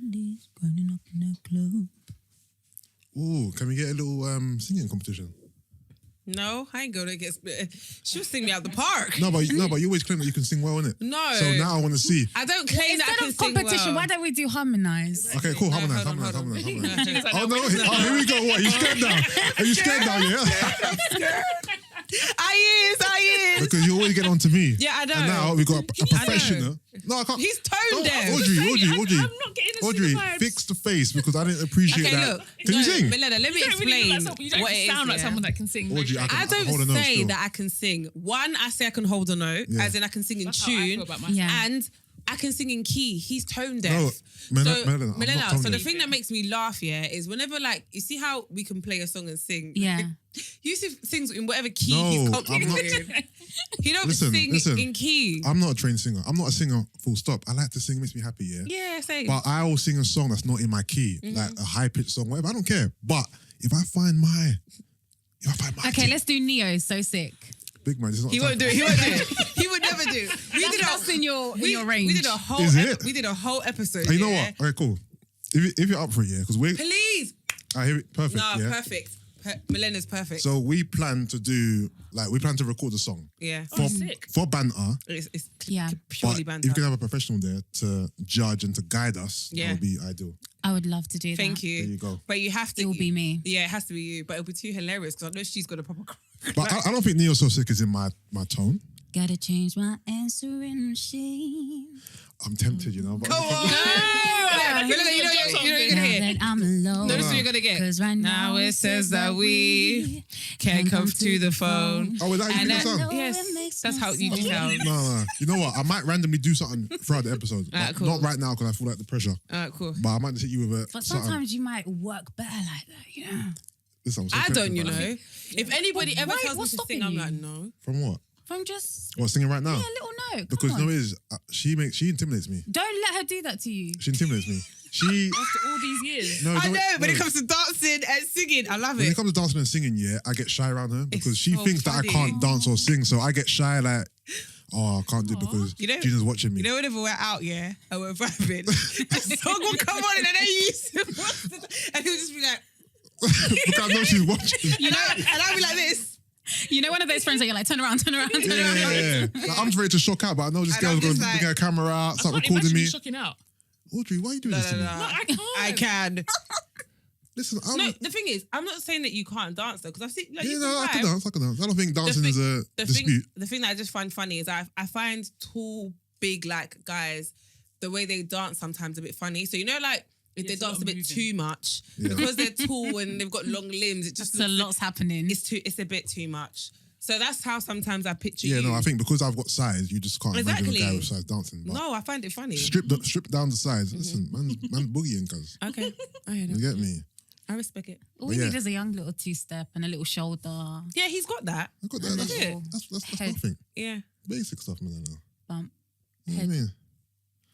Grinding up in that club. Ooh, can we get a little singing competition? No, I ain't gonna get split. She'll sing me out the park. No, but you always claim that you can sing well, innit? No. So now I want to see. I don't claim that I can Instead of competition, sing well. why don't we do harmonise? Okay, cool. Harmonise. hold on. Oh no! Here we go. What? You scared now? Are you scared now? Yeah. I is. Because you always get on to me. Yeah, I know. And now we got a professional. No, I can't. He's tone deaf. Audrey. I'm not getting the Audrey, vibes. fix the face because I didn't appreciate Okay, that. look. Can you sing? Milena, let me You don't really explain look like you don't what it sound is. like someone that can sing. Audrey, no I I can hold a don't note say still. that I can sing. One, I say I can hold a note, Yeah. as in I can sing in That's how I feel tune, about myself. Yeah. and I can sing in key. He's tone deaf. No, Milena, I'm not tone so the deaf. thing that makes me laugh, yeah, is whenever you see how we can play a song and sing. Yeah. Yusuff sings in whatever key No, he's I'm comfortable not- in. He don't Listen, sing in key. I'm not a trained singer. I'm not a singer, full stop. I like to sing, it makes me happy, yeah? Yeah, same. But I will sing a song that's not in my key, like a high-pitched song, whatever. I don't care. But if I find my Okay, key, let's do Neo, So Sick. big man, this is not He time won't do for- it. He won't do it. He would never do it. That's in your range. We did a whole. Is it? We did a whole episode. And you know yeah? what? Okay, cool. If you're up for it, yeah, because we're... Please. I hear it. Perfect, No, yeah? perfect. Milena's perfect. So we plan to record a song. Yeah. For, sick. for banter, It's Yeah. purely but banter. if you can have a professional there to judge and to guide us, Yeah. that would be ideal. I would love to do that. Thank you. There you go. But you have to. It will be me. Yeah, it has to be you. But it'll be too hilarious because I know she's got a proper. But I don't think Neo So Sick is in my tone. Gotta change my answering machine. I'm tempted, you know. But Come on. Milena, you know you're gonna Now hear. that I'm alone. No, this is what you're gonna get. 'Cause right Now it says that we can't come to the phone. Oh, is that how you And think then- that sound? Yes, that's how you do sound. No. You know what? I might randomly do something throughout the episode. Alright, But cool. Not right now because I feel like the pressure. Alright, cool. But I might just hit you with a But something. sometimes you might work better like that, you know. Listen, I'm so I tempted don't, you by know. that. If anybody ever Wait, tells me what's to stopping sing, I'm you? like, no. From what? From just What, singing right now? a little note. Because Come you know on. what it is, she intimidates me. Don't let her do that to you. She intimidates me. She After all these years. no, I no, know, when no. it comes to dancing and singing, I love When it. it comes to dancing and singing, yeah, I get shy around her because she so thinks that I funny. can't dance or sing, so I get shy like, oh, I can't do it because You know- Gina's watching me. You know, whenever we're out, yeah, and we're vibing, a song will come on and then and he'll just be like, Because I know she's watching. and I'll be like this. You know one of those friends that you're like, turn around. Yeah. Like, I'm just ready to shock out, but I know this And girl's I'm going just to like- bring her camera out, I start can't recording imagine me. you shocking out. Audrey, why are you doing No, this to me? No, I can't. I can. Listen, I'm... No, the thing is, I'm not saying that you can't dance though, because I've seen. Like, Yeah, you no, I can can vibe. dance. I can dance. I don't think dancing thing- is a dispute. The thing that I just find funny is I find tall, big like guys, the way they dance sometimes a bit funny. So you know, like if Yeah, they it's a lot dance a of bit moving. too much because they're tall and they've got long limbs, it just Just a looks- lot's happening. It's a bit too much. So that's how sometimes I picture Yeah, you. no, I think because I've got size, you just can't imagine a guy Exactly. with size dancing. But No, I find it funny. strip down the size. Listen, man's boogieing, cuz. Okay, I hear You that. get me? I respect it. All we yeah. need is a young little two-step and a little shoulder Yeah, he's got that. I got that. That's, Yeah. that's Head. nothing. Yeah, Basic stuff, man. bump. You know what I mean?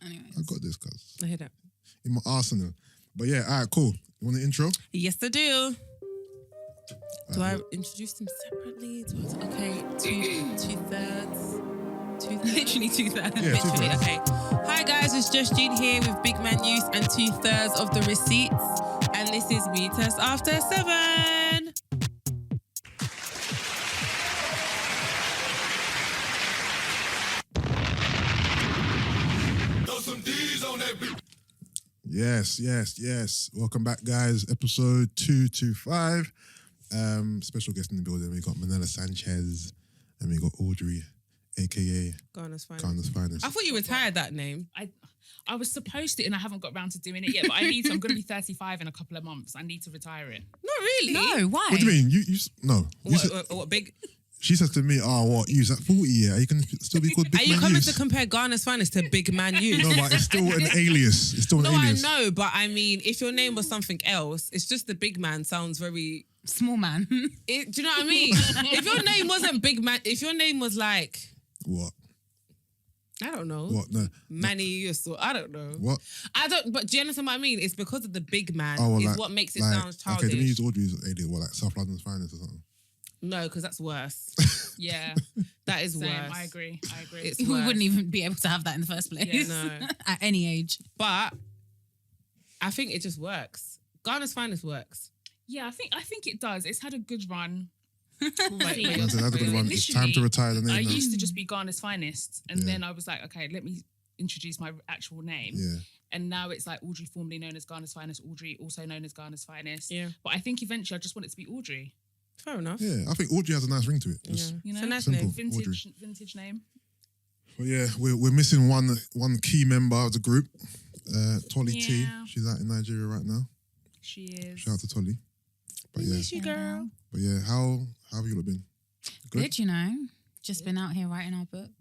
Anyways. I got this, cuz. I hear that. In my arsenal. But yeah, all right, cool. You want the intro? Yes, I do. Do I introduce them separately? Okay, two-thirds. Literally two-thirds. Yeah, Literally, 2/3. okay. Hi guys, it's just Gene here with Big Man Use and 2/3 of the receipts. And this is Meet Us After 7. Yes. Welcome back, guys. Episode 225. Special guest in the building. We got Milena Sanchez and we got Audrey, aka Ghana's fine. Ghana's finest. I thought you retired that name. I was supposed to, and I haven't got around to doing it yet. But I'm going to be 35 in a couple of months. I need to retire it. Not really. No, why? What do you mean? No. What big? She says to me, "Oh, what? You's at 40, yeah? You can still be called Big Are you Man coming Use." to compare Ghana's finest to Big Man Use? No, but it's still an alias. It's still an No, I alias. know, but I mean, if your name was something else, it's just the Big Man sounds very. Small man. Do you know what I mean? If your name wasn't Big Man, if your name was like, What? I don't know, What? No. Manny Use or I don't know. What? I don't. But do you understand what I mean? It's because of the Big Man Oh, well, is like, what makes it like, sound childish. Okay, let me use Audrey's alias. What, like South London's finest or something? No, because that's worse. Yeah. That is Same. worse. I agree. It's We worse. wouldn't even be able to have that in the first place. Yeah, no. At any age. But I think it just works. Ghana's Finest works. Yeah, I think it does. It's had a good run. That's a good one. It's time to retire the name I now. used to just be Ghana's Finest, and Yeah. then I was like, okay, let me introduce my actual name. Yeah. And now it's like Audrey, formerly known as Ghana's Finest, Audrey, also known as Ghana's Finest. Yeah. But I think eventually I just want it to be Audrey. Fair enough. Yeah, I think Audrey has a nice ring to it. Just, You know, It's a nice simple. name. vintage name. But yeah, we're missing one key member of the group, Tolly T. Yeah. She's out in Nigeria right now. She is. Shout out to Tolly. But yeah, Miss you, girl. how have you lot been? Good, you know. Just been out here writing our book.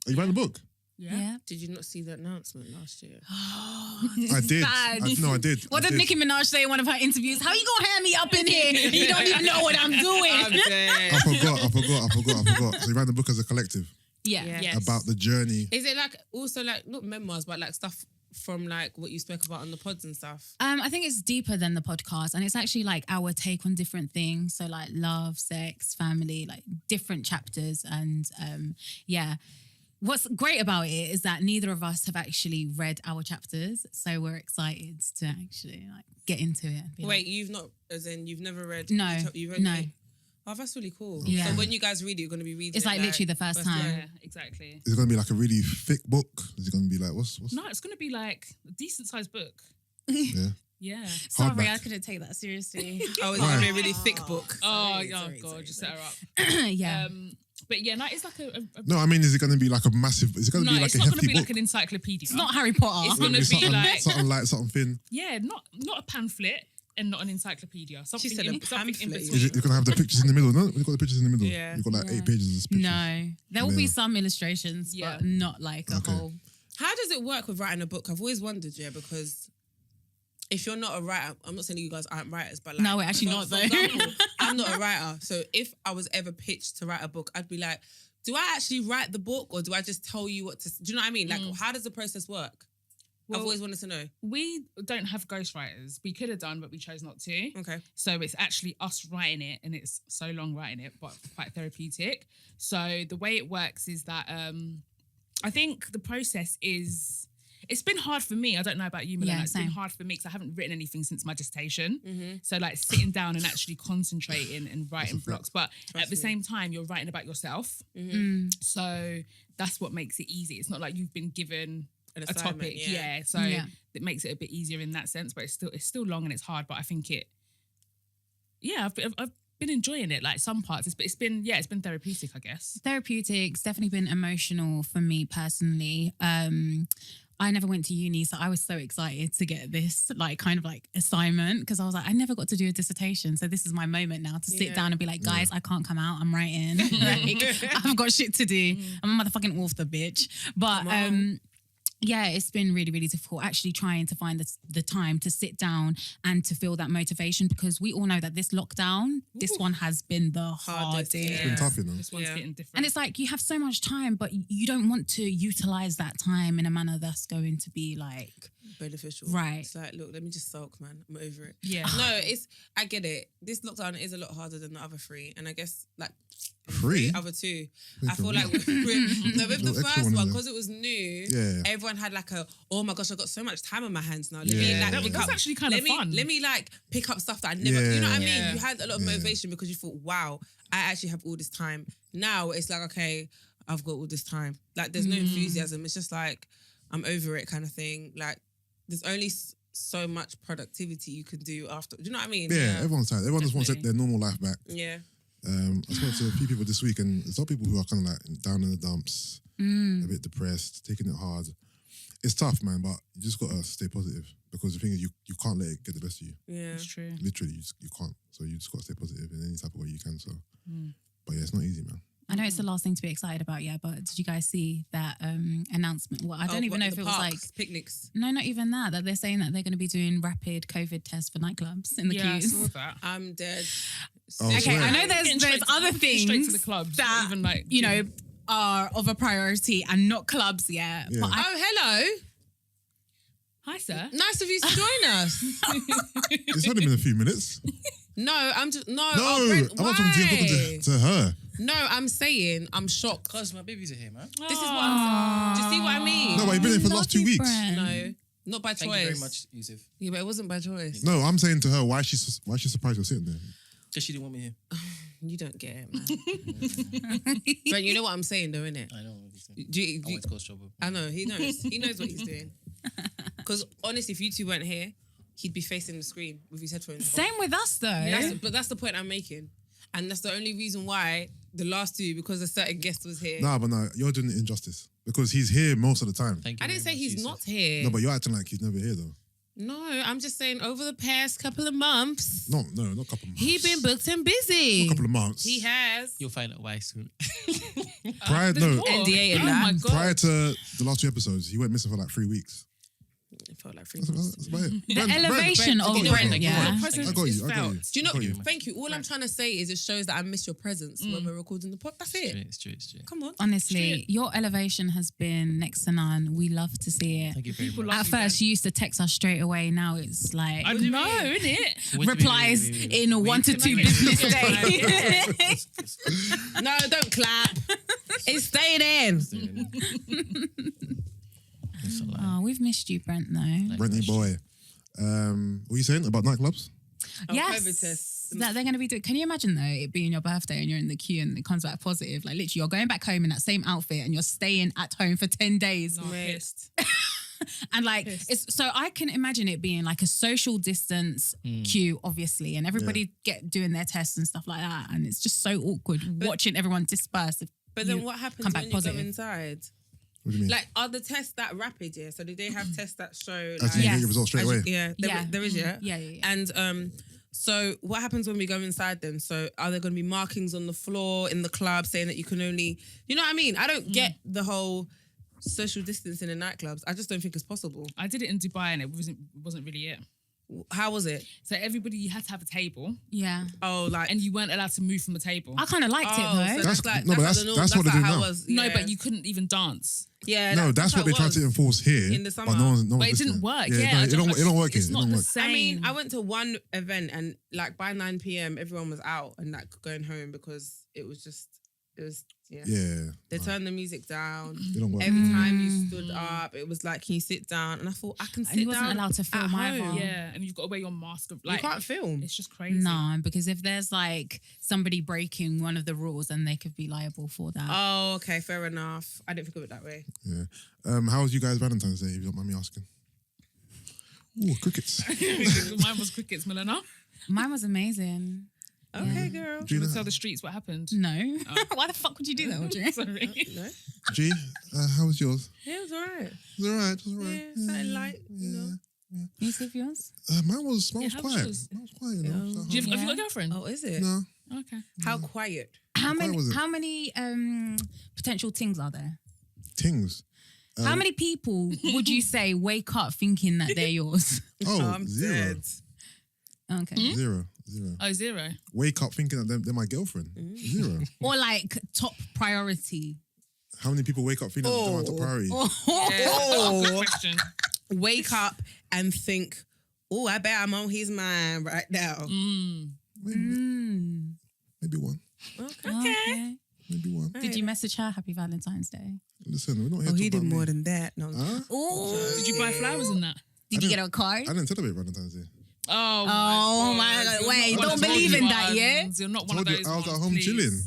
Are you writing a book? Yeah. Did you not see the announcement last year? I did. I did. What I did did. Nicki Minaj say in one of her interviews? How you gonna hand me up in here? You don't even know what I'm doing. I'm dead. I forgot. So you write the book as a collective Yeah. Yeah. Yes. about the journey. Is it like also like not memoirs, but like stuff from like what you spoke about on the pods and stuff? I think it's deeper than the podcast, and it's actually like our take on different things. So like love, sex, family, like different chapters. And yeah, what's great about it is that neither of us have actually read our chapters, so we're excited to actually like get into it. And be Wait, like, you've not, as in you've never read? No, you've read no. it? Oh, that's really cool. Yeah. So when you guys read it, you're going to be reading It's it like literally the first time. Yeah, exactly. Is it going to be like a really thick book? Is it going to be like what's? No, it's going to be like a decent sized book. Yeah. Yeah. Sorry, Hardback. I couldn't take that seriously. Oh, it's Why? going to be a really thick book. Oh, sorry, God, just set her up. Yeah. But yeah, no, it's like a No, I mean, is it going to be like a massive? Is it going to no, be like it's a not going to hefty be book? like an encyclopedia. It's not Harry Potter. It's gonna It's be something, like- something light, something thin. Yeah, not a pamphlet and not an encyclopedia. Something said in, a something in pamphlet. between. You're going to have the pictures in the middle, no? You've got the pictures in the middle. Yeah. You've got like Yeah. 8 pages of pictures. No, there will be Yeah. some illustrations, Yeah. but not like a Okay. whole. How does it work with writing a book? I've always wondered, yeah, because if you're not a writer, I'm not saying you guys aren't writers, but like, No, we're actually not, for though. example, I'm not a writer. So if I was ever pitched to write a book, I'd be like, do I actually write the book or do I just tell you what to, do you know what I mean? Like, how does the process work? Well, I've always wanted to know. We don't have ghostwriters. We could have done, but we chose not to. Okay. So it's actually us writing it, and it's so long writing it, but quite therapeutic. So the way it works is that I think the process is. It's been hard for me. I don't know about you, Milena. Yeah, It's been same. hard for me because I haven't written anything since my dissertation. Mm-hmm. So like sitting down and actually concentrating and writing That's a fact. blocks. But at the me. same time, you're writing about yourself. Mm-hmm. So that's what makes it easy. It's not like you've been given An a assignment, topic. yeah. Yeah. So Yeah. it makes it a bit easier in that sense, but it's still long and it's hard. But I think I've been enjoying it. Like some parts, it's been therapeutic, I guess. Therapeutic. It's definitely been emotional for me personally. I never went to uni, so I was so excited to get this like kind of like assignment because I was like, I never got to do a dissertation, so this is my moment now to sit Yeah. down and be like, guys, I can't come out. I'm writing. Like, I've got shit to do. I'm a motherfucking author, bitch. But Come on. yeah, it's been really, really difficult actually trying to find the time to sit down and to feel that motivation because we all know that this lockdown, this one has been the hardest. Yeah. It's been tough, you know. This one's Yeah. hitting different. And it's like you have so much time, but you don't want to utilize that time in a manner that's going to be like, Beneficial. Right. It's like, look, let me just sulk, man. I'm over it. yeah. No, I get it. This lockdown is a lot harder than the other three. And I guess like Free? other two. Think I feel of like it. with the Little extra first one in one, there. because it was new, Yeah. everyone had like oh my gosh, I've got so much time on my hands now. Let Yeah. me like That- pick that's up. actually kind of fun. Let me like pick up stuff that I never, you know what I mean? Yeah. You had a lot of Yeah. motivation because you thought, wow, I actually have all this time. Now it's like, okay, I've got all this time. Like there's no enthusiasm. It's just like, I'm over it kind of thing. Like there's only so much productivity you can do after. Do you know what I mean? Yeah, everyone's tired. Everyone just wants Definitely. their normal life back. Yeah. I spoke to a few people this week, and there's some people who are kind of like down in the dumps, a bit depressed, taking it hard. It's tough, man, but you just gotta stay positive because the thing is, you can't let it get the best of you. Yeah. It's true. Literally, you can't. So you just gotta stay positive in any type of way you can. So, but yeah, it's not easy, man. I know it's the last thing to be excited about, yeah, but did you guys see that announcement? Well, I don't even know if it was like, picnics. no, not even that they're saying that they're going to be doing rapid COVID tests for nightclubs in the Yeah, I queues. saw that. I'm dead. Oh, Okay, swear. I know there's Getting straight to- other getting things straight to the clubs, that, not even like you know, are of a priority and not clubs yet. Yeah. But I, Oh, hello. Hi, sir. Nice of you to join us. It's only been a few minutes. No, I'm just No, Oh, Brent, I'm not talking to you. I'm talking to her. No, I'm saying I'm shocked. Cause my babies are here, man. This is what I'm saying. Do you see what I mean? No, but you've been here for the last 2 weeks. No. Not by Thank choice. you very much, Yusuff. Yeah, but it wasn't by choice. No, I'm saying to her, why she surprised you're sitting there? Because she didn't want me here. You don't get it, man. But you know what I'm saying, though, innit? I know what he's saying. Do I you, want to cause trouble. I know, he knows. He knows what he's doing. Because honestly, if you two weren't here, he'd be facing the screen with his headphones on. Same with us though. But that's the point I'm making. And that's the only reason why the last two, because a certain guest was here. Nah, but no, you're doing it injustice. Because he's here most of the time. Thank you. I didn't say very much, he's Yusuff. not here. No, but you're acting like he's never here though. No, I'm just saying over the past couple of months, No, not a couple of months. he been booked and busy. A couple of months. He has. You'll find out why soon. Prior, There's no, more. NDA and Oh that. my God. prior to the last 2 episodes, he went missing for like 3 weeks. It felt like 3 That's months. about it. The Brent, elevation Brent, of I got you, Brent, I got you. yeah. Presence I got is you. I got you. felt. Do you know? I got you. Thank you. All I'm trying to say is it shows that I miss your presence when we're recording the pod. That's it. It's true. Come on. Honestly, your elevation has been next to none. We love to see it. Thank you very People much. love At first, you used to text us straight away. Now it's like I know, innit? Wait, replies wait. in 1 to 2 business days. No, don't clap. It's staying in. It's a lie. Oh, we've missed you, Brent. Though. Brenty boy. What are you saying about nightclubs? Yes, COVID tests. that they're going to be doing. Can you imagine though, it being your birthday and you're in the queue and it comes back positive? Like literally, you're going back home in that same outfit and you're staying at home for 10 days. No, pissed. And like, it's so I can imagine it being like a social distance queue, obviously, and everybody doing their tests and stuff like that. And it's just so awkward watching everyone disperse. If But then you what happens come back when you positive. go inside? What do you mean? Like, are the tests that rapid? Yeah. So do they have tests that show? As in you Yes. get your results straight as away? you- yeah. There is. Yeah. Yeah. And so what happens when we go inside then? So are there going to be markings on the floor in the club saying that you can only, you know what I mean? I don't get the whole social distancing in nightclubs. I just don't think it's possible. I did it in Dubai and it wasn't really it. How was it? So everybody, you had to have a table Yeah. Oh, like and you weren't allowed to move from the table. I kind of liked it so though. that's like No, but that's, like the norm. that's what like they do how now. it was. No, Yeah. but you couldn't even dance. Yeah, No, that's how what they it tried to was. enforce here. In the summer. But no one's But it listening. didn't work. Yeah, Yeah, no, I it don't work here. It's It not don't the work. same. I mean, I went to one event and like by 9 p.m. everyone was out and like going home because it was Yeah. They turned the music down. It don't work. Every time you stood up, it was like, can you sit down? And I thought, I can sit And you wasn't down allowed to at film either. home. Yeah, and you've got to wear your mask. Like, You can't film. It's just crazy. No, because if there's like somebody breaking one of the rules, then they could be liable for that. Oh, okay, fair enough. I didn't think of it that way. Yeah. How was you guys Valentine's Day, if you don't mind me asking? Ooh, crickets. Mine was crickets, Milena. Mine was amazing. Okay, girl. Do you Gina, want to tell the streets what happened? No. Why the fuck would you do that, Audrey? Sorry. No? G, how was yours? Yeah, it was all right. It was alright. It was Yeah, alright. something light, you know. You see yours? Mine was how was quiet. yours? Mine was quiet, you know. Yeah. So, Have you got a girlfriend? Oh, is it? no. Okay. How quiet? How Why many? was it? How many potential things are there? Things. How many people would you say wake up thinking that they're yours? Oh, I'm zero. dead. Okay. Zero. Oh, 0. Wake up thinking that they're my girlfriend. Zero. Or like top priority. How many people wake up feeling that they're my top priority? Good Oh, question. wake up and think, oh, I bet I'm on his mind right now. Maybe one. Okay. Maybe one. Did you message her Happy Valentine's Day? Listen, we're not here Oh, to he talk did about more me. than that. No. Huh? Oh. Did you buy flowers in that? Did you get a card? I didn't celebrate Valentine's Day. Oh, Oh my God. God. You're Wait, not one don't of believe those in that, yeah? ones. You're not one Told of you, those I was ones, at home please. chilling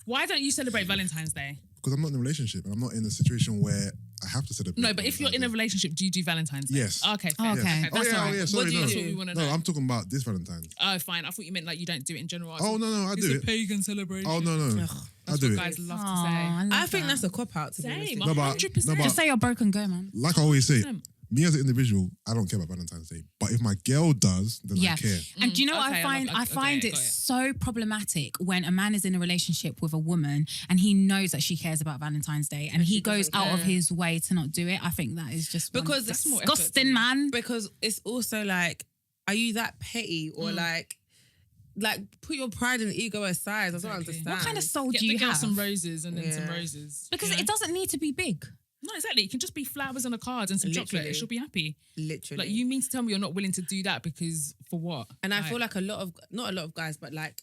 Why don't you celebrate Valentine's Day? because I'm not in a relationship and I'm not in a situation where I have to celebrate. No, but if you're in a Valentine's Day. relationship, do you do Valentine's Day? Yes. Okay, fair. Oh, okay. Oh That's yeah, all oh right. yeah. Sorry, What do you no. do? We wanna No, know. I'm talking about this Valentine's. Oh, fine. I thought you meant like you don't do it in general. Oh no, I it's do a it. pagan celebration. Oh no, I That's do what it. guys love to Aw, say. I love I think that. that's a cop out to be honest. Same, with you. No, but- 100%. no, but- Just say you're broken, go, man. Like I always say, 100%. me as an individual, I don't care about Valentine's Day. But if my girl does, then Yeah. I care. And do you know what okay, I find? I okay, find got it it. so problematic when a man is in a relationship with a woman and he knows that she cares about Valentine's Day and he goes doesn't out of care. his way to not do it. I think that is just Because one that's more effort to disgusting, me. man. Because it's also like, are you that petty or like put your pride and ego aside? I don't Exactly. understand. What kind of soul Get do the you girl have? some roses and then some Yeah. roses. Because you know? it doesn't need to be big. No, exactly. It can just be flowers and a card and some chocolate. Literally. She'll be happy. Literally. Like, you mean to tell me you're not willing to do that because for what? And I feel like not a lot of guys, but like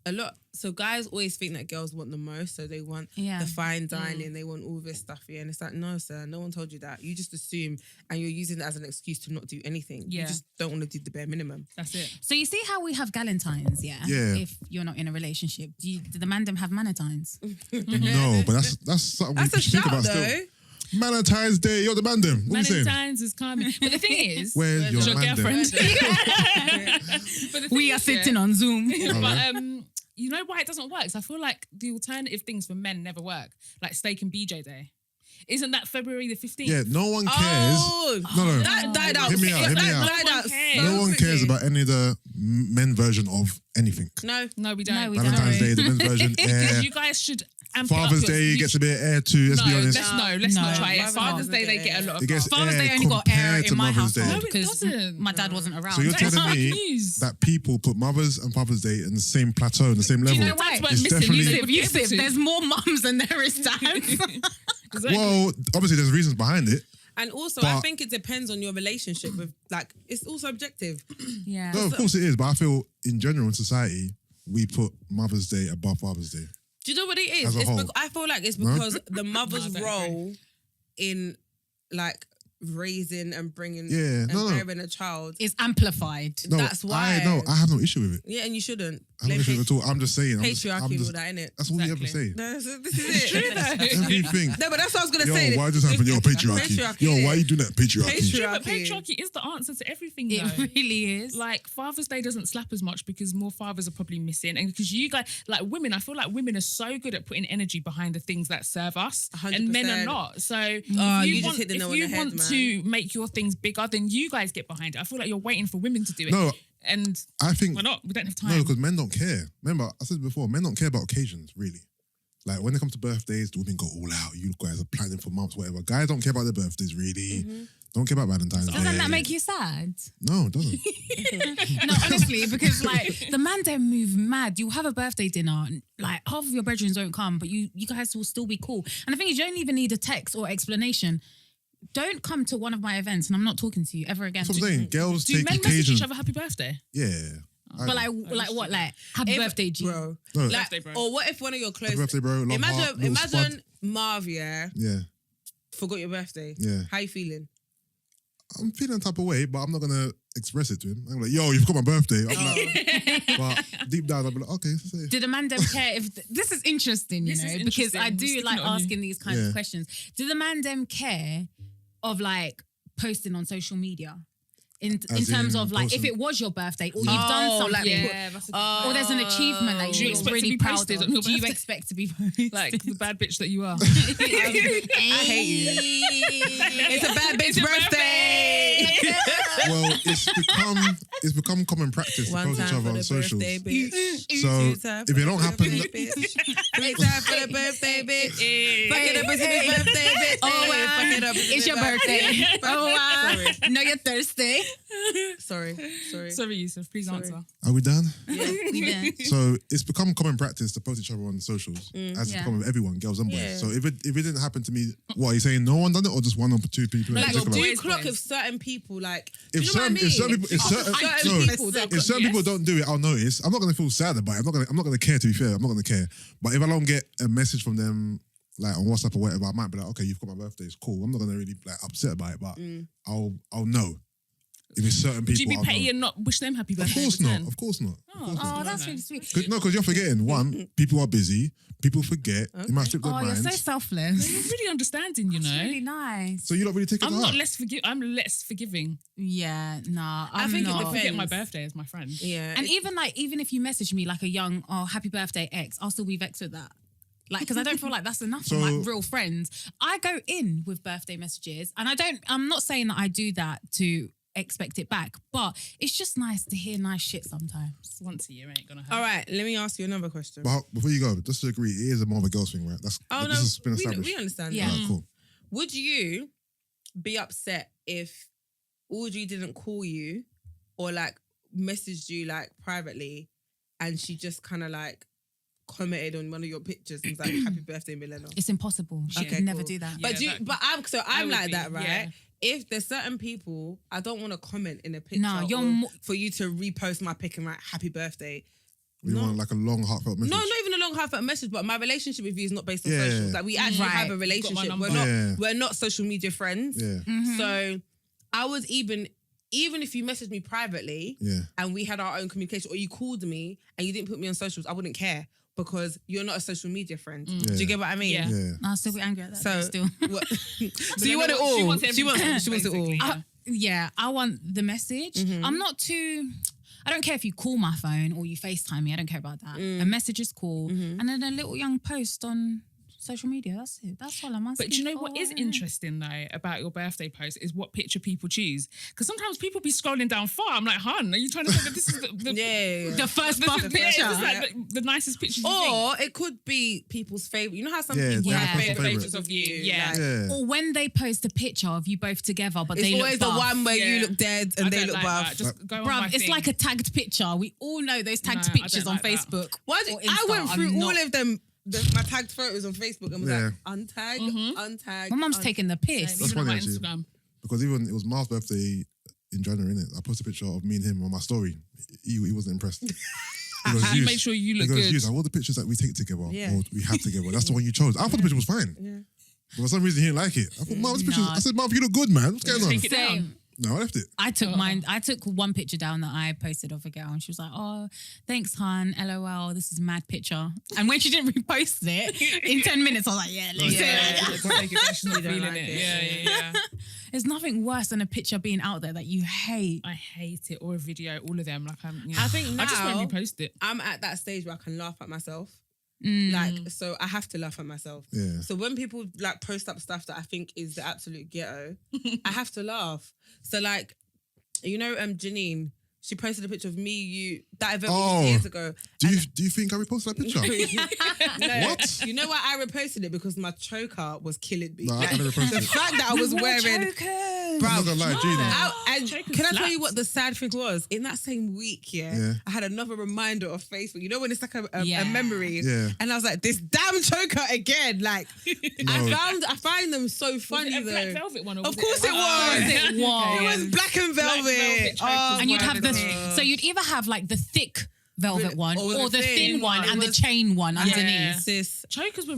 a lot. So guys always think that girls want the most, so they want the fine dining, they want all this stuff, and it's like, no, sir, no one told you that. You just assume, and you're using it as an excuse to not do anything. You just don't want to do the bare minimum. That's it. So you see how we have Galentines, Yeah. If you're not in a relationship, do the man them have Manatines? No, but that's something That's we a should think shout about though. still. Valentine's Day, you're the man them. What are you saying? Valentine's is coming. But the thing is, Where's your man them? girlfriend? But the thing We are is, sitting on Zoom. But you know why it doesn't work? 'Cause I feel like the alternative things for men never work. Like steak and BJ Day. Isn't that February the 15th? Yeah, no one cares. Oh, No. that died out. Hear me out, hear me That out. died out. cares. No one cares about any of the men version of anything. No. No, we don't. No, we don't. Valentine's Day, the men's version, air. You guys should amp Father's up your, Day you gets a bit of air too, let's be honest. Let's No. not try it. Father's Father's Day, they Day. get a lot of It gets love. Father's Day air only got air compared to in my Mother's Day. household No, it because doesn't. my dad wasn't around. So you're That's telling me fake news. that people put Mother's and Father's Day in the same plateau, in the same Do you level? know why? Dads weren't It's missing. definitely- Yusuf, there's more mums than there is dads. Exactly. Well, obviously there's reasons behind it. And also, I But- think it depends on your relationship with, like, it's all subjective. Yeah. No, of course it is, but I feel in general in society, we put Mother's Day above Father's Day. Do you know what it is? As a It's whole. I feel like it's No? because the mother's No, I don't role in, like, raising and bringing Yeah, and no. bearing a child. Is amplified. No, That's why. I have no issue with it. Yeah, and you shouldn't. I have no issue with it at all. I'm just saying. Patriarchy I'm and all just, that, innit? that's all you ever Exactly. say. No, this is it. Everything. No, but that's what I was going to Yo, say. why just happened? Yo, patriarchy. Patriarchy, Yo, innit? why are you doing that? Patriarchy. Patriarchy. But patriarchy is the answer to everything, It though. really is. Like Father's Day doesn't slap as much because more fathers are probably missing, and because you guys, like women, I feel like women are so good at putting energy behind the things that serve us, 100%. and men are not. So Oh, if you you just want, hit the if nail on you the head, want man. to make your things bigger, then you guys get behind it. I feel like you're waiting for women to do it. No, And I think we're not. We don't have time. no, because men don't care. Remember, I said before, men don't care about occasions, really. Like when it comes to birthdays, the women go all out. You guys are planning for months, whatever. Guys don't care about their birthdays, really. Don't care about Valentine's Day. Doesn't that make you sad? No, it doesn't. No, honestly, because like the man don't move mad. You have a birthday dinner, and, like half of your brethren don't come, but you guys will still be cool. And the thing is, you don't even need a text or explanation. Don't come to one of my events, and I'm not talking to you ever again. That's what I'm saying. Girls do take men message occasions. each other happy birthday? Yeah. But like what? Like happy birthday, G. Bro. No, Like, Birthday, bro. or what if one of your close... happy birthday, bro. Love heart, little Imagine Marv, yeah, Yeah. forgot your birthday. Yeah. How you feeling? I'm feeling a type of way, but I'm not gonna express it to him. I'm like, yo, you forgot my birthday. I'm like, but deep down, I'll be like, okay, say. Do the man them care if this is interesting, you This know, is because I interesting. do We're like sticking it on you. asking these kinds Yeah. of questions. Do the man them care of like posting on social media? In As terms in of like, posting- if it was your birthday or you've done something, like, Yeah, that's a or there's an achievement like Do you you're expect to really be proud posted of, on your do you birthday? expect to be posted? like the bad bitch that you are. I hate you. It's a bad bitch birthday. Well, it's become common practice to One post each time other for on the socials. birthday, bitch. So Two time if for it don't the happen, birthday, bitch. Three time for the birthday, bitch. Fuck it up, it's his birthday, bitch. Oh, Hey, wow. fuck it up, It's your birthday. Oh wow! Sorry. No, you're thirsty. Sorry. Sorry, Yusuff, please answer. are we done? Yeah. So it's become common practice to post each other on socials, as it's Yeah. become with everyone, girls and boys. Yeah. So if it didn't happen to me, what are you saying? No one done it, or just one or two people? Like, Think about do it? you boys, clock boys. if certain people, like, If do you know what I certain, mean? if certain people, if certain, Certain no, people that if certain people don't do it, I'll notice. I'm not gonna feel sad about it. I'm not gonna care. To be fair, I'm not gonna care. But if I don't get a message from them, like on WhatsApp or whatever, I might be like, okay, you've got my birthday. It's cool. I'm not gonna really like upset about it, but I'll know. If it's certain people, Would you be I'll petty know. and not wish them happy Of birthday? course in not. return? Of course not. Of course not. Oh, that's really sweet. No, because you're forgetting. One, people are busy. People forget. It might slip their Oh, you're minds. so selfless. You're really understanding, you know. That's really nice. So you don't really take it to I'm heart. I'm less forgiving. Yeah, nah, I I'm think it not. I forget depends. my birthday as my friend. Yeah. And even if you message me like a young, oh, happy birthday X, I'll still be vexed with that. Like, because I don't feel like that's enough for So- like real friends. I go in with birthday messages, and I'm not saying that I do that to expect it back, but it's just nice to hear nice shit sometimes. Once a year ain't gonna hurt. All right, let me ask you another question. But before you go, just to agree, it is a more of a girls thing, right? This has been established. we understand. Yeah. that. Alright, cool. Would you be upset if Audrey didn't call you or like messaged you like privately and she just kind of like commented on one of your pictures and was like, happy birthday, Milena? It's impossible. She Okay, could never cool. do that. But Yeah, I'm would like be, that, right? yeah. If there's certain people, I don't want to comment in a picture No, you're or mo- for you to repost my pic and write happy birthday. We want like a long, heartfelt message. No, not even a long heartfelt message, but my relationship with you is not based on Yeah. socials. Like we actually Right. have a relationship. Got my We're number. we're not social media friends. Yeah, So I was even if you messaged me privately yeah. and we had our own communication, or you called me and you didn't put me on socials, I wouldn't care because you're not a social media friend. Do you get what I mean? Yeah. Yeah. I'll still be angry at that. So but still. what- so you want it all? She wants She wants it all. basically, yeah. Yeah, I want the message. I'm not too. I don't care if you call my phone or you FaceTime me. I don't care about that. A message is cool, and then a little young post on social media. That's it. That's all I'm asking. But do you know what is for. interesting though about your birthday post is what picture people choose. Because sometimes people be scrolling down far. I'm like, hun, are you trying to say that this is the Yeah. The first buff yeah, picture. this is like the nicest picture you think. Or it could be people's favorite. You know how some Yeah, people they have have favorite personal pictures of you. Yeah. Like, Yeah. Or when they post a picture of you both together, but it's they always look the buff. one where you Yeah. look dead I and they don't look like buff. that. Just go on Bruv, my it's thing. like a tagged picture. We all know those tagged No, I pictures don't on like that. Facebook. Why or I Insta went are through not- all of them, my tagged photos on Facebook and was Yeah. like, untag, untag. My mum's taking the piss. That's Even on funny, my actually. Instagram. Because even it was Miles' birthday in January, innit? I posted a picture of me and him on my story. He wasn't impressed. He goes, You "Yus." make sure you look He goes, good. "Yus, all the pictures that we take together Yeah. or we have together, that's the one you chose. I thought the picture was fine. Yeah. But for some reason, he didn't like it. I thought, Mom, this picture, Nah. I said, Mom, you look good, man. What's going on? Take it down. Same. No, I left it. I took mine. I took one picture down that I posted of a girl, and she was like, "Oh, thanks, hon. LOL. This is a mad picture." And when she didn't repost it in 10 minutes, I was like, "Yeah, listen." Take it down, she's not You don't feeling like it. it. Yeah. There's nothing worse than a picture being out there that you hate. I hate it. Or a video, all of them. Like I think I just now- won't repost it. I'm at that stage where I can laugh at myself. Mm. Like, so I have to laugh at myself. Yeah. So when people like post up stuff that I think is the absolute ghetto, I have to laugh. So like, you know, Janine, she posted a picture of me, you, that event Oh. years ago. Do you think I reposted that picture? No, What? You know why I reposted it? Because my choker was killing me. No, I never reposted The it. fact that I was wearing. I'm not gonna lie, Gina. And Chokers can I tell you slaps. what the sad thing was? In that same week, Yeah. I had another reminder of Facebook. You know when it's like a Yeah. memory? Yeah. And I was like, this damn choker again. Like, No. I find them so Was funny it a black though. velvet one? Or Of was course it was. It was. It was black and velvet. velvet chokers. Oh, And you'd my have the God. so you'd either have like the thick velvet one Or or the the thin thin one one. and It the was- chain one Yeah. underneath. Sis. Chokers were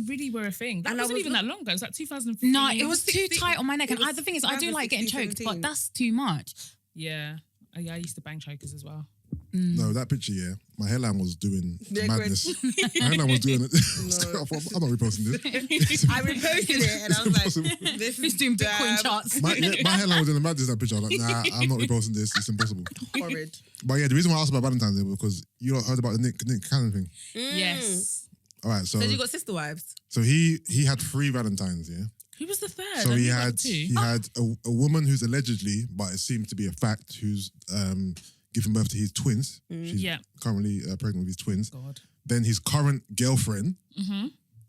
a thing. That And I wasn't was even look- that long ago. It was like 2015. No, it was too 16 tight on my neck. it And was the thing is, I do like getting 16, choked, 17. but that's too much. Yeah. Oh, yeah, I used to bang chokers as well. No, that picture, yeah. My hairline was doing Yeah, madness. My hairline was doing it. I thought, I'm not reposting this. I reposted it and I was like, impossible. this He's is doing Bitcoin damn charts. My hairline was doing the madness that picture. I was like, nah, I'm not reposting this. It's impossible. horrid. But yeah, the reason why I asked about Valentine's Day was because you lot heard about the Nick Cannon thing. Yes. All right, so So you got sister wives? he had 3 Valentines, yeah. Who was the third? So I he knew had that too. he had a woman who's allegedly, but it seems to be a fact, who's given birth to his twins. She's Yeah. currently pregnant with his twins. God. Then his current girlfriend.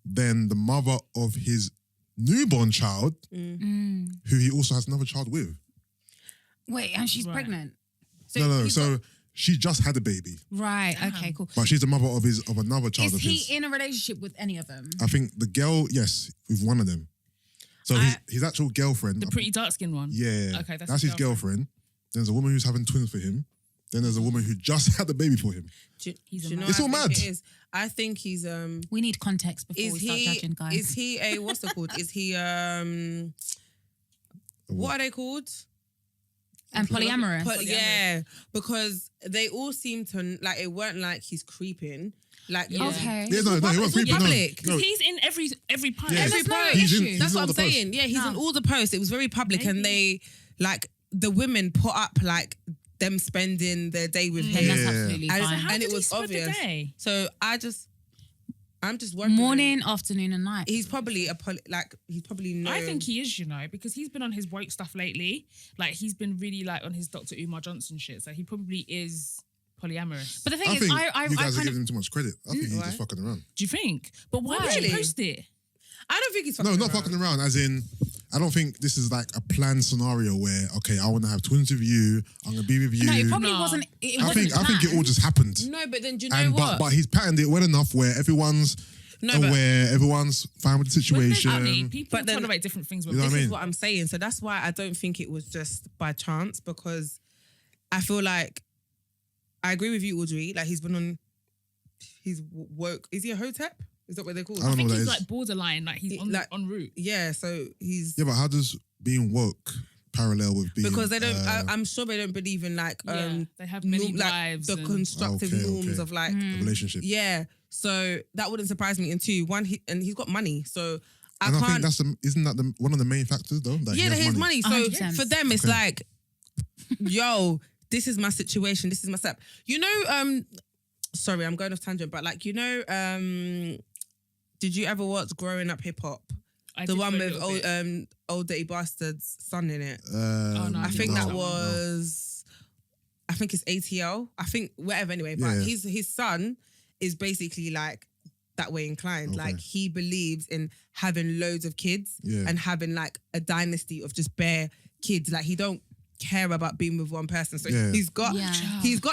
Then the mother of his newborn child, who he also has another child with. Wait, and she's Right. pregnant. No. he's So she just had a baby, Right. Okay. Cool. but she's the mother of another child Is of he his. in a relationship with any of them? I think the girl, yes, with one of them. So his actual girlfriend. The pretty dark skinned one. Yeah. Okay, that's his his girlfriend. There's a woman who's having twins for him. Then there's a woman who just had the baby for him. He's a Do you know man. It's what all I think mad. it is? I think he's We need context before is we start he judging, guys. is he a what's it called? Is he what are they called? and polyamorous. Yeah, because they all seem to like it weren't like he's creeping. Like it was- Okay. Yeah, no, he wasn't It's all creeping. public. No, He's in every post. Yeah. Every There's no post. issue. That's in what all I'm the posts. saying. Yeah, he's No. in all the posts. It was very public, and they like the women put up like them spending their day with And him. that's Yeah. absolutely And- fine. How and did it he was spend the obvious. day? So I'm just wondering. Morning, afternoon, and night. He's probably he's probably known. I think he is, because he's been on his woke stuff lately. Like he's been really like on his Dr. Umar Johnson shit. So he probably is polyamorous. But the thing I is, think I you guys are kind giving him too much credit. I think he's Why? just fucking around. Do you think? But why Why? would you post it? I don't think he's No, fucking not around. fucking around. As in, I don't think this is like a planned scenario where, okay, I want to have twins with you. I'm gonna be with you. no, it probably No. wasn't. It I wasn't think it all planned. just happened. No, but then do you know And what? but he's patterned it well enough where everyone's No, but- aware, everyone's fine with the When there's situation. money, people But then- tolerate different things. With You know what This I is mean? what I'm saying. So that's why I don't think it was just by chance, because I feel like I agree with you, Audrey. Like he's been on he's woke. Is he a hotep? Is that what they're called? I don't I know think what that he's is. like borderline, like he's on Like- en route. Yeah, so he's Yeah, but how does being woke parallel with being... because they don't. I'm sure they don't believe in like They have many like wives. the and- constructive Okay, norms okay. of like the relationship. yeah. So that wouldn't surprise me. And two, he's got money, so I And I think can't. that's isn't that one of the main factors though? That Yeah, he that has he has money. So 100%. for them, it's Okay. like, yo, this is my situation. This is my step. You know, sorry, I'm going off tangent, but like, you know, did you ever watch Growing Up Hip Hop? I The did one for a with little bit. Old Dirty Bastard's son in it. no, I think no, that no. was, I think it's ATL. I think whatever anyway. But Yeah. his son is basically like that way inclined. Okay. Like he believes in having loads of kids Yeah. and having like a dynasty of just bare kids. Like he don't care about being with one person. So Yeah. he's got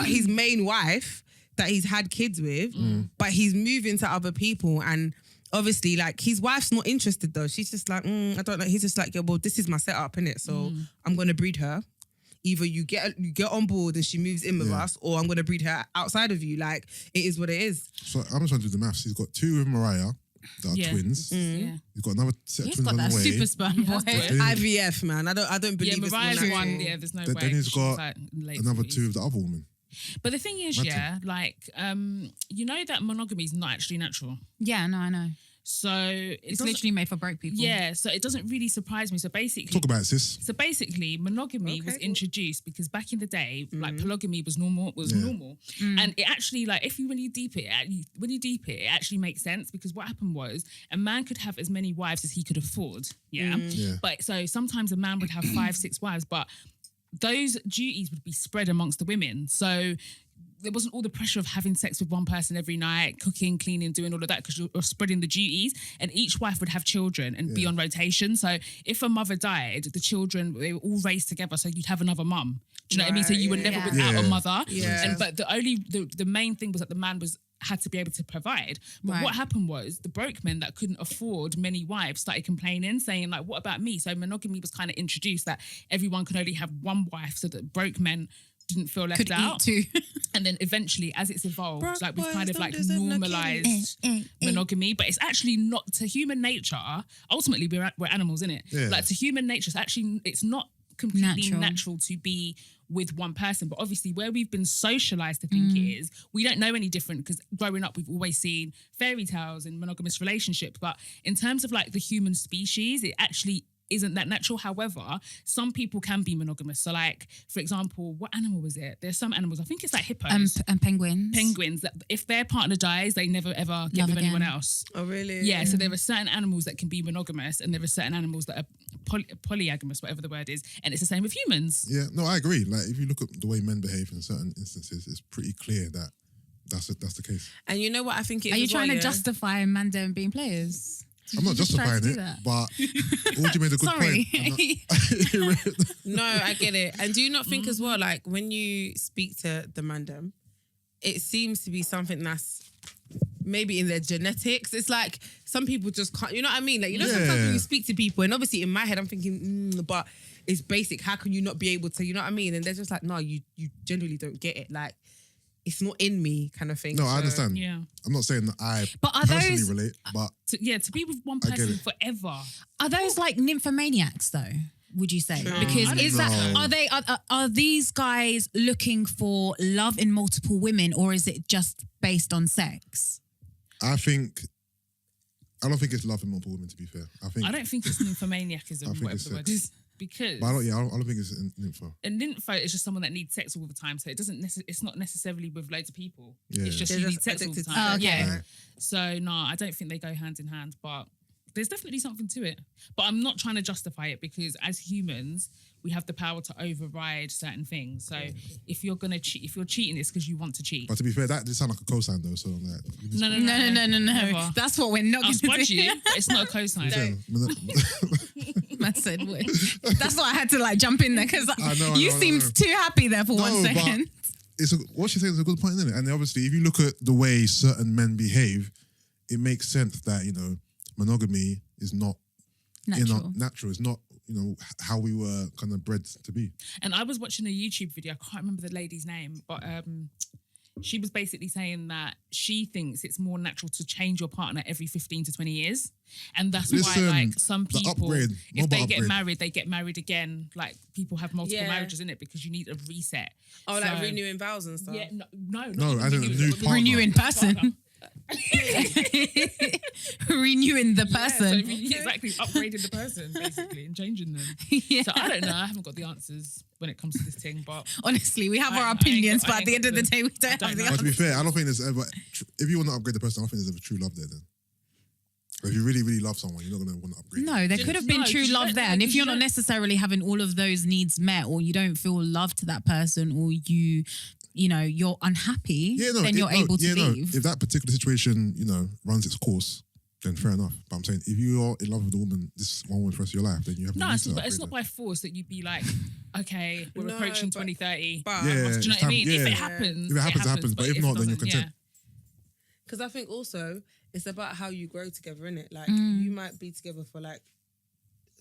his main wife that he's had kids with, but he's moving to other people and. Obviously, like his wife's not interested though. She's just like, I don't know. He's just like, yeah, well, this is my setup, innit? So I'm gonna breed her. Either you get on board and she moves in with Yeah. us, or I'm gonna breed her outside of you. Like it is what it is. So I'm just trying to do the maths. He's got 2 with Mariah that are Yeah. twins. Yeah. He's got another set of He's twins got on that the way. super sperm He has boy. got it. Then IVF, man. I don't believe Yeah, it's Mariah's natural. one. Yeah, there's no way. Then he's She got was, like, late another 40s. 2 with the other woman. But the thing is, Imagine. yeah, like, you know that monogamy is not actually natural. Yeah, no, I know. So It's doesn't- literally made for broke people. yeah. So it doesn't really surprise me. So basically, Talk about it, sis. So basically, monogamy was Okay. introduced because back in the day, like polygamy was normal. And it actually, like, when you deep it, it actually makes sense because what happened was a man could have as many wives as he could afford. Yeah. Yeah. But so sometimes a man would have 5, 6 wives, but those duties would be spread amongst the women. So there wasn't all the pressure of having sex with one person every night, cooking, cleaning, doing all of that because you're spreading the duties, and each wife would have children and be on rotation. So if a mother died, the children, they were all raised together, so you'd have another mum. Do you know what I mean? So you were Right, never yeah. without a Yeah. mother. Yeah. But the main thing was that the man had to be able to provide. But Right. what happened was the broke men that couldn't afford many wives started complaining, saying like, what about me? So monogamy was kind of introduced that everyone could only have one wife so that broke men didn't feel left Could out. eat too. And then eventually, as it's evolved, Broke like we've boys kind of don't like deserve no normalized monogamy, but it's actually not to human nature. Ultimately, we're animals, innit? Yeah. Like to human nature, it's not completely Natural. natural to be with one person. But obviously, where we've been socialized to think is we don't know any different because growing up, we've always seen fairy tales and monogamous relationships. But in terms of like the human species, it actually isn't that natural. However, some people can be monogamous. So like, for example, what animal was it? There's some animals, I think it's like hippos. And penguins. Penguins, that if their partner dies, they never ever get Love with anyone again. else. Oh really? Yeah, so there are certain animals that can be monogamous and there are certain animals that are polyagamous, whatever the word is. And it's the same with humans. Yeah, no, I agree. Like if you look at the way men behave in certain instances, it's pretty clear that that's the case. And you know what I think it is? Are you as well, trying to yeah? justify Mandem being players? I'm not just tried to justifying do it, that. but Audrey made a good Sorry. point. No, I get it. And do you not think as well, like when you speak to the mandem, it seems to be something that's maybe in their genetics. It's like some people just can't, you know what I mean? Like, you know, sometimes when Yeah. you speak to people, and obviously in my head, I'm thinking, but it's basic. How can you not be able to, you know what I mean? And they're just like, no, you generally don't get it. Like, it's not in me kind of thing. No, I So- understand. Yeah. I'm not saying that I But are personally those relate, but To be with one I get person it. forever. are those like nymphomaniacs though? Would you say? True. Because I don't is know. that are these guys looking for love in multiple women, or is it just based on sex? I don't think it's love in multiple women, to be fair. I don't think it's nymphomaniacism, I think whatever it's the word sex. is. Because but I don't think it's an info. a nympho is just someone that needs sex all the time. So it's not necessarily with loads of people. Yeah. It's just They're you need just sex all the addicted to time. sex. Oh, okay. Yeah. So no, I don't think they go hand in hand, but there's definitely something to it. But I'm not trying to justify it because as humans, we have the power to override certain things. So if you're gonna cheat, if you're cheating, it's because you want to cheat. But to be fair, that did sound like a cosign though. So like, No. No. Never. That's what we're not I'll going to spudge do. you, but it's not a cosign. I said, wait. That's why I had to like jump in there because I know, you I seemed know. too happy there for one No, but second. what she's saying is a good point, isn't it? And obviously, if you look at the way certain men behave, it makes sense that monogamy is not natural. It's not how we were kind of bred to be. And I was watching a YouTube video. I can't remember the lady's name, but she was basically saying that she thinks it's more natural to change your partner every 15 to 20 years. And that's Listen, why, like, some the people, upgrade, if they mobile get upgrade. married, they get married again. Like, people have multiple Yeah. marriages in it because you need a reset. Oh, like So- renewing vows and stuff. Yeah, no, not No, even as in a renewing, new but partner. Renew in person. partner. Renewing the Yeah, so person. exactly, upgrading the person, basically, and changing them. Yeah. So I don't know. I haven't got the answers when it comes to this thing, but Honestly, we have I our ain't opinions, got- but I at ain't the end got of the the- day, we don't I have don't the know. But to be answers. fair, I don't think there's ever. If you want to upgrade the person, I don't think there's ever true love there. Then, if you really, really love someone, you're not going to want to upgrade. No, there could have been No, true 'cause you love don't- there. no, And 'cause if you you're not don't- necessarily having all of those needs met, or you don't feel love to that person, or you know, you're unhappy, then you're able to leave. If that particular situation, runs its course, then fair enough. But I'm saying, if you are in love with a woman, this one woman for the rest of your life, then you have no no, need it's, to but it's upgrade not by force that you'd be like, okay, we're No, approaching but- 2030. But Yeah, Do you know it's what I time- mean? If yeah. it happens, If it happens, it happens. But if not, then you're it doesn't, content. Because I think also it's about how you grow together, innit? Like Mm. you might be together for like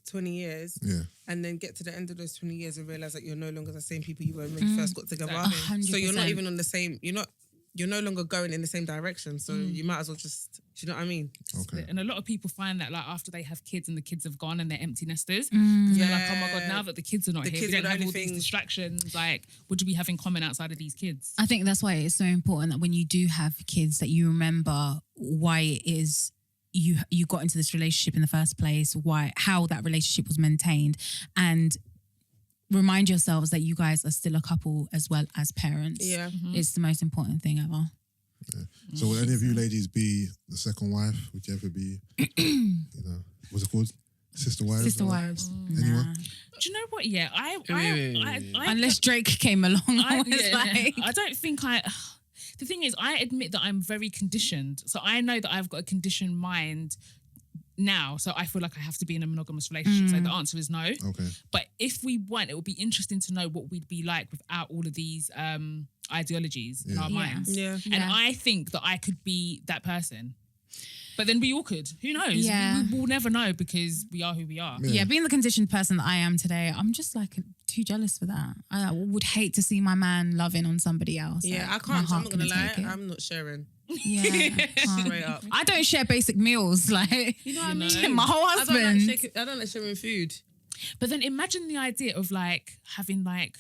20 years Yeah. and then get to the end of those 20 years and realize that you're no longer the same people you were when you first got together. Exactly. So you're not 100%. even on the same, you're no longer going in the same direction. So you might as well just, do you know what I mean? Okay. And a lot of people find that like after they have kids and the kids have gone and they're empty nesters, Mm. they're like, oh my God, now that the kids are not The here, kids we are don't the have only all these thing- distractions. Like, what do we have in common outside of these kids? I think that's why it's so important that when you do have kids, that you remember why it is you got into this relationship in the first place, how that relationship was maintained, and remind yourselves that you guys are still a couple as well as parents. Yeah. It's the most important thing ever. So will any of you ladies be the second wife? Would you ever be, what's it called? Sister wives? Sister or- wives. Anyone? Nah. Do you know what? Yeah, Wait. Unless Drake came along, I was yeah, like, I don't think the thing is, I admit that I'm very conditioned. So I know that I've got a conditioned mind now. So I feel like I have to be in a monogamous relationship. So the answer is no. Okay. But if we weren't, it would be interesting to know what we'd be like without all of these ideologies in our Yeah. minds. Yeah. And Yeah. I think that I could be that person. But then we all could. Who knows? Yeah. We'll never know because we are who we are. yeah, being the conditioned person that I am today, I'm just like too jealous for that. I would hate to see my man loving on somebody else. Yeah, Like, I my can't. I'm heart not gonna lie. couldn't take it. I'm not sharing. Yeah, I can't. Straight up. I don't share basic meals. Like, You know what I mean? my whole I husband. don't like sharing food. But then imagine the idea of like having like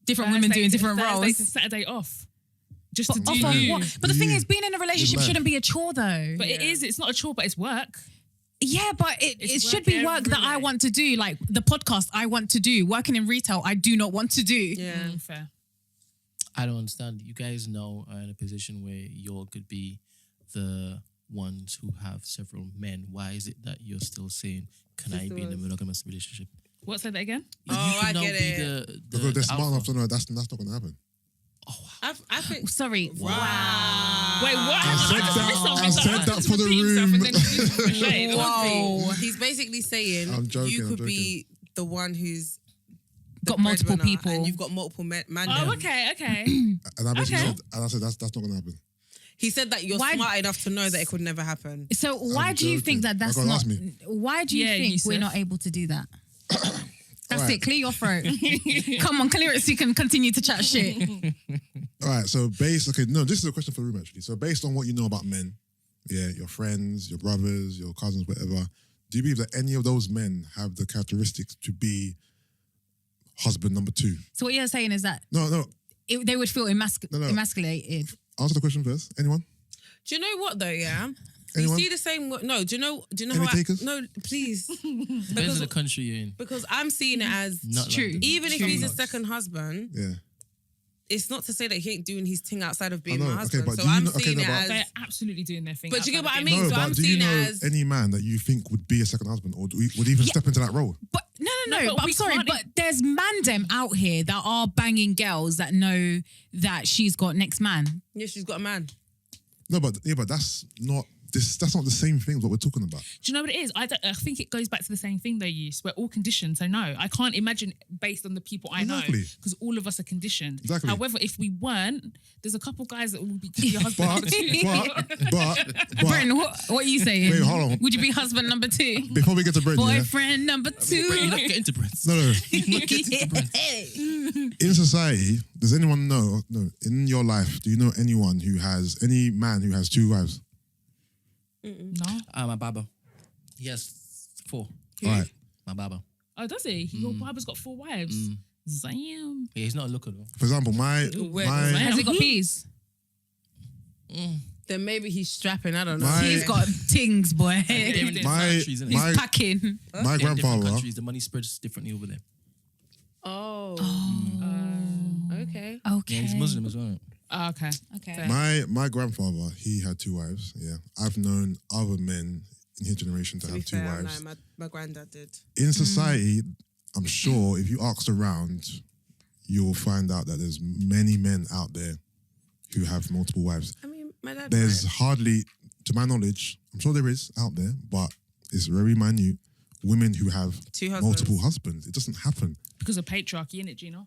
different women Thursday doing to- different Thursday roles. to Saturday off. Just to But, do off of you. what? But the thing is, being in a relationship life. shouldn't be a chore though. But it is, it's not a chore, but it's work. Yeah, but it It's should work be work every that I day. want to do. Like the podcast I want to do. Working in retail, I do not want to do. Yeah. Fair. I don't understand. You guys now are in a position where you could be the ones who have several men. Why is it that you're still saying, can I be in a Sisters. monogamous relationship? What, say that again? You Oh, could I now get be it. the Because they're smart alpha. enough to know that's not going to happen. I think. Sorry. Wow. Wait, what? I said that for the room. Whoa. He's basically saying I'm joking, you I'm could be the one who's the Got multiple breadwinner people. and you've got multiple men. Oh, okay. And I basically Okay. said that's not going to happen. He said that you're Why- smart enough to know that it could never happen. So why I'm do you joking. think that that's Oh, God, not? ask me. Why do you Yeah, think we're Yusuff. not able to do that? That's Alright. it. Clear your throat. Come on, clear it so you can continue to chat shit. All right, so this is a question for the room actually. So based on what you know about men, your friends, your brothers, your cousins, whatever, do you believe that any of those men have the characteristics to be husband number 2? So what you're saying is that No. they would feel No. emasculated. Answer the question first. Anyone? Do you know what though? Yeah. Anyone? You see the same. No. Do you know? Any how? takers? No, please. Depends on the country you're in. Because I'm seeing it as Not True. London. even if True. he's a second husband, Yeah. it's not to say that he ain't doing his thing outside of being I know, my okay, husband. but so do you I'm know- okay, seeing no, it but- as. They're absolutely doing their thing. But do you get what I outside of mean? No, So but I'm do you seeing it know as. any man that you think would be a second husband or would even step into that role? But no. No, but But I'm we sorry, can't- but there's mandem out here that are banging girls that know that she's got next man. Yeah, she's got a man. No, but that's not that's not the same thing as what we're talking about. Do you know what it is? I think it goes back to the same thing though, Yus. We're all conditioned, so no, I can't imagine based on the people I know, because all of us are conditioned. Exactly. However, if we weren't, there's a couple guys that will be your husband number two. but Brent, what are you saying? Wait, hold on. Would you be husband number 2? Before we get to Brent, Boyfriend number 2. You're not getting to Brent. No. Yeah. In society, does anyone know? No, in your life, do you know any man who has 2 wives? No. My barber. He has 4. All right. My barber. Oh, does he? Your barber's got 4 wives. Damn. Yeah, he's not a looker though. For example, Has he got peas? Then maybe he's strapping. I don't know. He's got tings, boy. my He's packing. my grandfather. Countries, the money spreads differently over there. Okay. Okay. Yeah, he's Muslim as well. Oh, okay. Okay. My grandfather, he had 2 wives. Yeah, I've known other men in his generation to To be have 2 fair, wives. no, my granddad did. In society, I'm sure if you asked around, you'll find out that there's many men out there who have multiple wives. I mean, my dad. There's hardly, to my knowledge, I'm sure there is out there, but it's very minute, women who have 2 husbands. multiple husbands. It doesn't happen. Because of patriarchy, innit, Gina?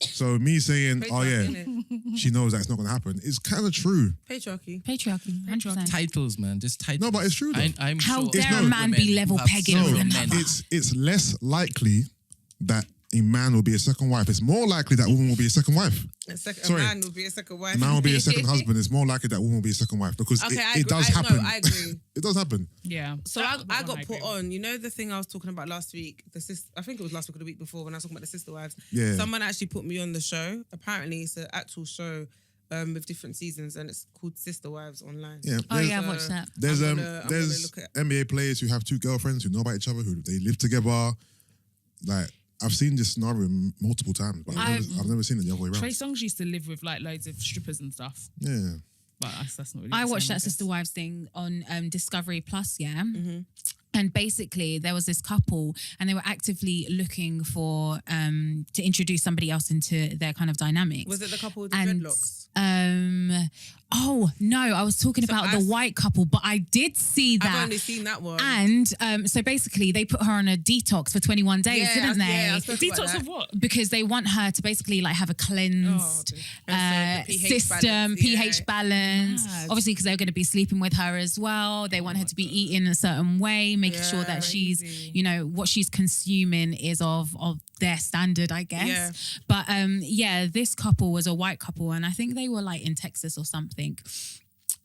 So me saying, oh yeah, Patriarchy, she knows that's not going to happen, is kind of true. Patriarchy. Patriarchy. 100%. Titles, man. Just titles. No, but it's true though. I'm How sure dare a women man be who level have pegging No, with several another? men. it's less likely that a man will be a second wife. It's more likely that a woman will be a second wife. A man will be a second wife. A man will be a second husband. It's more likely that a woman will be a second wife because Okay, I it agree. does No, happen. I agree. It does happen. Yeah. So That's I the got one put agree with. on. You know the thing I was talking about last week? I think it was last week or the week before when I was talking about the sister wives. Yeah. Someone actually put me on the show. Apparently, it's an actual show with different seasons, and it's called Sister Wives online. Yeah. Oh, there's- yeah, I've watched that. There's I'm gonna look at- NBA players who have 2 girlfriends who know about each other, who they live together. Like I've seen this scenario multiple times, but I've never seen it the other way around. Trey Songz used to live with like loads of strippers and stuff. Yeah. But that's not really I the watched same, that guess. Sister Wives thing on Discovery Plus, yeah. And basically, there was this couple, and they were actively looking for to introduce somebody else into their kind of dynamics. Was it the couple with the And dreadlocks? oh no, I was talking about the white couple, but I did see that. I've only seen that one. And so basically, they put her on a detox for 21 days, Yeah, didn't they? yeah, I spoke about Detox that. of what? Because they want her to basically like have a cleansed And so the pH system, balance, pH yeah. balance. Mad. Obviously, because they're going to be sleeping with her as well. They want her to be eating a certain way, making sure that she's, crazy. you know, what she's consuming is of their standard, I guess. Yeah. But yeah, this couple was a white couple, and I think they were like in Texas or something.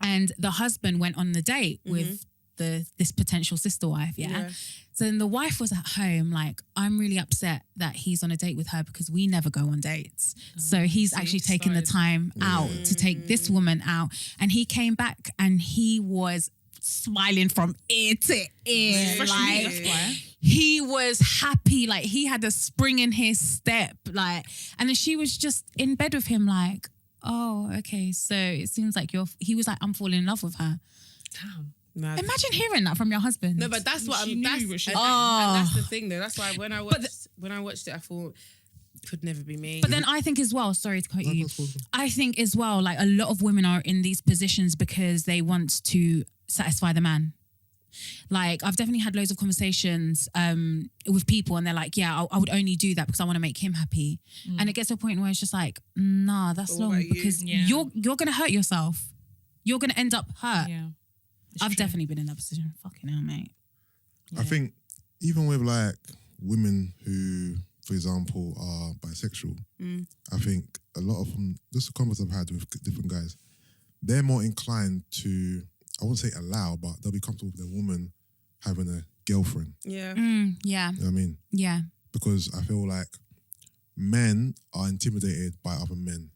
And the husband went on the date with this potential sister wife, yeah? So then the wife was at home like, I'm really upset that he's on a date with her because we never go on dates. So he's actually taken the time out to take this woman out. And he came back and he was smiling from ear to ear. Fresh Like, meat, that's why. he was happy. Like, he had a spring in his step. Like, and then she was just in bed with him like, oh, okay. So it seems like he was like, I'm falling in love with her. Damn. Mad. Imagine hearing that from your husband. No, but that's what She I'm. knew That's, what she and, was and that's the thing, though. That's why when I watched it, I thought it could never be me. But then I think as well, sorry to cut you, that's cool. I think as well, like a lot of women are in these positions because they want to satisfy the man. Like I've definitely had loads of conversations with people and they're like, yeah, I would only do that because I want to make him happy. And it gets to a point where it's just like, nah, that's But what long about you? because Yeah. you're going to hurt yourself. You're going to end up hurt. Yeah. I've definitely been in that position. Fucking hell, mate. I think even with like women who, for example, are bisexual, I think a lot of them, just the comments I've had with different guys, they're more inclined to, I won't say allow, but they'll be comfortable with their woman having a girlfriend. Yeah. Yeah. You know what I mean? Yeah. Because I feel like men are intimidated by other men,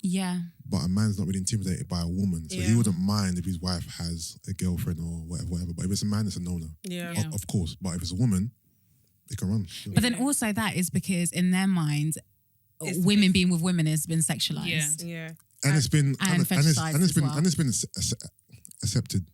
Yeah. but a man's not really intimidated by a woman. So he Yeah. wouldn't mind if his wife has a girlfriend or whatever. But if it's a man, it's a no-no. Yeah. Yeah. Of course. But if it's a woman, they can run. But then also that is because in their minds, women being with women has been sexualized. Yeah. Yeah. And it's been and fetishized as well. accepted.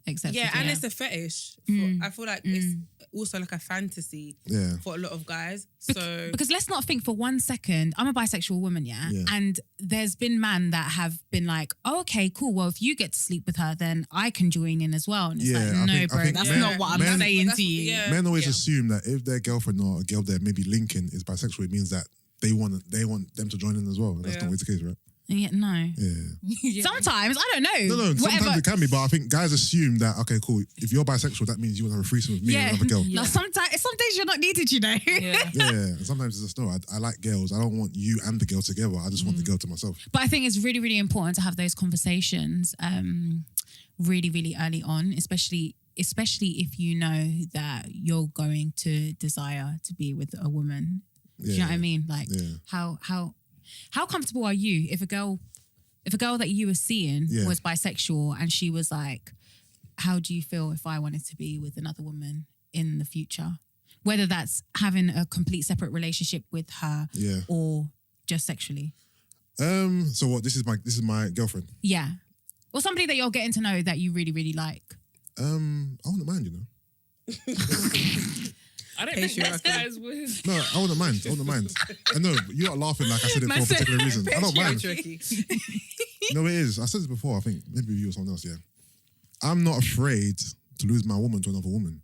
accepted. Yeah, and it's a fetish. I feel like it's also like a fantasy for a lot of guys. Because let's not think for 1 second, I'm a bisexual woman, yeah? And there's been men that have been like, oh, okay, cool. Well, if you get to sleep with her, then I can join in as well. And it's like, no, bro, that's not what I'm saying to you. Men always assume that if their girlfriend or a girl they're maybe linking is bisexual, it means that they want them to join in as well. And that's not always the case, right? Yeah, no. Yeah. Sometimes, I don't know. No, sometimes it can be, but I think guys assume that, okay, cool, if you're bisexual, that means you want to have a threesome with me and another girl. No, some days you're not needed, you know. Yeah, and sometimes it's just, no, I like girls. I don't want you and the girl together. I just want the girl to myself. But I think it's really, really important to have those conversations really, really early on, especially if you know that you're going to desire to be with a woman. Do you know what I mean? Like, how comfortable are you if a girl that you were seeing was bisexual and she was like, how do you feel if I wanted to be with another woman in the future? Whether that's having a complete separate relationship with her or just sexually. So what? This is my girlfriend. Yeah. Or somebody that you're getting to know that you really, really like. I wouldn't mind, you know. I don't think most guys would. No, I wouldn't mind. I know, you're not laughing like I said it for a particular reason. I don't mind. No, it is. I said this before, I think, maybe you or someone else, I'm not afraid to lose my woman to another woman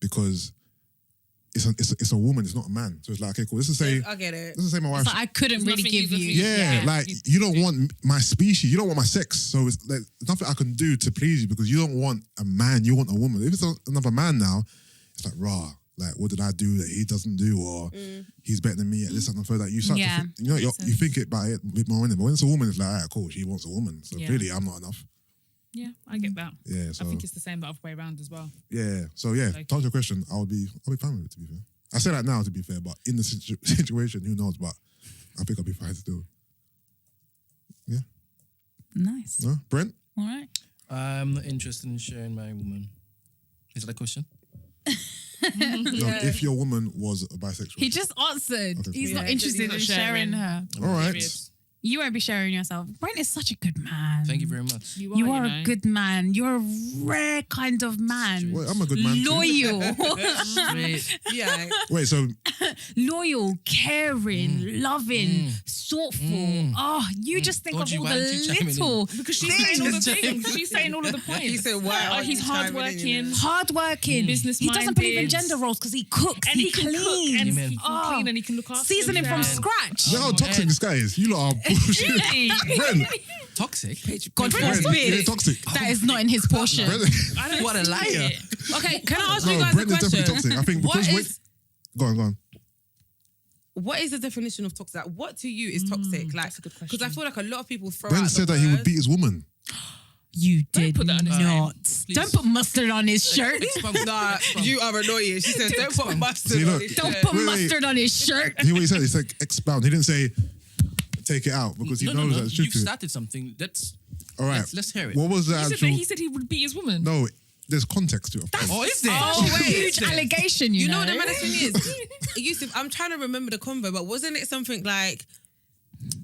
because it's a woman, it's not a man. So it's like, okay, cool. This is say I get it. This is say my wife. Like, I couldn't really give you. Yeah, like you don't want my species, you don't want my sex. So it's like there's nothing I can do to please you because you don't want a man, you want a woman. If it's another man now, it's like raw. Like, what did I do that he doesn't do, or he's better than me at this and the third? Like, you start to you think it about it a bit more in it. But when it's a woman, it's like, all right, cool, she wants a woman. So clearly, I'm not enough. Yeah, I get that. Yeah, so I think it's the same the other way around as well. Yeah, so to answer your question, I'll be fine with it. To be fair, I say that now to be fair, but in the situation, who knows? But I think I'll be fine still. Yeah. Nice. No? Brent? All right. I'm not interested in sharing my woman. Is that a question? No, if your woman was a bisexual. He just answered. Okay. He's not interested in sharing her. All right. Period. You won't be sharing yourself. Brent is such a good man. Thank you very much. You are a good man. You're a rare kind of man. Well, I'm a good man too. Loyal. Yeah. Wait, so Loyal, caring, loving, thoughtful. Oh, you just think of all the little. Because she's saying all the things. She's saying all of the points. He said, wow. He's hardworking. Hardworking. Business He doesn't believe in minded. gender roles because he cooks. And he can cook. And Amen. he can clean and he can look after Seasoning from himself. scratch. you know how toxic this guy is. You lot are bullshit. Really? Brent, Toxic? God Brent, forbid. you're toxic. That is not in his portion. Brent, I don't What a see liar. it. Okay, can I ask you no, guys Brent a is definitely question? toxic. I think because go on. What is the definition of toxic? Like, what to you is toxic? Like, that's a good question. because I feel like a lot of people throw Brent out said the that he would word. beat his woman. You did put that on his not. name, Don't put mustard on his shirt. Nah, you are annoying. She said, don't put mustard See, on look. his Don't shirt. put Wait. mustard on his shirt. Hear what he said? He said expound. He didn't say take it out because he knows that it's You've true. started something. All right. Let's hear it. What was the actual? He said he would beat his woman. No, there's context to it. Of course. Oh, is there? Oh, wait. Huge allegation, You know know. what the maddest thing is? Yusuff, I'm trying to remember the convo, but wasn't it something like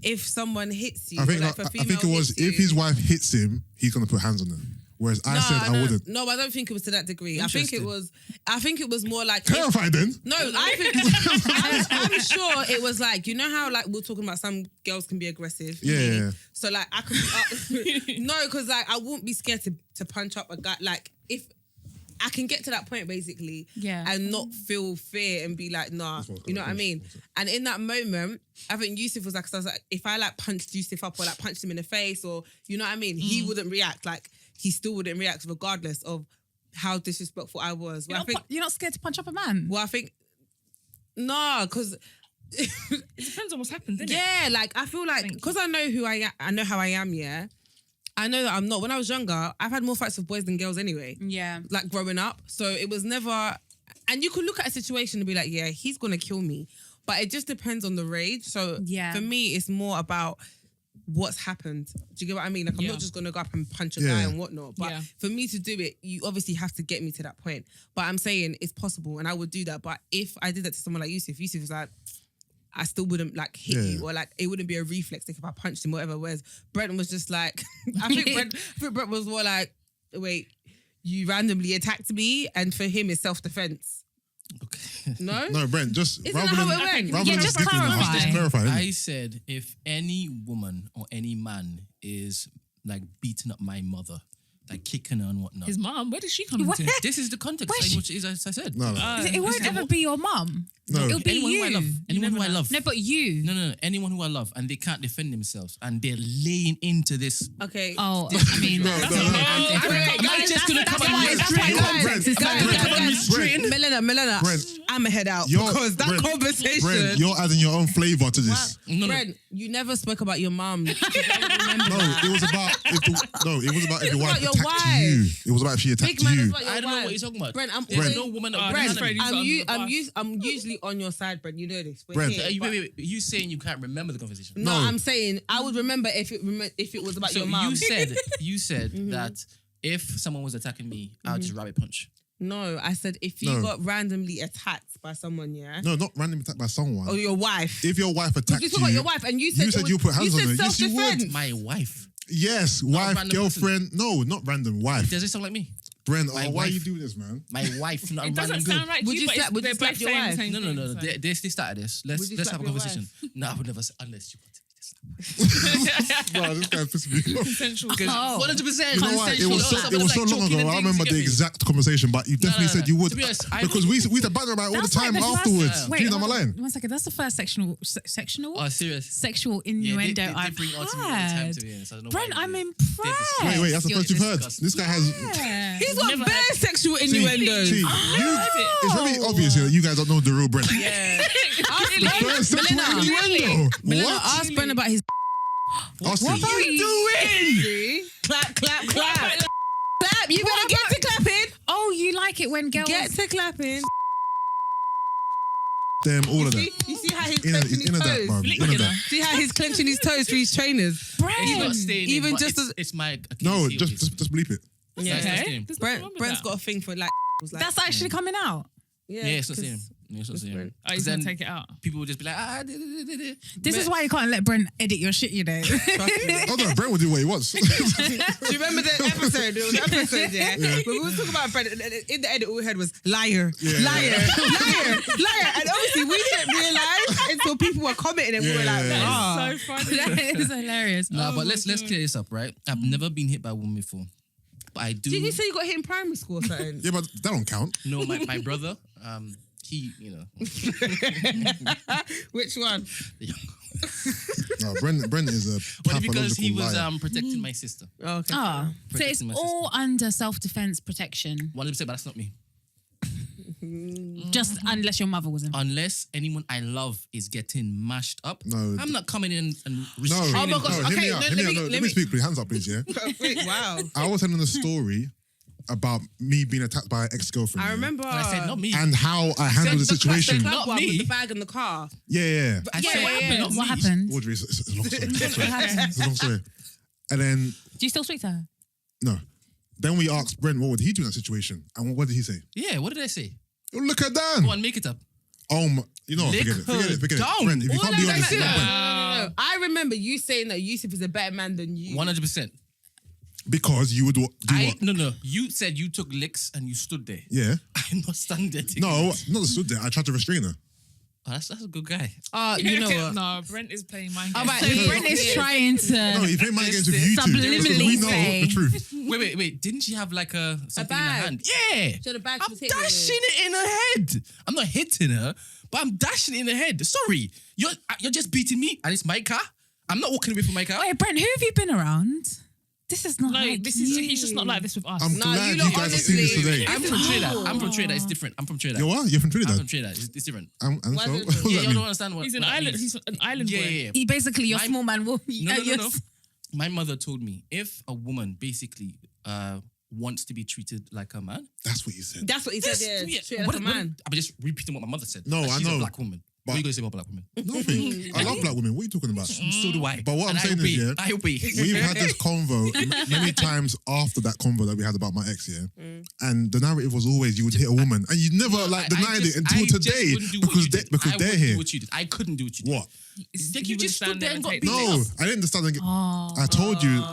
if someone hits you? I think or like if a I think female it was hits you- if his wife hits him, he's gonna put hands on her. Whereas I said I wouldn't. No, I don't think it was to that degree. I think it Interesting. was more like Terrified then. No, I think I'm sure it was like, you know how like we're talking about some girls can be aggressive. Yeah. So like I could no, because like I wouldn't be scared to punch up a guy. Like if I can get to that point basically, and not feel fear and be like, nah, you know what I mean? And in that moment, I think Yusuff was like, so I was like, if I like punched Yusuff up or like punched him in the face or you know what I mean, he wouldn't react. Like he still wouldn't react regardless of how disrespectful I was. Well, You're not scared to punch up a man? Well, I think no, because It depends on what's happened, doesn't it? yeah, like I feel like because I know who I am, I know how I am. Yeah, I know that I'm not. When I was younger, I've had more fights with boys than girls anyway. Yeah. Like growing up, so it was never. And you could look at a situation and be like, yeah, he's gonna kill me, but it just depends on the rage. So for me, it's more about what's happened. Do you get what I mean? Like I'm not just gonna go up and punch a guy and whatnot. But for me to do it, you obviously have to get me to that point. But I'm saying it's possible, and I would do that. But if I did that to someone like Yusuff was like, I still wouldn't like hit you, or like it wouldn't be a reflex like if I punched him, whatever. Whereas Brent was just like, I think Brent was more like, wait, you randomly attacked me, and for him it's self-defense. Okay. No? No, Brent, just Isn't rather that how than, it went? rather Yeah, than just skipping, clarify. just clarify. innit? I said if any woman or any man is like beating up my mother, like kicking her and whatnot. His mom, where did she come into? This is the context in which it is, as I said. No, no. It won't ever be your mum. No. It'll be Anyone you. who I love. Anyone who I love. No, but you. No. Anyone who I love and they can't defend themselves and they're laying into this. Okay. Oh, I mean, No, that's no, no. I'm not just gonna come and Milena, Brent, I'ma head out You're- because that Brent, conversation. Brent, you're adding your own flavour to this. No. Brent, you never spoke about your mum. No, it was about if It's your wife about your attacked wife. you. It was about if she attacked Big man is you. about your I don't know wife. what you're talking about. Brent, There's no woman that Brent, Brent, I'm usually on your side, Brent. You know this. We're Brent. here, but- Wait. You saying you can't remember the conversation? No, No. I'm saying I would remember if it was about So your mum. you said that if someone was attacking me, I would just rabbit punch. No, I said if you No. got randomly attacked by someone, yeah, No, not randomly attacked by someone. or your wife. If your wife attacked You you, talk about your wife, and you said you put hands on her. You Yes, said you would. self-defense. My wife. yes, wife, random girlfriend. No, not random. Wife. Does it sound like me? Brent, My why are you wife. doing this, man? My wife, not a It doesn't random girl. sound right. Would to you but slap- would you they're slap both your saying the wife? same No. thing, so. They started this. Would Let's you have slap a your conversation. wife? No, I would never. Unless you wanted me to slap. Bro, this guy pissed me off. Consensual. 100%. You know what? It was so long ago. I remember the exact. exact conversation, but you definitely no. said you would. To be honest, I because we used to banter about it all the That's like time the first- afterwards. Wait, Do you know my hold on. line? 1 second. That's the first sexual Oh, serious. sexual Yeah, innuendo they I've bring ultimately all the time had. to me. So I don't know Brent, why I'm they- impressed. Wait, that's the You're first you've heard. disgusting. This guy has. Yeah. He's got Never bare sexual innuendos. See, it's very obvious here that you guys don't know the real Brent. Yeah. First sexual Milena, innuendo. Milena, What? ask Brent about his. Ask What him. about you? See? Clap. Clap. You better get to clapping. Oh, you like it when girls... Get to clapping. Them, all of that. You see how he's In clenching his that, toes? bro. In that. See how he's clenching his toes for his trainers? It's not Brent. staying Even in, but just it's, as- it's my Achilles No, heel, just bleep it. Yeah. It's not Okay. staying. There's nothing wrong with Brent's that. got a thing for like. Was like That's actually coming out. Yeah, it's not 'cause- staying. Yeah, it's not staying. Brent. Oh, he's Then gonna take it out. people will just be like, This is why you can't let Brent edit your shit, you know. Trust me. Oh no, Brent will do what he wants. Do you remember the episode? There was an episode, yeah. When we were talking about Brent, in the edit, all we heard was liar, liar. And obviously, we didn't realize until people were commenting, and we were like, Yeah. "Ah." So funny. That is hilarious. No, but let's clear this up, right? I've never been hit by a woman before, but I do. Didn't you say you got hit in primary school or something? Yeah, but that don't count. No, my brother, he, Which one? No, Brent is a only because he was pathological liar. protecting my sister. Oh, okay. Ah, so it's Protecting my all under self-defense protection, 100%, but that's not me. just unless your mother was involved. Unless anyone I love is getting mashed up, No. I'm not coming in and No, restraining. Oh my no, gosh, hear okay, me out. no, Hear me let out. me- No, let let me- me speak, please. Hands up, please, yeah? Wait, wow. I was telling a story about me being attacked by an ex-girlfriend. I yeah? remember. And I said, not me. And how I handled the situation. Not Not me. me. With the bag in the car. Yeah. I said, what happened? not What me. happened? Audrey, it's a long story. What happened? It's a long story. And then, Do you still speak to her? no. Then we asked Brent, what would he do in that situation? And what did he say? Yeah, what did I say? Oh, look at Dan. Go on, make it up. You know, Lick forget it. her down. Brent, if you can't be honest, No. Brent, I remember you saying that Yusuff is a better man than you. 100%. because you would do what? No. You said you took licks and you stood there. Yeah. I'm not standing there. No, not stood there. I tried to restrain her. Oh, that's a good guy. You know what? No, Brent is playing mind Oh, games. right. So Yeah. Brent is trying No, to. he played my games with It's you two. subliminally Because we know say- the truth. Wait. Didn't she have like something in her bag. hand? Yeah. So the bag I'm was hitting you. dashing it in her head. I'm not hitting her, but I'm dashing it in her head. Sorry. You're just beating me and it's my car. I'm not walking away from my car. Wait, Brent, who have you been around? This is not No, like this is you. he's just not like this with us. I'm No, glad you you lot guys have seen this honestly- today. I'm from Trinidad. I'm from Trinidad. It's different. I'm from Trinidad. You what? You're from I'm Trinidad? from Trinidad. It's different. And Why so? is it- What does Yeah, that you mean? don't understand what He's an what that island. means. He's an island boy. Yeah. He basically, your My- small man will. No. My mother told me if a woman basically wants to be treated like a man, That's what you said. That's what he said, yeah. Straight like a man. I'm just repeating what my mother said. No, That I she's know, a black woman. but- What are you going to say about black women? Nothing. I love black women. What are you talking about? So do I. But what I'm And I saying is, obey. yeah, I obey. We've had this convo many times after that convo that we had about my ex, yeah? And the narrative was always you would hit a woman. And you never denied it until today because they're here. I couldn't do what you did. What? Like you just stood there and got beat No, up. I didn't understand. Oh. I told you.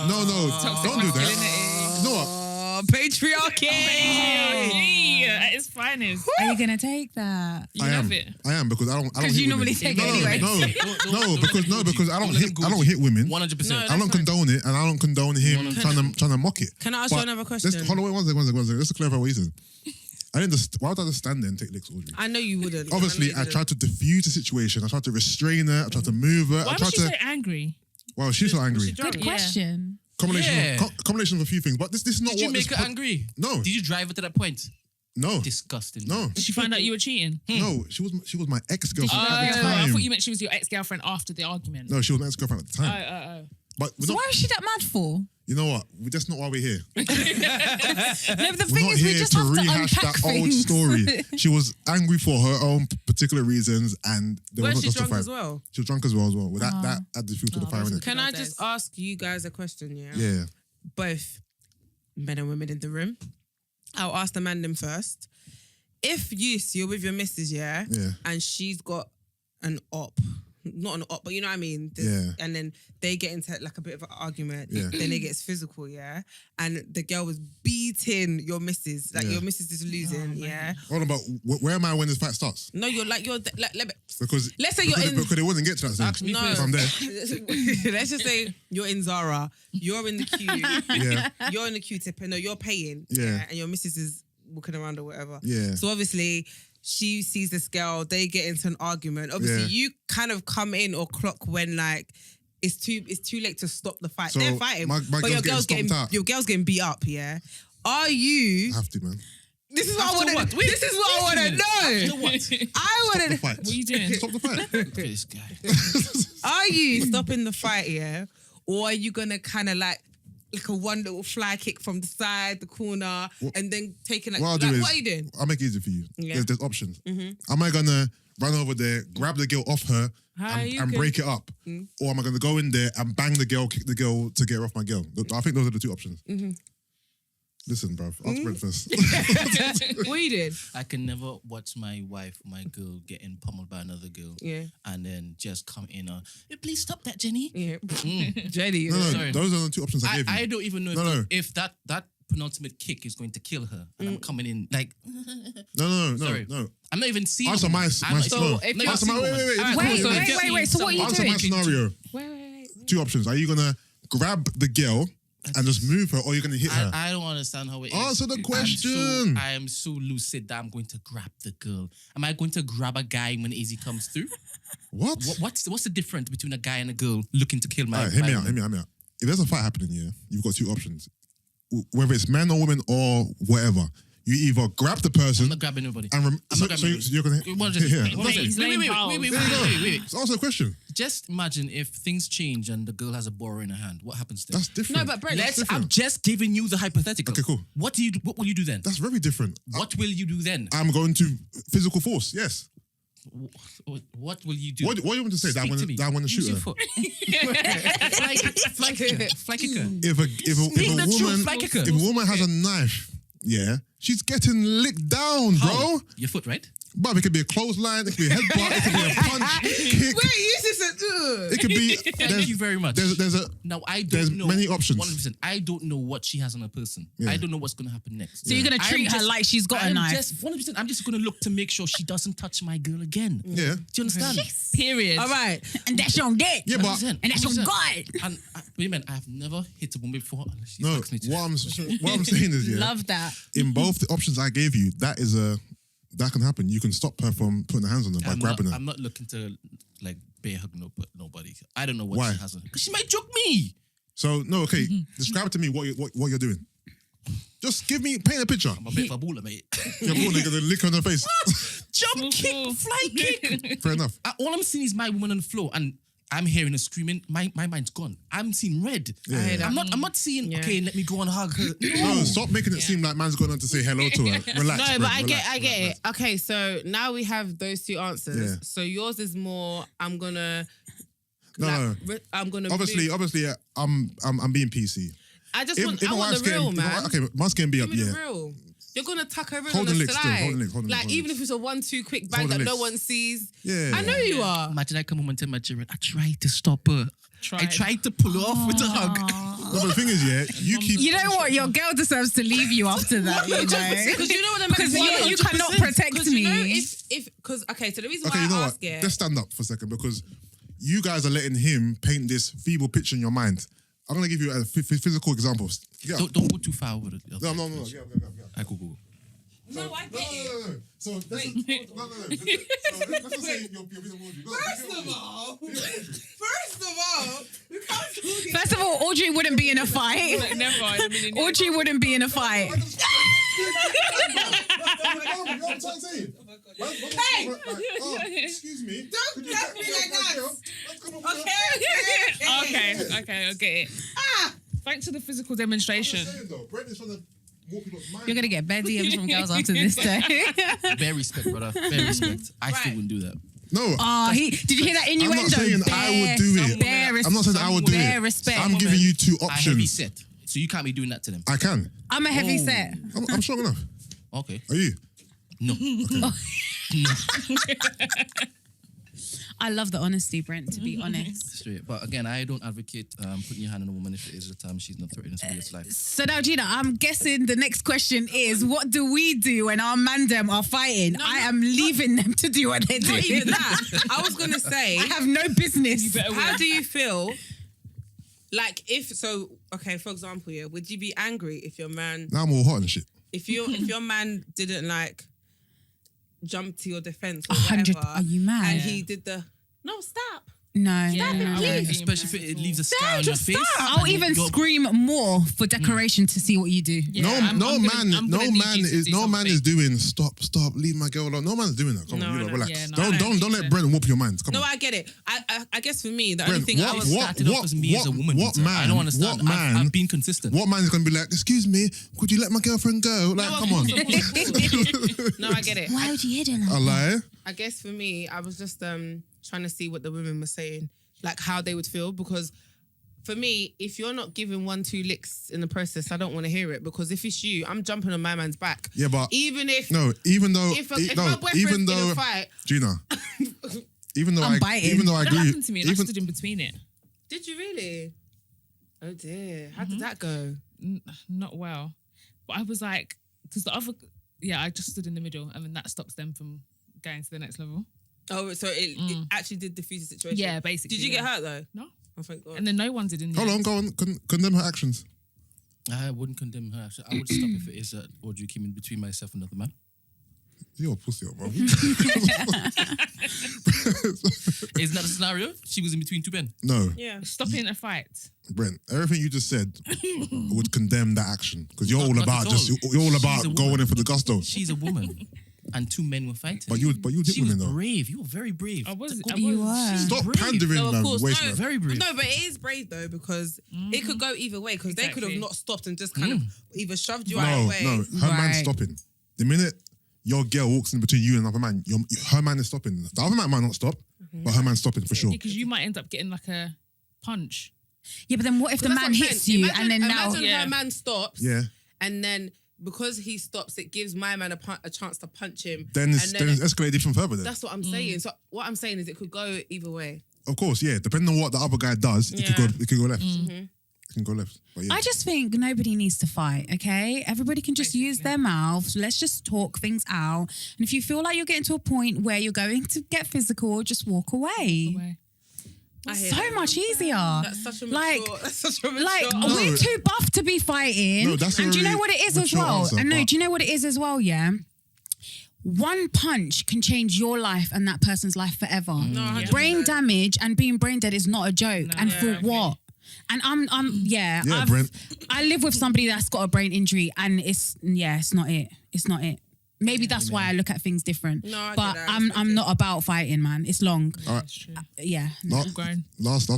No, don't do that. know what? Patriarchy. Yeah, at its finest. Are you gonna take that? You I love am. it. I am because I don't. Because hit you normally women. take it anyway. Because I don't hit women. 100%. No, I don't condone it, and I don't condone him trying to mock it. Can I ask you another question? Hold on, one second. Just to clarify what he said. I didn't. Why would I just stand there and take licks, Audrey? I know you wouldn't. Obviously, I tried to diffuse the situation. I tried to restrain her. I tried to move her. Why I tried was she to. so angry? Well, she's so angry. drunk? Good question. Combination of a few things, but this is not Did you what make this her angry? No. Did you drive her to that point? No. Disgusting. No. Did she find out you were cheating? No. She was my ex-girlfriend Oh, at the I time. thought you meant she was your ex-girlfriend after the argument. No, she was my ex-girlfriend at the time. Oh. But we're So not, why is she that mad for? you know what? That's not why we're here. No, but the We're thing not is, we here just to have to rehash unpack that old things. story. She was angry for her own particular reasons, and they were Was not she drunk justified. as well? She was drunk as well. Well, that added fuel to the fire, innit? Can I just ask you guys a question? Yeah. Yeah. Both men and women in the room. I'll ask the man them first. If you're with your missus, yeah, and she's got an op. Not an op, but you know what I mean? And then they get into like a bit of an argument. Yeah. Then it gets physical, yeah? And the girl was beating your missus. Like your missus is losing, yeah? Hold on, but where am I when this fight starts? No, let's say Because you're in... because it wouldn't get to that stage. Ask me No. first. From there. Let's just say you're in Zara, you're in the queue, Yeah. you're in the queue to pay, no, you're paying, Yeah. and your missus is walking around or whatever. Yeah. So obviously, she sees this girl, they get into an argument. Obviously, you kind of come in or clock when like it's too late to stop the fight. So They're fighting, my but your girl's getting stomped out. your girl's getting beat up. Yeah, are you? I have to, man. This is what I After want what? to. Wait, This is what I want to know. After what? I Stop the want to. fight. What are you doing? Stop the fight. Look at this guy. Are you stopping the fight? Yeah, or are you gonna kind of like a one little fly kick from the side, the corner, and then taking like, What I'll do is, what are you doing? I'll make it easy for you. Yeah. There's options. Am I gonna run over there, grab the girl off her, and break it up, or am I gonna go in there and bang the girl, kick the girl to get her off my girl? I think those are the two options. Listen, bruv, ask Brent first. What are you doing? I can never watch my wife, my girl, getting pummeled by another girl. Yeah. And then just come in on, "Hey, please stop that, Jenny." Yeah. Jenny. No, Sorry. those are the two options I gave you. I don't even know No. if that penultimate kick is going to kill her. And I'm coming in like, No. Sorry. No. I'm not even seeing Answer her. my I'm not so even- if not you- even Answer seeing my her. wait. Alright, Wait, cool. wait. So what are you Answer doing? my scenario. Wait. Two options. Are you gonna grab the girl and just move her, or you're gonna hit her? I don't understand how it is. Answer the question. I am so lucid that I'm going to grab the girl. Am I going to grab a guy when Izzy comes through? What? What's the difference between a guy and a girl looking to kill my? Alright, hear me my out. If there's a fight happening here, you've got two options. Whether it's men or women or whatever, you either grab the person I'm not grabbing nobody. and I'm so not grabbing you're gonna One hit her. second. One second. he's laying Wait. So answer the question. Just imagine if things change and the girl has a ball in her hand. What happens then? That's different. No, but Brent, That's I'm different. just giving you the hypothetical. Okay, cool. What will you do then? That's very different. What will you do then? I'm going to physical force. Yes. What will you do? What do you want to say? That Speak to me. I want to Use shoot your her. foot. Fly kicker. If a woman has a knife, yeah, she's getting licked down, bro. How? Your foot, right? But it could be a clothesline, it could be a headbutt, it could be a punch, kick. Wait, you said It could be. Thank you very much. Now I don't there's know. many options. 100%. I don't know what she has on her person. Yeah. I don't know what's going to happen next. So you're gonna treat her like she's got a knife. 100%. I'm just going to look to make sure she doesn't touch my girl again. Yeah. Do you understand? Period. All right. And that's on dead. Yeah, but 100%. And that's on 100%. God. And women, I have never hit a woman before unless she no. fucks me to. What I'm saying is, yeah, Love that. in both the options I gave you, that can happen. You can stop her from putting her hands on her by grabbing her. I'm not looking to like bear hug nobody. I don't know what Why? she has on. Because she might joke me. So no, okay. Describe to me what you're doing. Just paint a picture. I'm a bit of a baller, mate. You're gonna lick her on her face. Jump kick, fly kick. Fair enough. All I'm seeing is my woman on the floor, and I'm hearing her screaming. My mind's gone. I'm seeing red. Yeah. I'm not seeing. Yeah. Okay, let me go and hug her. No, stop making it seem like man's going on to say hello to her. Relax. No, bro, but I relax, get relax. it. Okay, so now we have those two answers. Yeah. So yours is more, I'm gonna No. Obviously, I'm being PC. I just If want my the wife's real, getting, man. okay, must getting beat up, Give me yeah. the real. You're gonna tuck her in Hold on the the licks still, slide. hold the licks, hold the Like licks. even if it's a 1-2 quick bang Hold the that no licks. one sees. Yeah. I know you are. Imagine I come home and tell my children, I tried to stop her. I tried to pull her off with a hug. No, but the thing is, yeah, you keep. You know what? Your girl deserves to leave you after that. You know, Because you know what the because you cannot protect Because you know me. because okay, so the reason Okay, why you know I what? ask it. Let's stand up for a second because you guys are letting him paint this feeble picture in your mind. I'm gonna give you a physical example. Yeah. Don't go too far with it. No. Yeah. Alright, cool. No, I get it. No. So let's just, no. So let's just say you're being Audrey. First of all, you can't do this. First of all, Audrey wouldn't be in a fight. Like, never in a million years. Audrey wouldn't be in a fight. You know what I'm trying to say? Hey! Excuse me. Don't touch me like that. Okay, I get it. Thanks for the physical demonstration. Brent is trying to walk people's mind. You're gonna get bad DMs from girls after this day. Bare respect, brother. Bare respect. I still wouldn't do that. No. Did you hear that innuendo? I'm not saying I would do it. I'm not saying I would do Bare it. respect. I'm giving you two I heavy options. set. So you can't be doing that to them. I can. I'm a heavy set. I'm strong enough. Okay. Are you? No. I love the honesty, Brent, to be honest. Straight. But again, I don't advocate putting your hand on a woman if it is the time she's not threatening somebody's life. So now, Gina, I'm guessing the next question is, what do we do when our mandem are fighting? I am leaving them to do what they're doing. Not even that. I was gonna say, I have no business. how do you feel? Like okay, for example, yeah, would you be angry if your man, Now I'm all hot and shit. if your man didn't like jump to your defense or 100. whatever? Are you mad? And he did no, stop. No. Especially if it leaves a scar on your face. I'll even scream more for decoration to see what you do. No man is doing stop, leave my girl alone. No man's doing that. Come on, relax. Yeah, no, don't let Brent whoop your mind. Come No, on. I get it. I guess for me, the Brent, only thing I was started off as me as a woman. Peter. I don't understand. I've been consistent. What man is going to be like, excuse me, could you let my girlfriend go? Like, come on. No, I get it. Why would you hit her? I lie. I guess for me, I was just trying to see what the women were saying, like how they would feel. Because for me, if you're not giving 1-2 licks in the process, I don't want to hear it. Because if it's you, I'm jumping on my man's back. Yeah, but even though if my boyfriend's in a fight, Gina, even though I'm I biting. agree, That happened to me and I stood in between it. did you really? Oh dear, how did that go? Not well. But I was like, because the other, I just stood in the middle and then that stops them from going to the next level. Oh, so it actually did diffuse the situation. Yeah, basically. Did you get hurt though? No. Oh, thank God. And then no one did in the Hold on, end. go on. Condemn her actions. I wouldn't condemn her. I would stop if it is that Audrey came in between myself and another man. You're a pussy, bro. Isn't that the scenario? She was in between two men. No, Yeah. Stopping a fight. Brent. Everything you just said would condemn that action because you're all Not about at all. you're all She's about a going woman. in for the gusto. She's a woman. And two men were fighting. But you did She was women though. brave. You were very brave. I was. You were. Stop brave. pandering, No, of man. course, Waste no. man. Very brave. No, but it is brave though because it could go either way because they could have Exactly. not stopped and just kind of either shoved you out of the way. No, her man's Right. stopping. The minute your girl walks in between you and another man, her man is stopping. The other man might not stop, but her man's stopping for sure. Because you might end up getting like a punch. Yeah, but then what if the That's man what I'm hits saying. you and then now... Imagine Yeah. her man stops. Yeah. And then because he stops, it gives my man a chance to punch him. Then it's escalated even further then. That's what I'm saying. So what I'm saying is it could go either way. Of course, yeah. Depending on what the other guy does, it could go left. It can go left. But yeah. I just think nobody needs to fight, okay? Everybody can just use their mouths. Let's just talk things out. And if you feel like you're getting to a point where you're going to get physical, just walk away. I hear So that. much easier. That's such a mature. That's such a mature. Like, No. we're too buff to be fighting. No, that's a and do you know very what it is as mature well? answer, And no, but- do you know what it is as well, yeah? One punch can change your life and that person's life forever. No, 100%. Brain damage and being brain dead is not a joke. And for what? And Yeah, Brent. I live with somebody that's got a brain injury and it's not it. It's not it. Maybe that's why I look at things different. No, I get but that. I I'm respect it. not about fighting, man. It's long. All right. That's true. Yeah. Last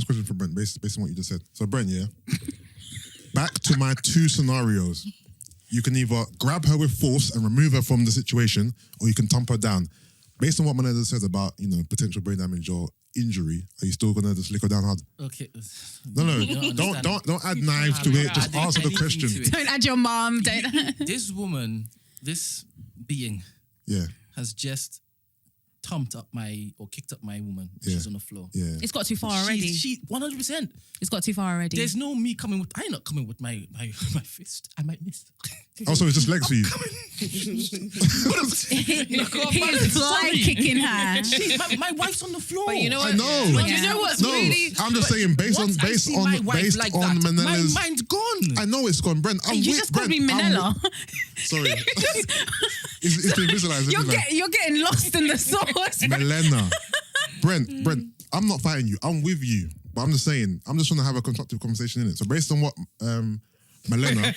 question for Brent, based on what you just said. So Brent, yeah. Back to my two scenarios. You can either grab her with force and remove her from the situation, or you can thump her down. Based on what Milena said about, potential brain damage or injury, are you still gonna just lick her down hard? Okay. No, You don't understand. don't add knives to it. Just Add answer the anything question. to it. Don't add your mom. Don't. This woman, this being, Yeah. has just kicked up my woman. Yeah. She's on the floor. Yeah. It's got too far already. She 100%. It's got too far already. There's no me coming with. I ain't not coming with my fist. I might miss. Also, it's just legs for you. He's fly kicking her. My wife's on the floor. But you know what? I know. But you know what's really? I'm just saying, based on Manella's. my mind's gone. I know it's gone, Brent. You just called me Manella. Sorry. It's been visualized. You're getting lost in the sauce. Milena. Brent, I'm not fighting you. I'm with you. But I'm just saying, I'm just trying to have a constructive conversation in it. So based on what Milena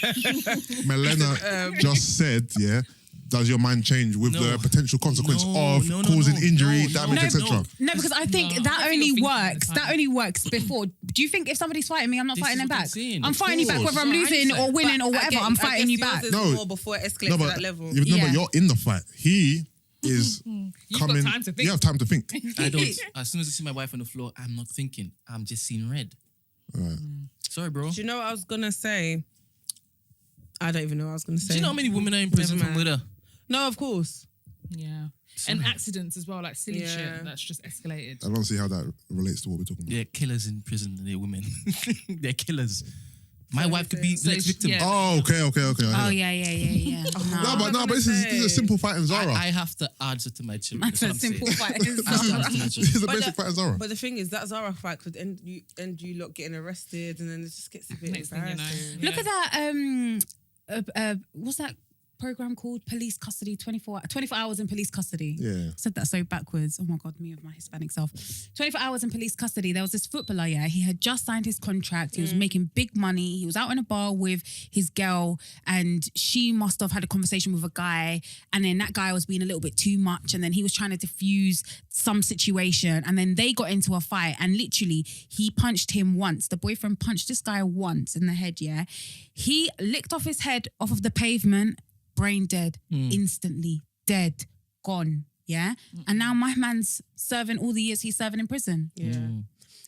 just said, yeah, does your mind change with the potential consequence of causing injury, damage, etc.? No, because I think that only works. That only works before. Do you think if somebody's fighting me, I'm not fighting them back? I'm fighting you back whether I'm losing or winning or whatever. I'm fighting you back. No, before it escalates to that level. But you're in the fight. He is coming. Got time to think. You have time to think. I don't. As soon as I see my wife on the floor, I'm not thinking. I'm just seeing red. Right. Sorry, bro. Do you know what I was gonna say? I don't even know what I was gonna say. Do you know how many women are in prison from with her? No, of course. Yeah. And accidents as well, like silly shit that's just escalated. I don't see how that relates to what we're talking about. They're killers in prison. They're women. They're killers. My wife could be next victim. yeah. Oh, okay. Oh, yeah. No, but this is a simple fight in Zara. I have to answer to my children. That's a simple fight. It's a basic fight in Zara. But the thing is, that Zara fight could end you lot getting arrested, and then it just gets a bit Next thing you know. embarrassing. Look at that. What's that program called? Police custody. 24 hours in police custody. Yeah. I said that so backwards. Oh my God, me with my Hispanic self. 24 hours in police custody. There was this footballer, he had just signed his contract. He was making big money. He was out in a bar with his girl and she must have had a conversation with a guy and then that guy was being a little bit too much and then he was trying to diffuse some situation and then they got into a fight and literally he punched him once. The boyfriend punched this guy once in the head, He licked off his head off of the pavement, brain dead, instantly dead, gone, And now my man's serving all the years he's serving in prison.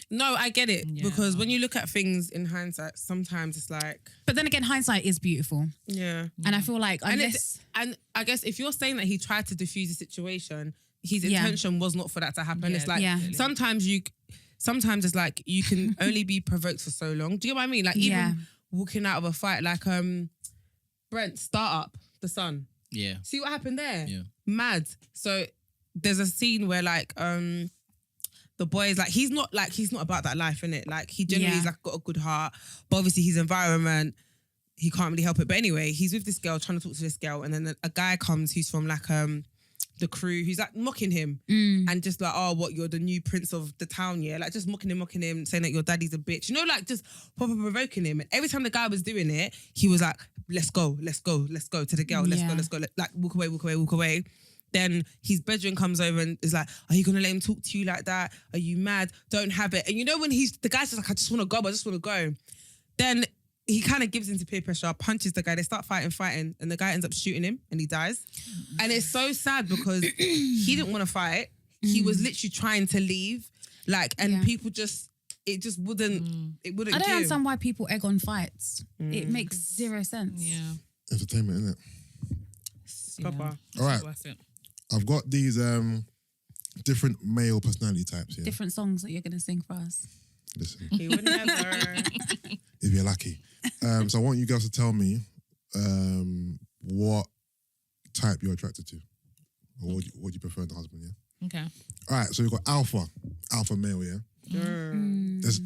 No, I get it because when you look at things in hindsight, sometimes it's like. But then again, hindsight is beautiful. Yeah, and I feel like and I guess if you're saying that he tried to diffuse the situation, his intention was not for that to happen. It's like sometimes it's like you can only be provoked for so long. Do you know what I mean? Like even walking out of a fight, like Brent, start up the sun. Yeah. See what happened there? Yeah. Mad. So there's a scene where like the boy is like he's not about that life, innit? Like he generally is like got a good heart, but obviously his environment, he can't really help it. But anyway, he's with this girl, trying to talk to this girl, and then a guy comes who's from like the crew, who's like mocking him and just like, oh, what, you're the new prince of the town, like just mocking him, saying that your daddy's a bitch, like just proper provoking him. And every time the guy was doing it, he was like, let's go to the girl, let's go, like walk away. Then his bedroom comes over and is like, are you gonna let him talk to you like that? Are you mad? Don't have it. And when the guy's just like, I just wanna go. Then he kind of gives into peer pressure, punches the guy, they start fighting, and the guy ends up shooting him and he dies. And it's so sad because he didn't want to fight. He was literally trying to leave. And people it wouldn't I don't understand why people egg on fights. It makes zero sense. Yeah. Entertainment, innit? Proper. All right. I've got these different male personality types. Yeah. Different songs that you're going to sing for us. Listen. He would never. If you're lucky. So I want you guys to tell me what type you're attracted to. Or what you prefer in a husband, Okay. All right, so we've got alpha male,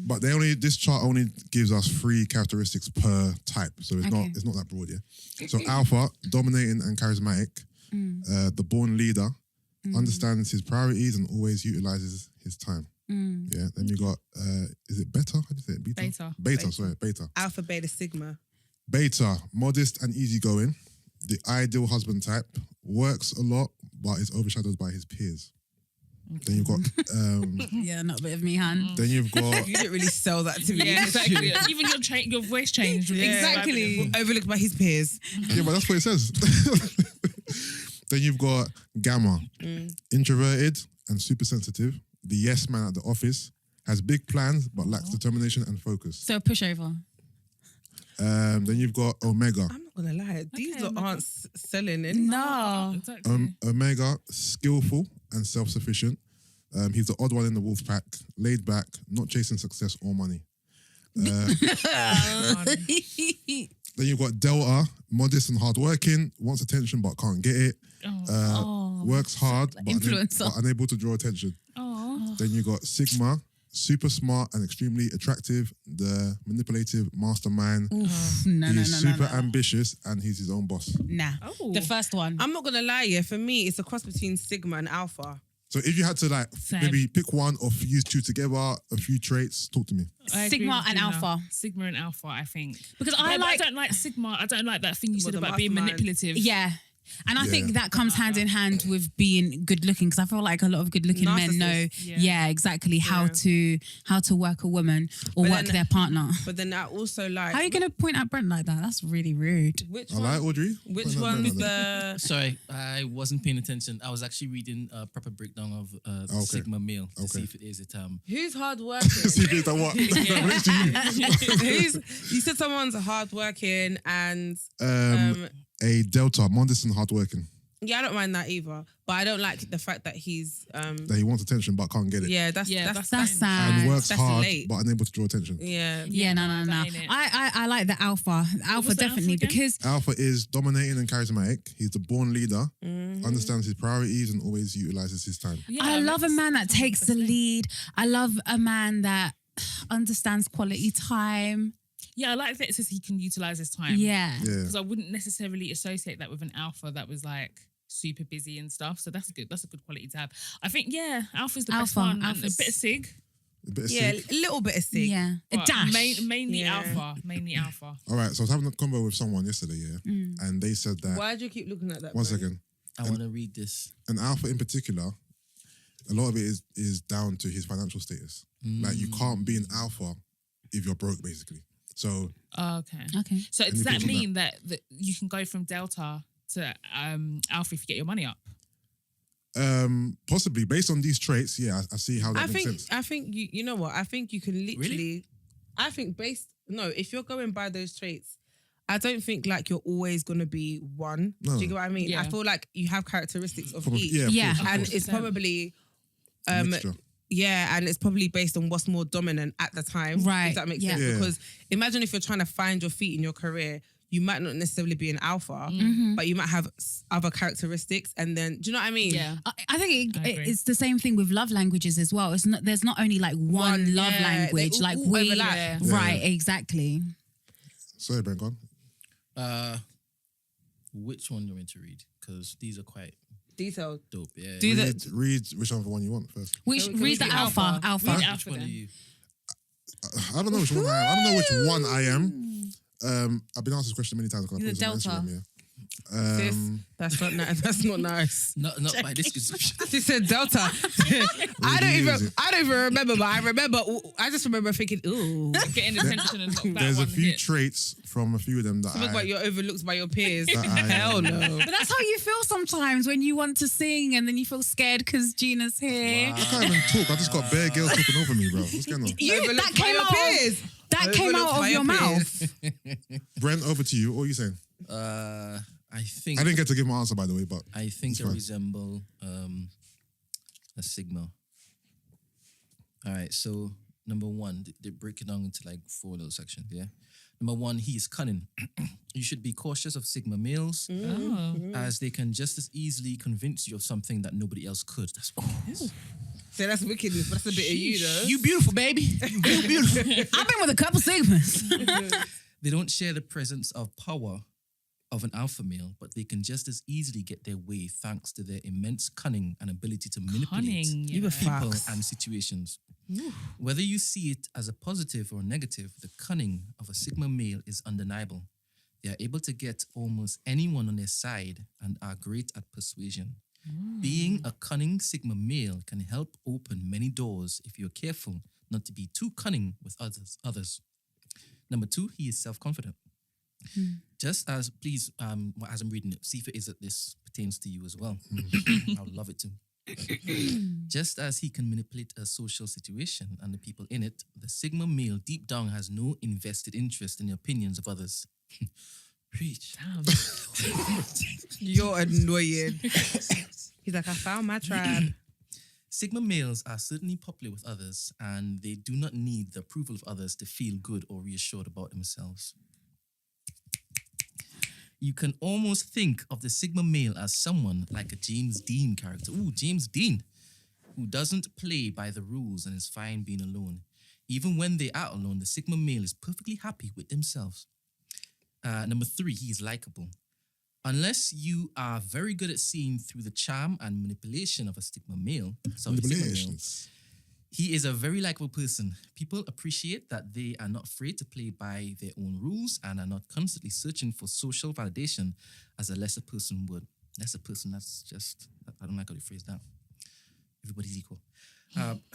But this chart only gives us 3 characteristics per type. So it's not that broad, So alpha, dominating and charismatic. The born leader, understands his priorities and always utilizes his time. Yeah. Then you got is it beta? How do you say it? Beta. Alpha, beta, sigma. Beta, modest and easygoing. The ideal husband type, works a lot but is overshadowed by his peers. Then you've got not a bit of me, Han. Then you've got You didn't really sell that to me. Yeah, exactly. Even your voice changed. Exactly. Overlooked by his peers. yeah, but that's what it says. Then you've got gamma, introverted and super sensitive. The yes man at the office, has big plans but lacks determination and focus. So a pushover. Then you've got Omega. I'm not gonna lie, these Okay, lot Omega. aren't selling it. No. Exactly. Omega, skillful and self-sufficient. He's the odd one in the wolf pack, laid back, not chasing success or money. Then you've got Delta, modest and hardworking, wants attention but can't get it. Works hard but influencer. unable to draw attention. Oh. Then you got Sigma, super smart and extremely attractive, the manipulative mastermind. No, He's super ambitious and he's his own boss. Nah. Oh. The first one. I'm not gonna lie, yeah. For me, it's a cross between Sigma and Alpha. So if you had to like Same. maybe pick one or fuse two together, a few traits, talk to me. I agree Sigma with and Gina. Alpha. Sigma and Alpha, I think. Because I I don't like Sigma. I don't like that thing you said the about being mastermind. manipulative. Yeah. And I think Yeah. that comes hand in hand with being good looking, because I feel like a lot of good looking men know, Narcissists. yeah, exactly how to work a woman or But work then- their partner. But then I also like. How are you going to point at Brent like that? That's really rude. Which I one? like Audrey. Which Why not one's Brent like that? the? Sorry, I wasn't paying attention. I was actually reading a proper breakdown of the Okay. Sigma male to see Okay. if it is it. Who's hardworking? See if it's the what? Next to you. You said someone's hardworking and A Delta, modest and hardworking. yeah, I don't mind that either. But I don't like the fact that he's That he wants attention but can't get it. yeah, that's That's And sad. works that's hard late. but unable to draw attention. yeah. Yeah, no. that ain't it. I like the alpha. Alpha was the definitely, alpha again? because Alpha is dominating and charismatic. He's the born leader, Mm-hmm. understands his priorities and always utilizes his time. I love a man that takes the lead. I love a man that understands quality time. Yeah, I like that it says he can utilize his time. Yeah. Yeah. Because I wouldn't necessarily associate that with an alpha that was like super busy and stuff. So that's good. That's a good quality to have. I think, yeah, alpha's the best Alpha, one. And a alpha's- bit of sig. A bit of Yeah, sick. a little bit of sig. Yeah. A but dash. Mainly Yeah. alpha. Mainly alpha. All right, so I was having a combo with someone yesterday, and they said that. Why do you keep looking at that? One bro? second. I want to read this. An alpha in particular, a lot of it is down to his financial status. Like you can't be an alpha if you're broke, basically. So Okay. Okay. So does Any that thoughts on mean that you can go from delta to alpha if you get your money up? possibly based on these traits, yeah, I see how that I makes think sense. I think you know what? I think you can literally I think if you're going by those traits, I don't think like you're always gonna be one. No. Do you get what I mean? Yeah. I feel like you have characteristics of Probably, each. yeah, of Yeah. course, of And course. it's probably Mixture. yeah, and it's probably based on what's more dominant at the time. Right, If that makes yeah. sense. Yeah. Because imagine if you're trying to find your feet in your career, you might not necessarily be an alpha, but you might have other characteristics. And then, do you know what I mean? Yeah. I think I agree. it's the same thing with love languages as well. It's not, there's not only like one love yeah, language, they like all we, overlap. Yeah. right, exactly. Sorry, Brent, go on. Which one do you want me to read? Because these are quite Detailed. dope. Yeah. Do the Read which one you want first. Can we Read the read alpha. alpha? Alpha. Read Which alpha one are then. you? I don't know which one I am. I don't know which one I am. I've been asked this question many times. You're the Delta. sis, that's not nice. That's not nice. Not by this description. She said Delta. I don't even remember, but I remember. I just remember thinking, ooh. Getting attention and not that There's one a few hit. traits from a few of them that Something about you're overlooked by your peers. That I- Hell no. But that's how you feel sometimes when you want to sing and then you feel scared because Gina's here. I can't even talk. I just got bare girls talking over me, bro. What's going on? You, that Overlooked by came your out. peers. That came Overlooked out by of your peers. mouth. Brent, over to you. What are you saying? I think I didn't get to give my answer, by the way, but I think It's I fine. resemble a Sigma. All right, so number one, they break it down into like 4 little sections, yeah? Number one, he is cunning. You should be cautious of Sigma males Oh. as they can just as easily convince you of something that nobody else could. That's So that's wickedness, but that's a bit of you, though. You beautiful, baby. You beautiful. I've been with a couple Sigmas. They don't share the presence of power of an alpha male, but they can just as easily get their way thanks to their immense cunning and ability to manipulate Cunning. You were people facts. and situations. Whether you see it as a positive or negative, the cunning of a Sigma male is undeniable. They are able to get almost anyone on their side and are great at persuasion. Being a cunning Sigma male can help open many doors if you're careful not to be too cunning with others. Number 2, he is self-confident. Just as, please, as I'm reading it, see if it is that this pertains to you as well. I would love it to. Just as he can manipulate a social situation and the people in it, the Sigma male deep down has no invested interest in the opinions of others. Preach. Damn. You're annoying. He's like, I found my tribe. Sigma males are certainly popular with others, and they do not need the approval of others to feel good or reassured about themselves. You can almost think of the Sigma male as someone like a James Dean character. Ooh, James Dean, who doesn't play by the rules and is fine being alone. Even when they are alone, the Sigma male is perfectly happy with themselves. Number 3, he is likable. Unless you are very good at seeing through the charm and manipulation of a Sigma male, Manipulations. he is a very likable person. People appreciate that they are not afraid to play by their own rules and are not constantly searching for social validation as a lesser person would. Lesser person, that's just, I don't like how they phrase that. Everybody's equal.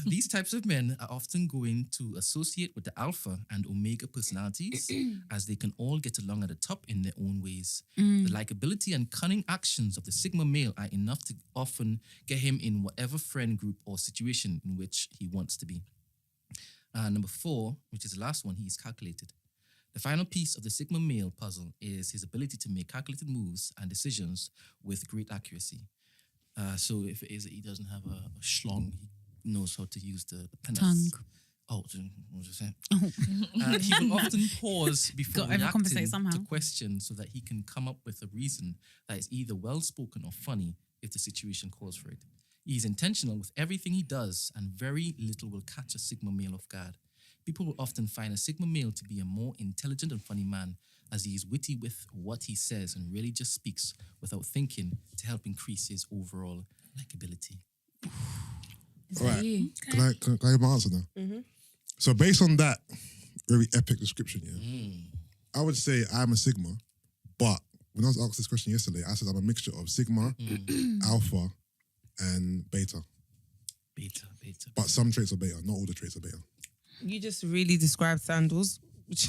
These types of men are often going to associate with the alpha and omega personalities as they can all get along at the top in their own ways. The likability and cunning actions of the Sigma male are enough to often get him in whatever friend group or situation in which he wants to be. Number 4, which is the last one, he is calculated. The final piece of the Sigma male puzzle is his ability to make calculated moves and decisions with great accuracy. So if it is that he doesn't have a schlong, he knows how to use the penis. Tongue. Oh, what was I saying? He will often pause before Got to overcompensate reacting somehow. to questions so that he can come up with a reason that is either well-spoken or funny if the situation calls for it. He is intentional with everything he does, and very little will catch a Sigma male off guard. People will often find a Sigma male to be a more intelligent and funny man, as he is witty with what he says and really just speaks without thinking to help increase his overall likability. Is All that right. you? Can I have my answer now? Mm-hmm. So based on that very epic description, I would say I'm a Sigma, but when I was asked this question yesterday, I said I'm a mixture of Sigma, Alpha, and Beta. Beta. But some traits are Beta, not all the traits are Beta. You just really described sandals. Which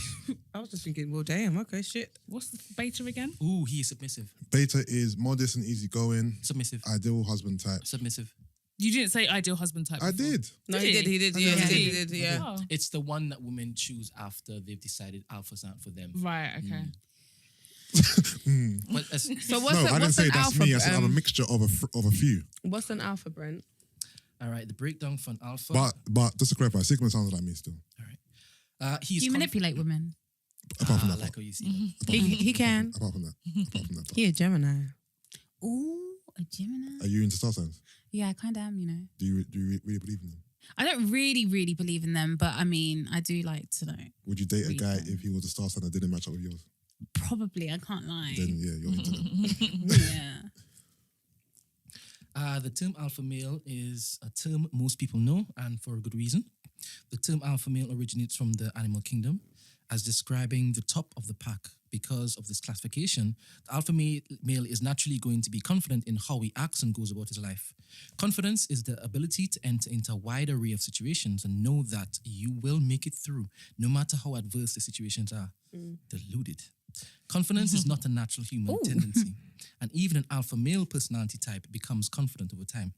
I was just thinking, well, damn, okay, shit. What's the beta again? Ooh, he is submissive. Beta is modest and easygoing, Submissive. ideal husband type. Submissive. You didn't say ideal husband type. I before. did. No, Did he he? did, Yeah, he did, yeah. Oh. It's the one that women choose after they've decided alphas aren't for them. Right, okay. But as, So what's No, I didn't what's say an that's alpha? me. I said I'm a mixture of a few. What's an alpha, Brent? all right, the breakdown for an alpha. But just to clarify, Sigma sounds like me still. He's Do you manipulate women? Apart from I that. like how you see. He can. Apart from that. Part. He a Gemini. Ooh, a Gemini? Are you into star signs? Yeah, I kind of am, you know. Do you really believe in them? I don't really believe in them, but I mean, I do like to know. Would you date a Read guy them. if he was a star sign that didn't match up with yours? Probably, I can't lie. Then yeah, you're into them. Yeah. The term alpha male is a term most people know, and for a good reason. The term alpha male originates from the animal kingdom as describing the top of the pack. Because of this classification, the alpha male is naturally going to be confident in how he acts and goes about his life. Confidence is the ability to enter into a wide array of situations and know that you will make it through, no matter how adverse the situations are. Deluded. Confidence is not a natural human tendency, and even an alpha male personality type becomes confident over time.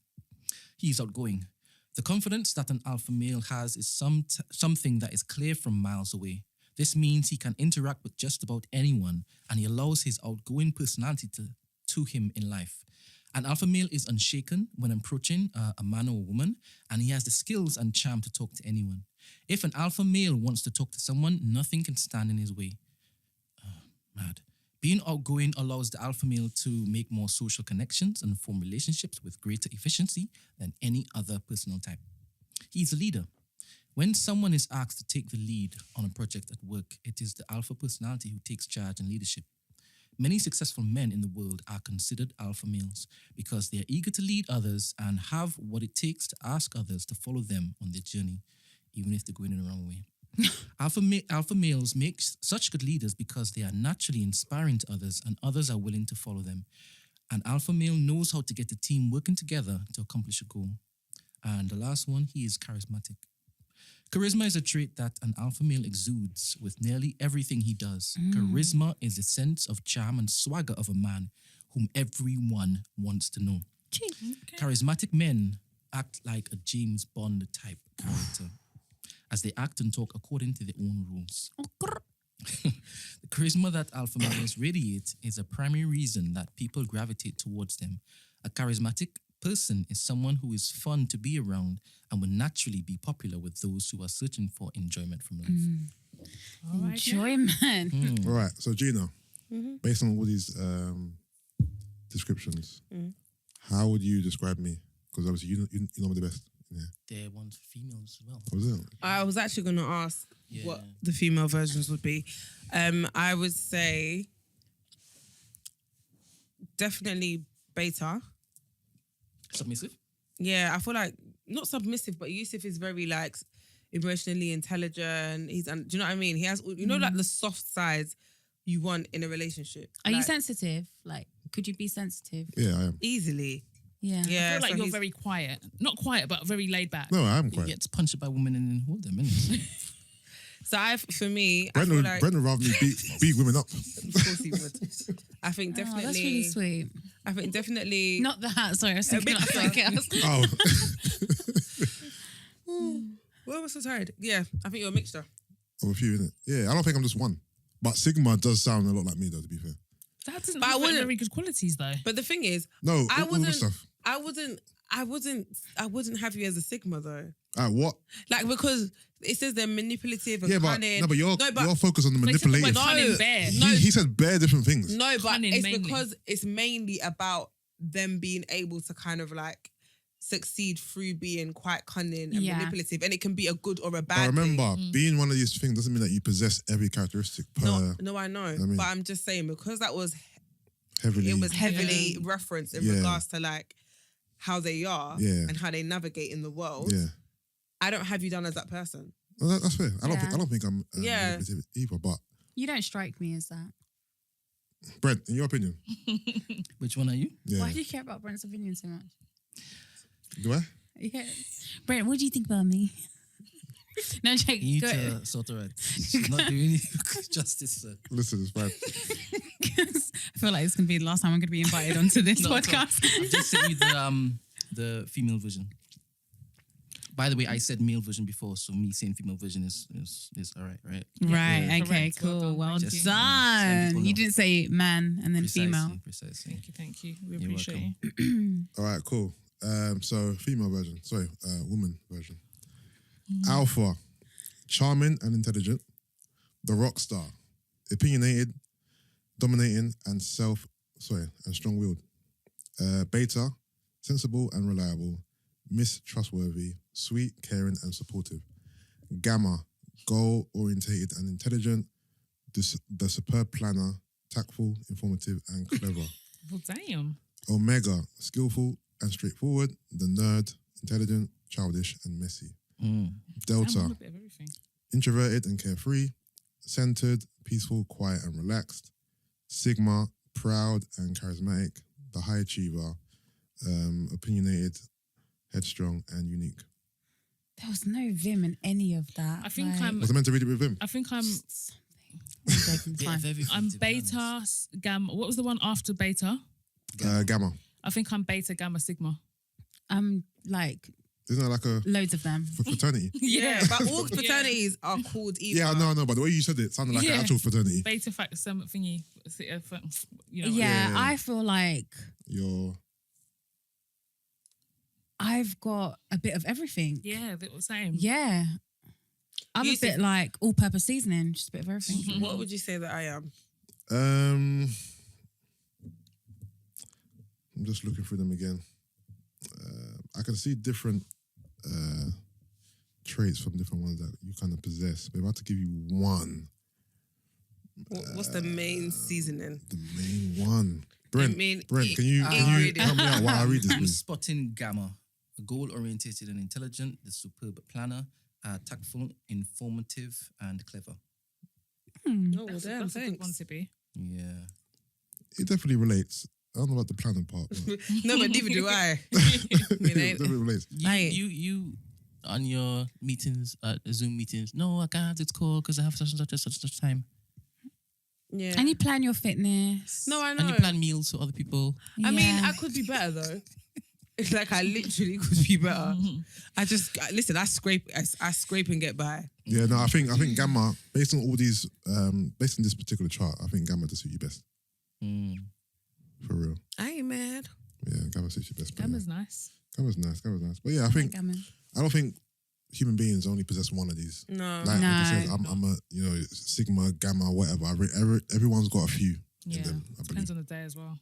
He is outgoing. The confidence that an alpha male has is something that is clear from miles away. This means he can interact with just about anyone, and he allows his outgoing personality to him in life. An alpha male is unshaken when approaching a man or a woman, and he has the skills and charm to talk to anyone. If an alpha male wants to talk to someone, nothing can stand in his way. Mad. Being outgoing allows the alpha male to make more social connections and form relationships with greater efficiency than any other personal type. He's a leader. When someone is asked to take the lead on a project at work, it is the alpha personality who takes charge and leadership. Many successful men in the world are considered alpha males because they are eager to lead others and have what it takes to ask others to follow them on their journey, even if they're going in the wrong way. Alpha males make such good leaders because they are naturally inspiring to others and others are willing to follow them. An alpha male knows how to get the team working together to accomplish a goal. And the last one, he is charismatic. Charisma is a trait that an alpha male exudes with nearly everything he does. Charisma is the sense of charm and swagger of a man whom everyone wants to know. Charismatic men act like a James Bond type character as they act and talk according to their own rules. The charisma that alpha males radiate is a primary reason that people gravitate towards them. A charismatic person is someone who is fun to be around and will naturally be popular with those who are searching for enjoyment from life. Enjoyment. All right, so Gina, based on all these descriptions, how would you describe me? Because obviously you know me the best. Yeah. They're ones for females as well. What was it? I was actually going to ask what the female versions would be. I would say definitely beta. Submissive? Yeah, I feel like not submissive, but Yusuff is very like emotionally intelligent. Do you know what I mean? He has, like the soft sides you want in a relationship. Are you Like, sensitive? Like, could you be sensitive? Yeah, I am. easily? Yeah. Yeah, I feel like so you're he's- very quiet. Not quiet, but very laid back. No, I am He quite. gets punched by women and then hold them, innit? So for me, I Brent feel would, like Brent would rather me beat women up. of course he would. I think Oh, definitely. that's really sweet. I think definitely. Not that. Sorry, I was thinking bit of something else. Oh, Why am I so tired? Yeah, I think you're a mixture. of a few, innit? Yeah, I don't think I'm just one. But Sigma does sound a lot like me, though, to be fair. That doesn't But I have wouldn't- very good qualities though. But the thing is, No, I all the wouldn't. stuff. I wouldn't have you as a Sigma though. What? Like because it says they're manipulative and Yeah, but cunning. no, but you're focused on the They said the manipulative. word cunning bear. He said bare different things. No, but Cunning it's mainly. because it's mainly about them being able to kind of like succeed through being quite cunning and Yeah. manipulative, and it can be a good or a But bad remember, thing. being one of these things doesn't mean that you possess every characteristic per No, I know, mean- but I'm just saying because that was heavily. it was heavily referenced in Yeah. regards to like how they are Yeah. and how they navigate in the world. Yeah. I don't have you done as that person. Well, that's fair. I Yeah. don't think I'm Yeah. manipulative either. But You don't strike me as that. Brent, in your opinion, Which one are you? yeah, Why do you care about Brent's opinion so much? do I? Yeah. Brent, what do you think about me? No, Jake, You need go. to sort her out. She's not doing you justice, sir. Listen, it's fine. I feel like it's going to be the last time I'm going to be invited onto this No, podcast. I've just sent you the female version. By the way, I said male version before, so me saying female version is all right, right? Right, Yeah. okay, Correct. Well cool. done. Well Thank you. done. Some people You know. didn't say man and then female. Precisely. Thank you. We You're appreciate welcome. you. All right, cool. So female version. Sorry, woman version. Alpha, charming and intelligent. The rock star, opinionated, dominating, and strong-willed. Beta, sensible and reliable. Mistrustworthy, sweet, caring, and supportive. Gamma, goal-orientated and intelligent. The superb planner, tactful, informative, and clever. Well, damn. Omega, skillful and straightforward. The nerd, intelligent, childish, and messy. Mm. Damn, Delta, I'm a bit of everything. introverted and carefree. Centered, peaceful, quiet, and relaxed. Sigma, proud and charismatic. The high achiever, opinionated, headstrong, and unique. There was no vim in any of that. I think I'm. Was I meant to read it with him? I think I'm. something. I'm Bit fine. of everything, I'm to be honest. beta, gamma. What was the one after beta? Gamma. I think I'm beta, gamma, sigma. I'm like Isn't that like a loads of them. fraternity? Yeah, but all fraternities are called either. Yeah, no, but the way you said it sounded like an Yeah. actual fraternity. Beta fact, some thingy. You know. Yeah, Yeah. I feel like You're I've got a bit of everything. Yeah, they were same. Yeah. I'm You a bit like all-purpose seasoning, just a bit of everything. What would you say that I am? I'm just looking through them again. I can see different traits from different ones that you kind of possess. But if I had to give you one, What's the main seasoning? the main one. Brent, mean, Brent, can you ingredient. help me out while I read this, I'm please? spotting gamma, goal-orientated and intelligent, the superb planner, tactful, informative, and clever. Oh, well, That's, damn, that's a good one thanks. to be. Yeah. It definitely relates. I don't know about the planning part, but No, but neither do I. it ain't- definitely relates. You on your meetings, Zoom meetings, no, I can't, it's cool because I have such and such time. Yeah. And you plan your fitness. No, I know. And you plan meals for other people. I mean, Yeah. I could be better though. It's like I literally could be better. Listen. I scrape and get by. Yeah, no, I think Gamma, based on all these, based on this particular chart, I think Gamma does suit you best. For real. I ain't mad. Yeah, Gamma suits you best. but Gamma's nice. Gamma's nice. But yeah, I think Gammon. I don't think human beings only possess one of these. No. Like I said, No. I'm a Sigma, Gamma, whatever. Everyone's got a few Yeah. in them. I believe. Depends on the day as well.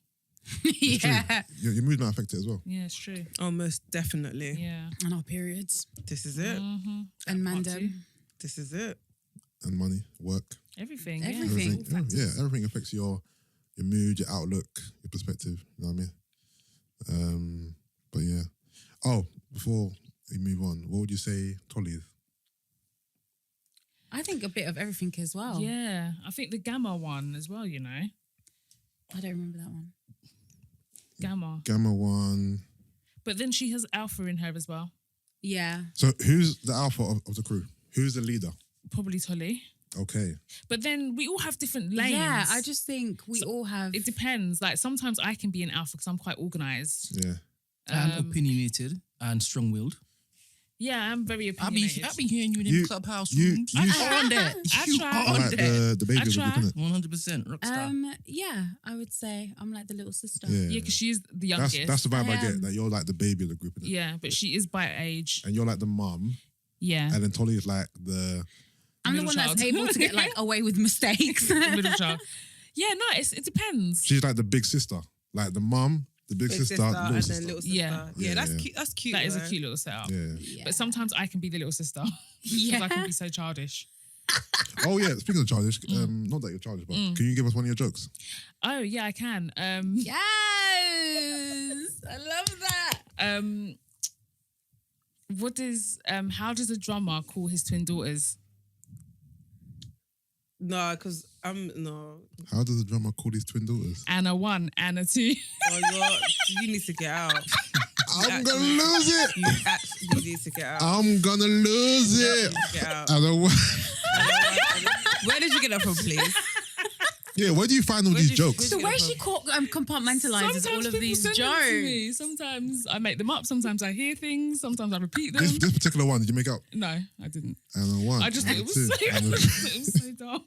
It's true. Yeah. Your mood might affect it as well. Yeah, it's true. Oh, most definitely. Yeah. And our periods. This is it. Mm-hmm. And Part two. mandem. This is it. And money, work, Everything. Everything. Yeah, everything affects your mood, your outlook, your perspective. You know what I mean? But yeah. Oh, before we move on, what would you say Tolly is? I think a bit of everything as well. Yeah. I think the Gamma one as well, you know. I don't remember that one. Gamma. Gamma one. But then she has alpha in her as well. Yeah. So who's the alpha of the crew? Who's the leader? Probably Tolly. Okay. But then we all have different lanes. Yeah, I just think we all have. It depends. Like sometimes I can be an alpha because I'm quite organized. Yeah. And opinionated and strong-willed. Yeah, I'm very I be opinionated. hearing you in You- the clubhouse you- rooms. you- I on that. I You try. are I on like that. the baby I of the try. group, innit? 100% rockstar. Yeah, I would say I'm like the little sister. Yeah. Yeah, because she's the That's youngest. the vibe I I get, am. that you're like the baby of the group, innit? Yeah, but she is by age. And you're like the mum, Yeah. and then Tolly is like the... I'm the Middle one child. that's able to get like away with mistakes. Middle child. Yeah, no, it depends. She's like the big sister. Like the mum, the big sister, the little and sister. then little sister. Yeah. Yeah, that's Yeah. cute. That's cute. That is a though. cute little setup. Yeah. Yeah. But sometimes I can be the little sister. Yeah. Because I can be so childish. Oh yeah, speaking of childish, not that you're childish, but can you give us one of your jokes? Oh, yeah, I can. Yes, I love that. How does a drummer call his twin daughters? No, because no. How does a drummer call his twin daughters? Anna 1, Anna 2. Oh, you need to get out. I'm gonna lose it. You actually need to get out. I'm gonna lose it. Get out. I don't want... Where did you get that from, please? Yeah, where do you find all Where these did you- jokes? The way she compartmentalizes all of people these send them to jokes. me. Sometimes I make them up. Sometimes I hear things. Sometimes I repeat them. This particular one, did you make up? No, I didn't. And one. I just thought and it was two, so, and it was so dumb.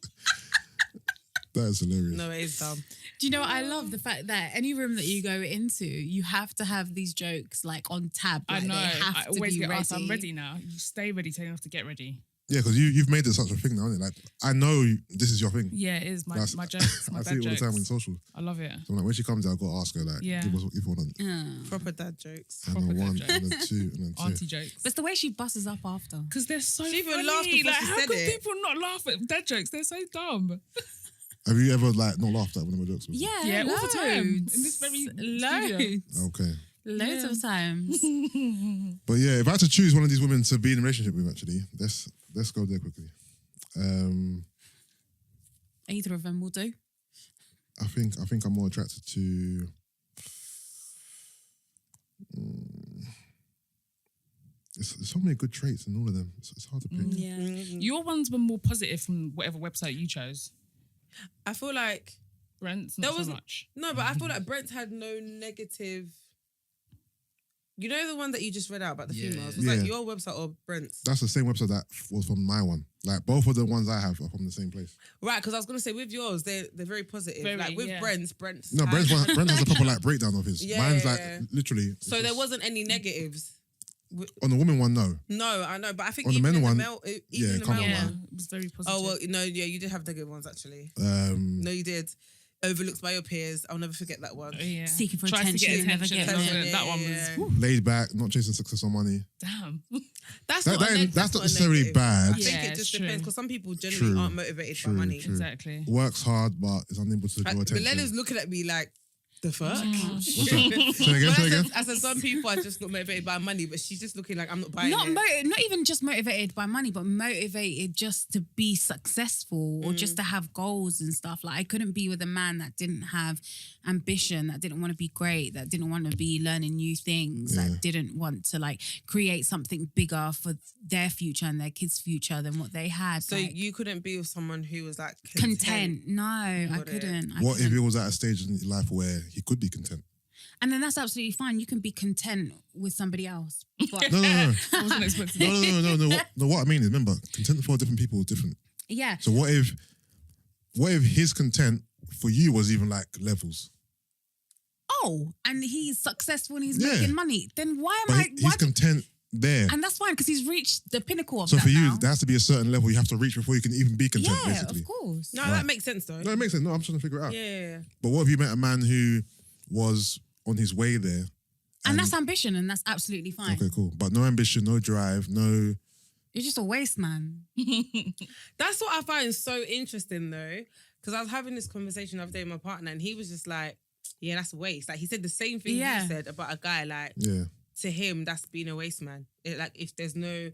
that is hilarious. No, it is dumb. Do you know what I love? The fact that any room that you go into, you have to have these jokes like on tab. I Like, know. They have I to always be get ready. asked, I'm ready now. You stay ready, tell you have to get ready. Yeah, because you've made it such a thing now, isn't it? Like, I know this is your thing. Yeah, it is. My That's- jokes. My I see bad it all the time on jokes. social. I love it. So like, when she comes out, I've got to ask her, like, Yeah. give us what you want. Proper dad jokes. And Proper then dad one, jokes. and then two, and then two. Auntie jokes. But it's the way she busses up after. Because they're so She even funny. laughed before Like, she how said could it. people not laugh at dad jokes? They're so dumb. Have you ever like not laughed at one of my jokes? Before? Yeah, Yeah, all the time. loads. In this very loads. Okay. Loads of times. But yeah, if I had to choose one of these women to be in a relationship with, actually, let's go there quickly. Either of them will do. I think I'm more attracted to. There's so many good traits in all of them. It's hard to pick. Yeah. Your ones were more positive from whatever website you chose. I feel like Brent's There not so wasn't- much. no, but I feel like Brent had no negative. You know the one that you just read out about the Yeah. females? Was Yeah. like your website or Brent's? That's the same website that was from my one. Like both of the ones I have are from the same place. Right, because I was gonna say with yours, they're very positive. Very, like with yeah. Brent's. No, Brent has a proper like breakdown of his. Yeah, Mine's yeah, like yeah. literally. it's So there just- wasn't any negatives. on the woman one, no. No, I know, but I think On the even men in one, the male, even yeah, in the can't male lie. Yeah, one. it was very positive. Oh well, no, yeah, you did have negative ones actually. No, you did. Overlooked by your peers. I'll never forget that one. Yeah. Seeking for Tries to attention get and never attention. getting it. That one was Yeah. whew, laid back, not chasing success or money. damn. That's That- not, that ain't- that's not a necessarily negative. bad. I think Yeah, it just it's depends true. because some people generally True. aren't motivated True, by money. true. Exactly. Works hard, but is unable to draw Like, attention. Milena's looking at me like, The fuck? What's that? Say again. I said some people are just not motivated by money, but she's just looking like I'm not buying Not it. not even just motivated by money, but motivated just to be successful or just to have goals and stuff. Like I couldn't be with a man that didn't have ambition, that didn't want to be great, that didn't want to be learning new things, that didn't want to like create something bigger for their future and their kids' future than what they had. So like, you couldn't be with someone who was like content. No, I Got it. couldn't. What if it was at a stage in your life where he could be content? And then that's absolutely fine. You can be content with somebody else. But No. I wasn't expecting that. No. What I mean is, remember, content for different people is different. yeah. So what if his content for you was even like levels? Oh, and he's successful and he's Yeah. making money. Then why But am I? he's content there. And that's fine because he's reached the pinnacle of So that for you, now. there has to be a certain level you have to reach before you can even be content, yeah, basically. of course. No, Right. that makes sense though. No, it makes sense. No, I'm trying to figure it out. Yeah. But what if you met a man who was on his way there? And that's ambition, and that's absolutely fine. Okay, cool. But no ambition, no drive, no... You're just a waste man. That's what I find so interesting though. Because I was having this conversation the other day with my partner and he was just like, yeah, that's a waste. Like he said the same thing Yeah. you said about a guy. Like Yeah. to him, that's being a waste man. Like if there's no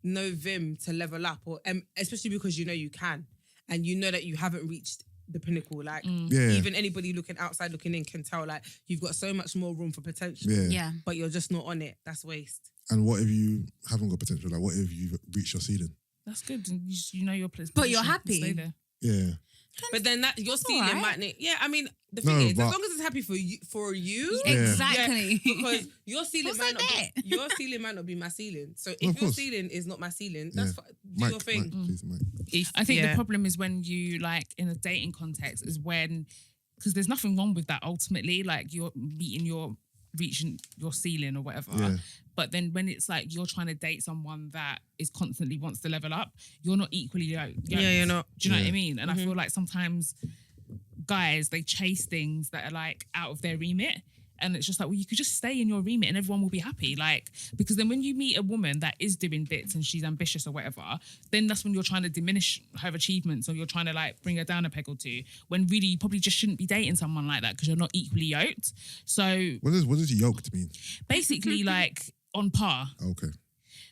vim to level up or especially because you know you can and you know that you haven't reached the pinnacle. Like Yeah. even anybody looking outside, looking in can tell like you've got so much more room for potential. Yeah. Yeah. But you're just not on it. That's waste. And what if you haven't got potential? Like, what if you've reached your ceiling? That's good. And you know your place. But you're position. happy. Stay there. Yeah. But then that your ceiling alright. might yeah, I mean the No, thing is, but- as long as it's happy for you, Yeah. Exactly. because your ceiling What's might like not that? be, your ceiling might not be my ceiling. So of if your course. ceiling is not my ceiling, that's Yeah. do your thing. Mike, please, Mike. I think Yeah. the problem is when you like in a dating context is when, because there's nothing wrong with that ultimately, like you're reaching your ceiling or whatever. Yeah. But then when it's like you're trying to date someone that is constantly wants to level up, you're not equally like Yeah, you're not. Do you know what I Yeah. mean? And I feel like sometimes guys, they chase things that are like out of their remit. And it's just like, well, you could just stay in your remit and everyone will be happy. Like, because then when you meet a woman that is doing bits and she's ambitious or whatever, then that's when you're trying to diminish her achievements or you're trying to like bring her down a peg or two. When really you probably just shouldn't be dating someone like that because you're not equally yoked. So What does yoked mean? basically like on par. Okay.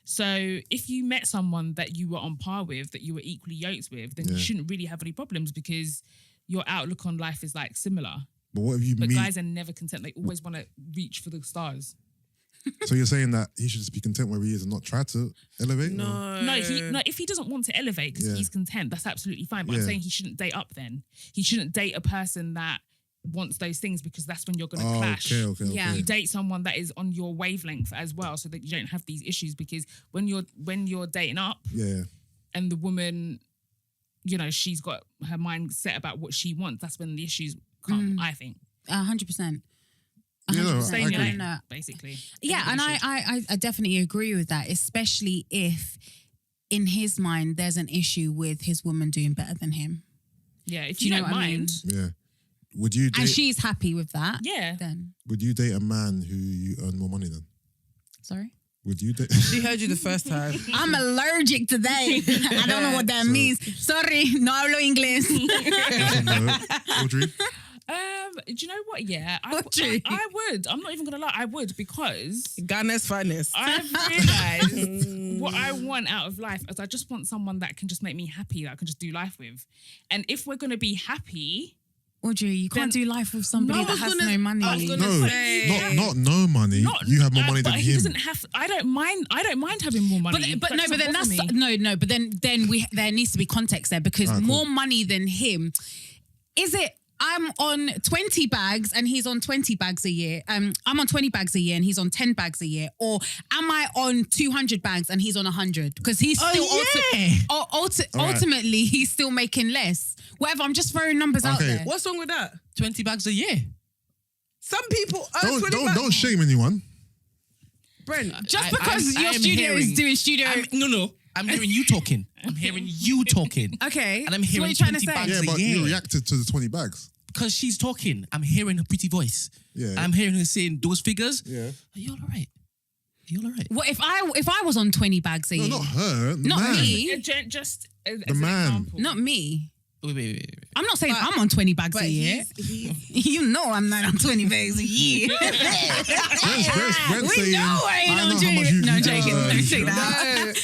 So if you met someone that you were on par with, that you were equally yoked with, then you Yeah. shouldn't really have any problems because your outlook on life is like similar. But what if you But meet... guys are never content. They always want to reach for the stars. So you're saying that he should just be content where he is and not try to elevate? or- No, if he doesn't want to elevate because Yeah. he's content, that's absolutely fine. But I'm Yeah. saying he shouldn't date up then. He shouldn't date a person that wants those things because that's when you're going to clash. Okay. Yeah. You date someone that is on your wavelength as well so that you don't have these issues because when you're dating up Yeah. and the woman, you know, she's got her mind set about what she wants, that's when the issues come, I think. 100%. Yeah, no, Stay I in your agree. lane, No. basically. Yeah, and Everybody should. I definitely agree with that, especially if in his mind there's an issue with his woman doing better than him. Yeah, if Do you you know don't what I mean? mind. Yeah. Would you And date... she's happy with that. Yeah. Then, Would you date a man who you earn more money than? sorry. Would you date... She heard you the first time. I'm allergic today. I don't know what that means. Sorry, no hablo inglés. No. Audrey? Do you know what? Yeah, Audrey. I would. I'm not even gonna lie. I would because Ghana's finest. I've realised what I want out of life is I just want someone that can just make me happy, that I can just do life with. And if we're gonna be happy, Audrey, you can't Then- do life with somebody No, I that was has gonna- no money. I was gonna No, say- not no money. You have more money but than he him. doesn't have. I don't mind having more money. But That then doesn't that's bother me. But then there needs to be context there because Alright, more cool. money than him. Is it? I'm on 20 bags and he's on 20 bags a year. I'm on 20 bags a year and he's on 10 bags a year. Or am I on 200 bags and he's on 100? Because he's still Alright. ultimately he's still making less. Whatever. I'm just throwing numbers out Okay. there. What's wrong with that? 20 bags a year. Some people earn 20 Don't shame anyone. Brent, Just I- because I your am studio is hearing- doing studio. No. I'm hearing you talking. I'm hearing you talking. Okay. And I'm So hearing what are you trying to 20 say? bags Yeah, a but year. you reacted to the 20 bags. Because she's talking. I'm hearing her pretty voice. Yeah. I'm hearing her saying those figures. Yeah. Are you all right? Are you all right? What if I was on 20 bags a No, year? not her. The Not man. me. Just as The an man. example. Not me. Wait. I'm not saying I'm on 20 bags But a year. he's You know I'm not on 20 bags a year. Brent's We saying, know I ain't I on know how Jvck. much you- No, I'm you joking. charge. Let me say no, that.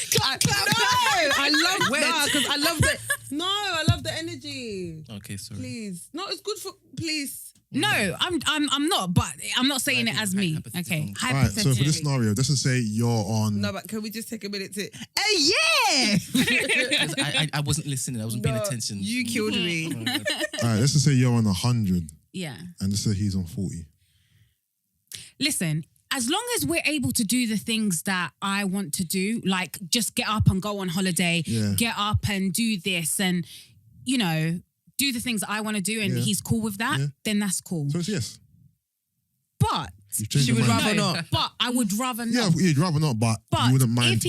I love that because I love the I love the energy. Okay, sorry. Please, no, it's good for please. No, I'm not, but I'm not saying it as me. Hypothetical. Okay. All right, so for this scenario, let's just say you're on. No, but can we just take a minute to? yeah. 'Cause I wasn't listening. I wasn't paying attention. You killed me. All right, let's just say you're on 100, Yeah. and let's say he's on 40. Listen, as long as we're able to do the things that I want to do, like just get up and go on holiday, get up and do this and, you know, do the things that I want to do and he's cool with that, then that's cool. So it's yes. But You've changed She your would mind. rather not. But I would rather Yeah, not. you'd rather not, but you wouldn't mind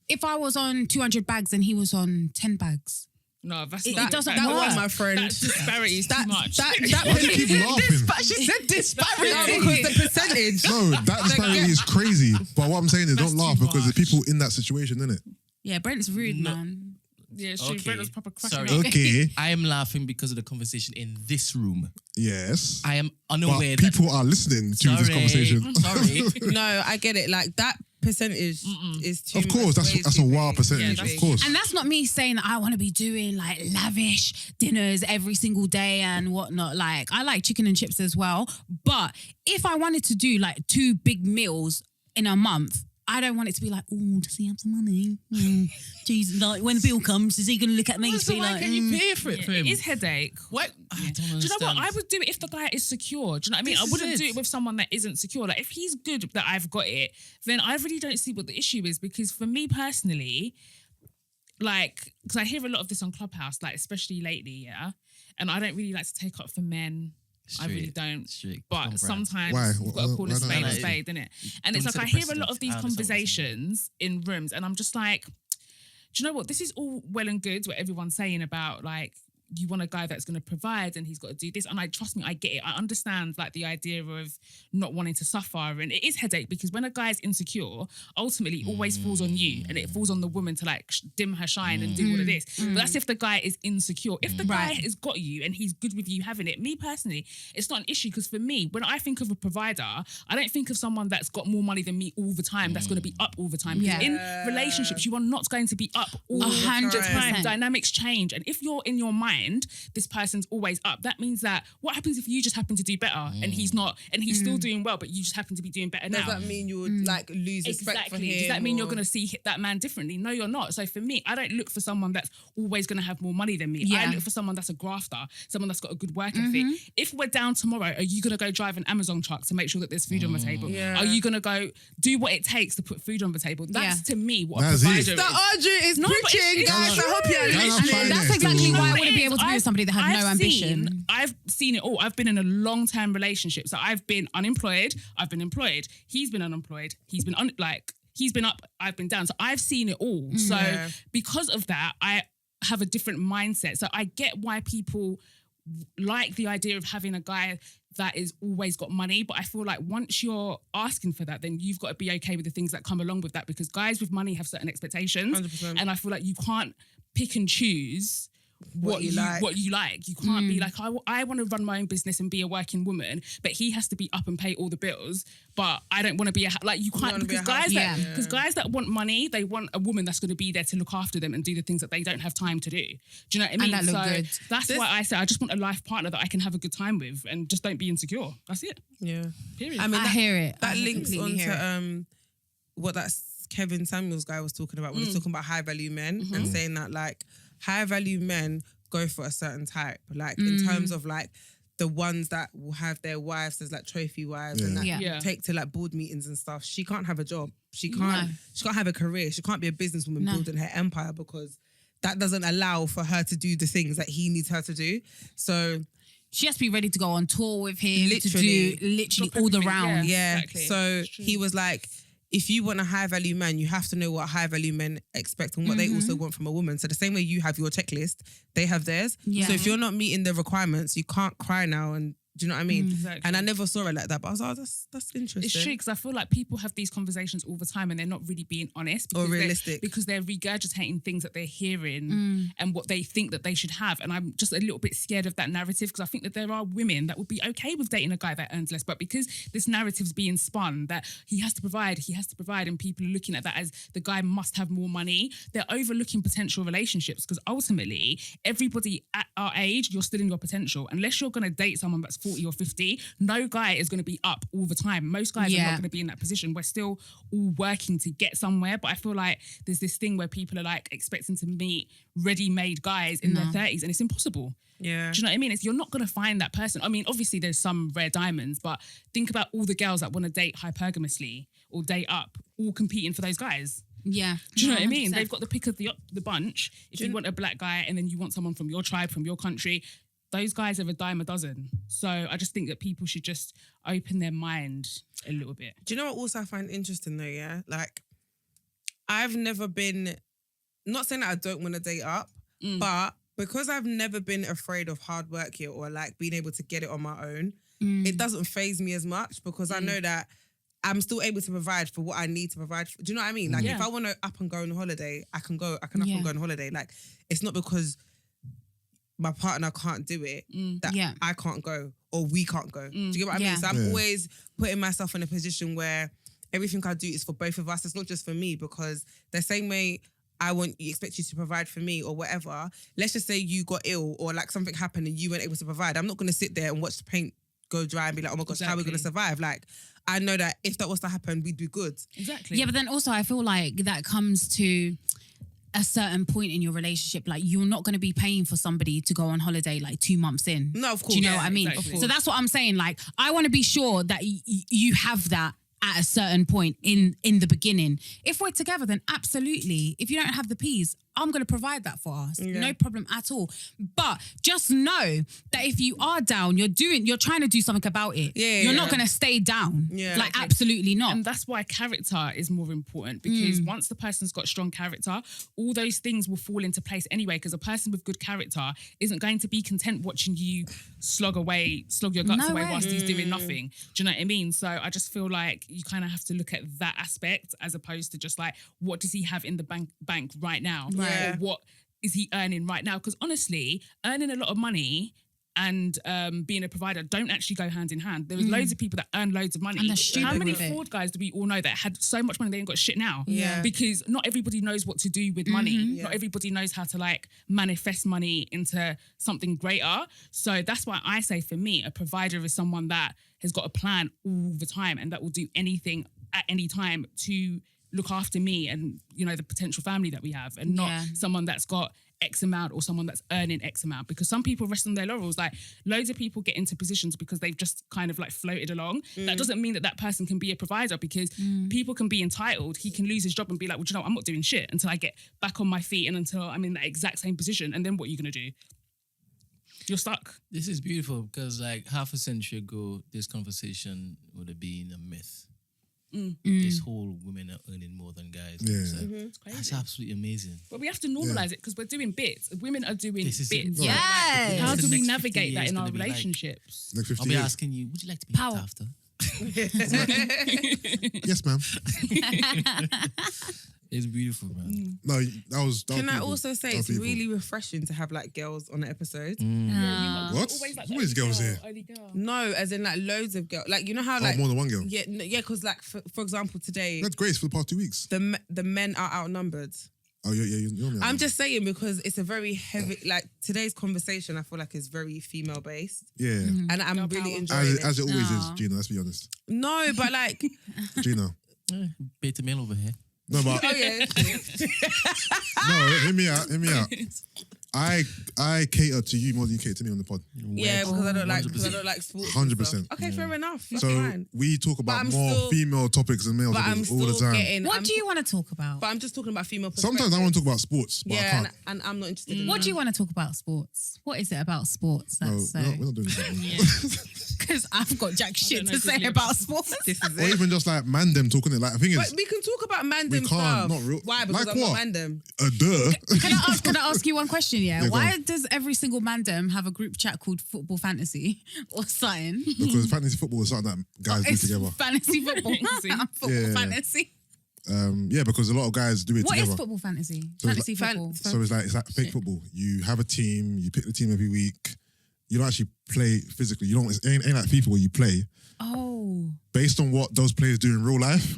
if I was on 200 bags and he was on 10 bags. No, that's It not. doesn't That work. one, my friend. That disparity is too much. Why do you keep laughing? She said disparity. No, because the percentage. No, that disparity is crazy. But what I'm saying is, That's don't laugh too because there's much. people in that situation, innit? Yeah, Brent's rude, No. man. Yeah, she Brent was proper cracking Sorry. up. Okay. I am laughing because of the conversation in this room. Yes. I am But unaware that people are listening to this conversation. Sorry. No, I get it. Like that percentage is too. Of course, much, way that's too a wild big. percentage. Yeah, Of that's- course. And that's not me saying that I want to be doing like lavish dinners every single day and whatnot. Like I like chicken and chips as well. But if I wanted to do like 2 big meals in a month, I don't want it to be like, oh, does he have some money? Jeez, like when the bill comes, is he going to look at me and So be why like, can you pay for it for It him? is headache. What? I don't Do you know understand. what? I would do it if the guy is secure. Do you know what I mean? This I is wouldn't it. do it with someone that isn't secure. Like if he's good that I've got it, then I really don't see what the issue is. Because for me personally, like, because I hear a lot of this on Clubhouse, like especially lately, yeah. And I don't really like to take up for men. I really Straight, don't. straight, But come, Brad. sometimes Why? you've got to call Why a don't spade you? a spade, innit? And it's Don't like I set the hear a lot of precedent. these I understand what you're saying. conversations in rooms, and I'm just like, do you know what? This is all well and good what everyone's saying about like you want a guy that's going to provide and he's got to do this. And like, trust me, I get it. I understand like the idea of not wanting to suffer. And it is headache because when a guy's insecure, ultimately it always falls on you and it falls on the woman to like dim her shine and do all of this. But that's if the guy is insecure. If the guy has got you and he's good with you having it, me personally, it's not an issue because for me, when I think of a provider, I don't think of someone that's got more money than me all the time, that's going to be up all the time. Because in relationships, you are not going to be up all the 100%. time. Dynamics change. And if you're in your mind, this person's always up, that means that what happens if you just happen to do better and he's not, and he's still doing well, but you just happen to be doing better Does now? that mean you would like lose respect for him? Does that mean you're or- going to see that man differently? No, you're not. So for me, I don't look for someone that's always going to have more money than me. I look for someone that's a grafter, someone that's got a good work ethic. If we're down tomorrow, are you going to go drive an Amazon truck to make sure that there's food on the table? Yeah. Are you going to go do what it takes to put food on the table? That's to me what That's a it. provider The is. Audrey is No, but preaching, it's guys. I hope you're Can I listening. find that's it exactly still? why I No, want to it be is. able to be with somebody that had no ambition. I've seen it all. I've been in a long-term relationship. So I've been unemployed. I've been employed. He's been unemployed. He's been he's been up. I've been down. So I've seen it all. So because of that, I have a different mindset. So I get why people like the idea of having a guy that is always got money, but I feel like once you're asking for that, then you've got to be okay with the things that come along with that because guys with money have certain expectations. 100%. And I feel like you can't pick and choose what you like. You can't be like, I want to run my own business and be a working woman, but he has to be up and pay all the bills. But I don't want to be like you can't wanna be because a guys house- because guys that want money, they want a woman that's going to be there to look after them and do the things that they don't have time to do. Do you know what I mean? that look good. That's why I say I just want a life partner that I can have a good time with and just don't be insecure. That's it. Yeah. Period. I mean, I hear it. That I links completely onto hear it. what that Kevin Samuels guy was talking about when he's talking about high value men and saying that like high value men go for a certain type, like in terms of like the ones that will have their wives as like trophy wives and that take to like board meetings and stuff. She can't have a job. She can't have a career. She can't be a businesswoman building her empire because that doesn't allow for her to do the things that he needs her to do. So She has to be ready to go on tour with him, Literally. to do literally Drop all the everything, rounds. yeah. Exactly. So It's true. he was like, if you want a high value man, you have to know what high value men expect and what they also want from a woman. So the same way you have your checklist, they have theirs. Yeah. So if you're not meeting the requirements, you can't cry now and Do you know what I mean? Exactly. And I never saw it like that. But I was like, that's interesting. It's true because I feel like people have these conversations all the time and they're not really being honest Or realistic. because they're regurgitating things that they're hearing and what they think that they should have. And I'm just a little bit scared of that narrative because I think that there are women that would be okay with dating a guy that earns less, but because this narrative's being spun that he has to provide, and people are looking at that as the guy must have more money, they're overlooking potential relationships because ultimately everybody at our age, you're still in your potential. Unless you're going to date someone that's 40 or 50, no guy is going to be up all the time. Most guys are not going to be in that position. We're still all working to get somewhere, but I feel like there's this thing where people are like expecting to meet ready-made guys in their 30s and it's impossible. Yeah. Do you know what I mean? You're not going to find that person. I mean, obviously there's some rare diamonds, but think about all the girls that want to date hypergamously or date up, all competing for those guys. Yeah. Do you know what I mean? 100%. They've got the pick of the bunch. If you want a black guy and then you want someone from your tribe, from your country, those guys are a dime a dozen. So I just think that people should just open their mind a little bit. Do you know what also I find interesting though, yeah? Like, I've never been, not saying that I don't want to date up, but because I've never been afraid of hard work here or like being able to get it on my own, it doesn't faze me as much because I know that I'm still able to provide for what I need to provide for. Do you know what I mean? Like if I want to up and go on holiday, I can up and go on holiday. Like it's not because my partner can't do it that I can't go or we can't go. Do you get what I mean? So I'm always putting myself in a position where everything I do is for both of us. It's not just for me because the same way expect you to provide for me or whatever. Let's just say you got ill or like something happened and you weren't able to provide. I'm not going to sit there and watch the paint go dry and be like, oh my gosh, how are we going to survive? Like, I know that if that was to happen, we'd be good. Exactly. Yeah, but then also I feel like that comes to a certain point in your relationship. Like you're not going to be paying for somebody to go on holiday like 2 months in. No, of course. Do you know what I mean? Exactly. So that's what I'm saying. Like I want to be sure that you have that at a certain point in the beginning. If we're together, then absolutely. If you don't have the peas, I'm going to provide that for us. Yeah. No problem at all. But just know that if you are down, you're trying to do something about it. You're not going to stay down. Yeah. Like absolutely not. And that's why character is more important because once the person's got strong character, all those things will fall into place anyway because a person with good character isn't going to be content watching you slog your guts away whilst he's doing nothing. Do you know what I mean? So I just feel like you kind of have to look at that aspect as opposed to just like, what does he have in the bank right now? Right. Or what is he earning right now? Because honestly, earning a lot of money and being a provider don't actually go hand in hand. There's loads of people that earn loads of money. And they're stupid How many with it. fraud guys do we all know that had so much money they ain't got shit now? Yeah. Because not everybody knows what to do with money. Not everybody knows how to like manifest money into something greater. So that's why I say for me, a provider is someone that has got a plan all the time and that will do anything at any time to look after me and, you know, the potential family that we have and not someone that's got X amount or someone that's earning X amount because some people rest on their laurels. Like loads of people get into positions because they've just kind of like floated along. That doesn't mean that person can be a provider because people can be entitled. He can lose his job and be like, well, do you know, I'm not doing shit until I get back on my feet and until I'm in that exact same position. And then what are you going to do? You're stuck. This is beautiful because like half a century ago, this conversation would have been a myth. This whole women are earning more than guys. Yeah. It's like, It's crazy. that's absolutely amazing. But we have to normalize it because we're doing bits. Women are doing This is bits. it. Yes. How The do we next 50 navigate that years in our gonna be like- relationships? Next I'll 50 be years. asking you, would you like to be Power. looked after? Yes, ma'am. It's beautiful, man. No, that was Can I beautiful. also say That was it's beautiful. really refreshing to have like girls on the episode? What? Always, like, There's always girls here. only girl. No, as in like loads of girls. Like you know how Oh, like more than one girl. yeah, because like for example today That's Grace for the past 2 weeks. the men are outnumbered. Oh, yeah, you're on I'm just saying because it's a very heavy like today's conversation. I feel like is very female based, Yeah. and I'm Girl really power. enjoying it. As it always is, Aw. Gina, let's be honest. No, but like Gina. Beta male over here. No, but oh yeah, no, hear me out. I cater to you more than you cater to me on the pod. yeah, because I don't like 100%. sports. and 100%. stuff. Okay, fair enough. That's So fine. we talk about I'm more still- female topics than male But I'm topics all still the time. getting. What do you want to talk about? But I'm just talking about female perspective. Sometimes I want to talk about sports, but I Yeah, can't. and I'm not interested in What that. do you want to talk about sports? What is it about sports? No, That's we're not doing that. because I've got jack shit know to say diddly about about sports. This is Or it. even just like man them talking it. Like, the thing But is, we can talk about mandem we can't, stuff. not real. Why? Because Like I'm what? not mandem. Duh. Can I ask you one question? question, yeah. Yeah, go Why on. does every single mandem have a group chat called Football Fantasy or something? Because fantasy football is something that guys do It's together. fantasy football. Football Yeah. fantasy. Yeah, because a lot of guys do it What together. is football fantasy? So it's Fantasy football. So it's like fake football. You have a team, you pick the team every week. You don't actually play physically. You don't. It ain't like FIFA where you play. Oh. Based on what those players do in real life,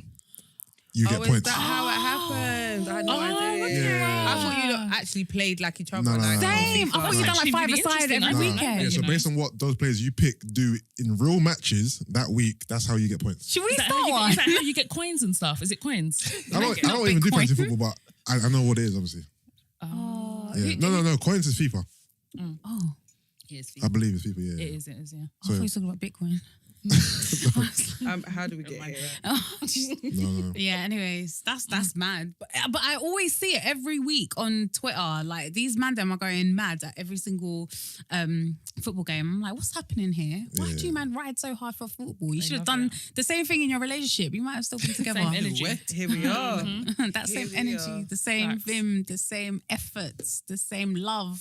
you get Is points. that how it happened? I had no idea. okay. I thought you lot actually played like each other. No, no, like, no. Same. I thought you done like Actually really five-a-side interesting. every No, no. weekend. Yeah, so You know? based on what those players you pick do in real matches that week, that's how you get points. Should we Is that start how one? is that how you get coins and stuff? Is it coins? I don't even do Bitcoin. fantasy football, but I know what it is, obviously. Oh. Yeah. No. Coins is FIFA. Oh. Yes, I believe it's FIFA, yeah. it is, yeah. I So- thought you were talking about Bitcoin. how do we get here? No. Yeah, anyways, that's mad. But I always see it every week on Twitter. Like these man them are going mad at every single football game. I'm like, what's happening here? Why do you man ride so hard for football? You should have love done the same thing in your relationship. You might have still been together. Same energy. Here we are. That same Here we energy, are. the same Facts. vim, the same efforts, the same love,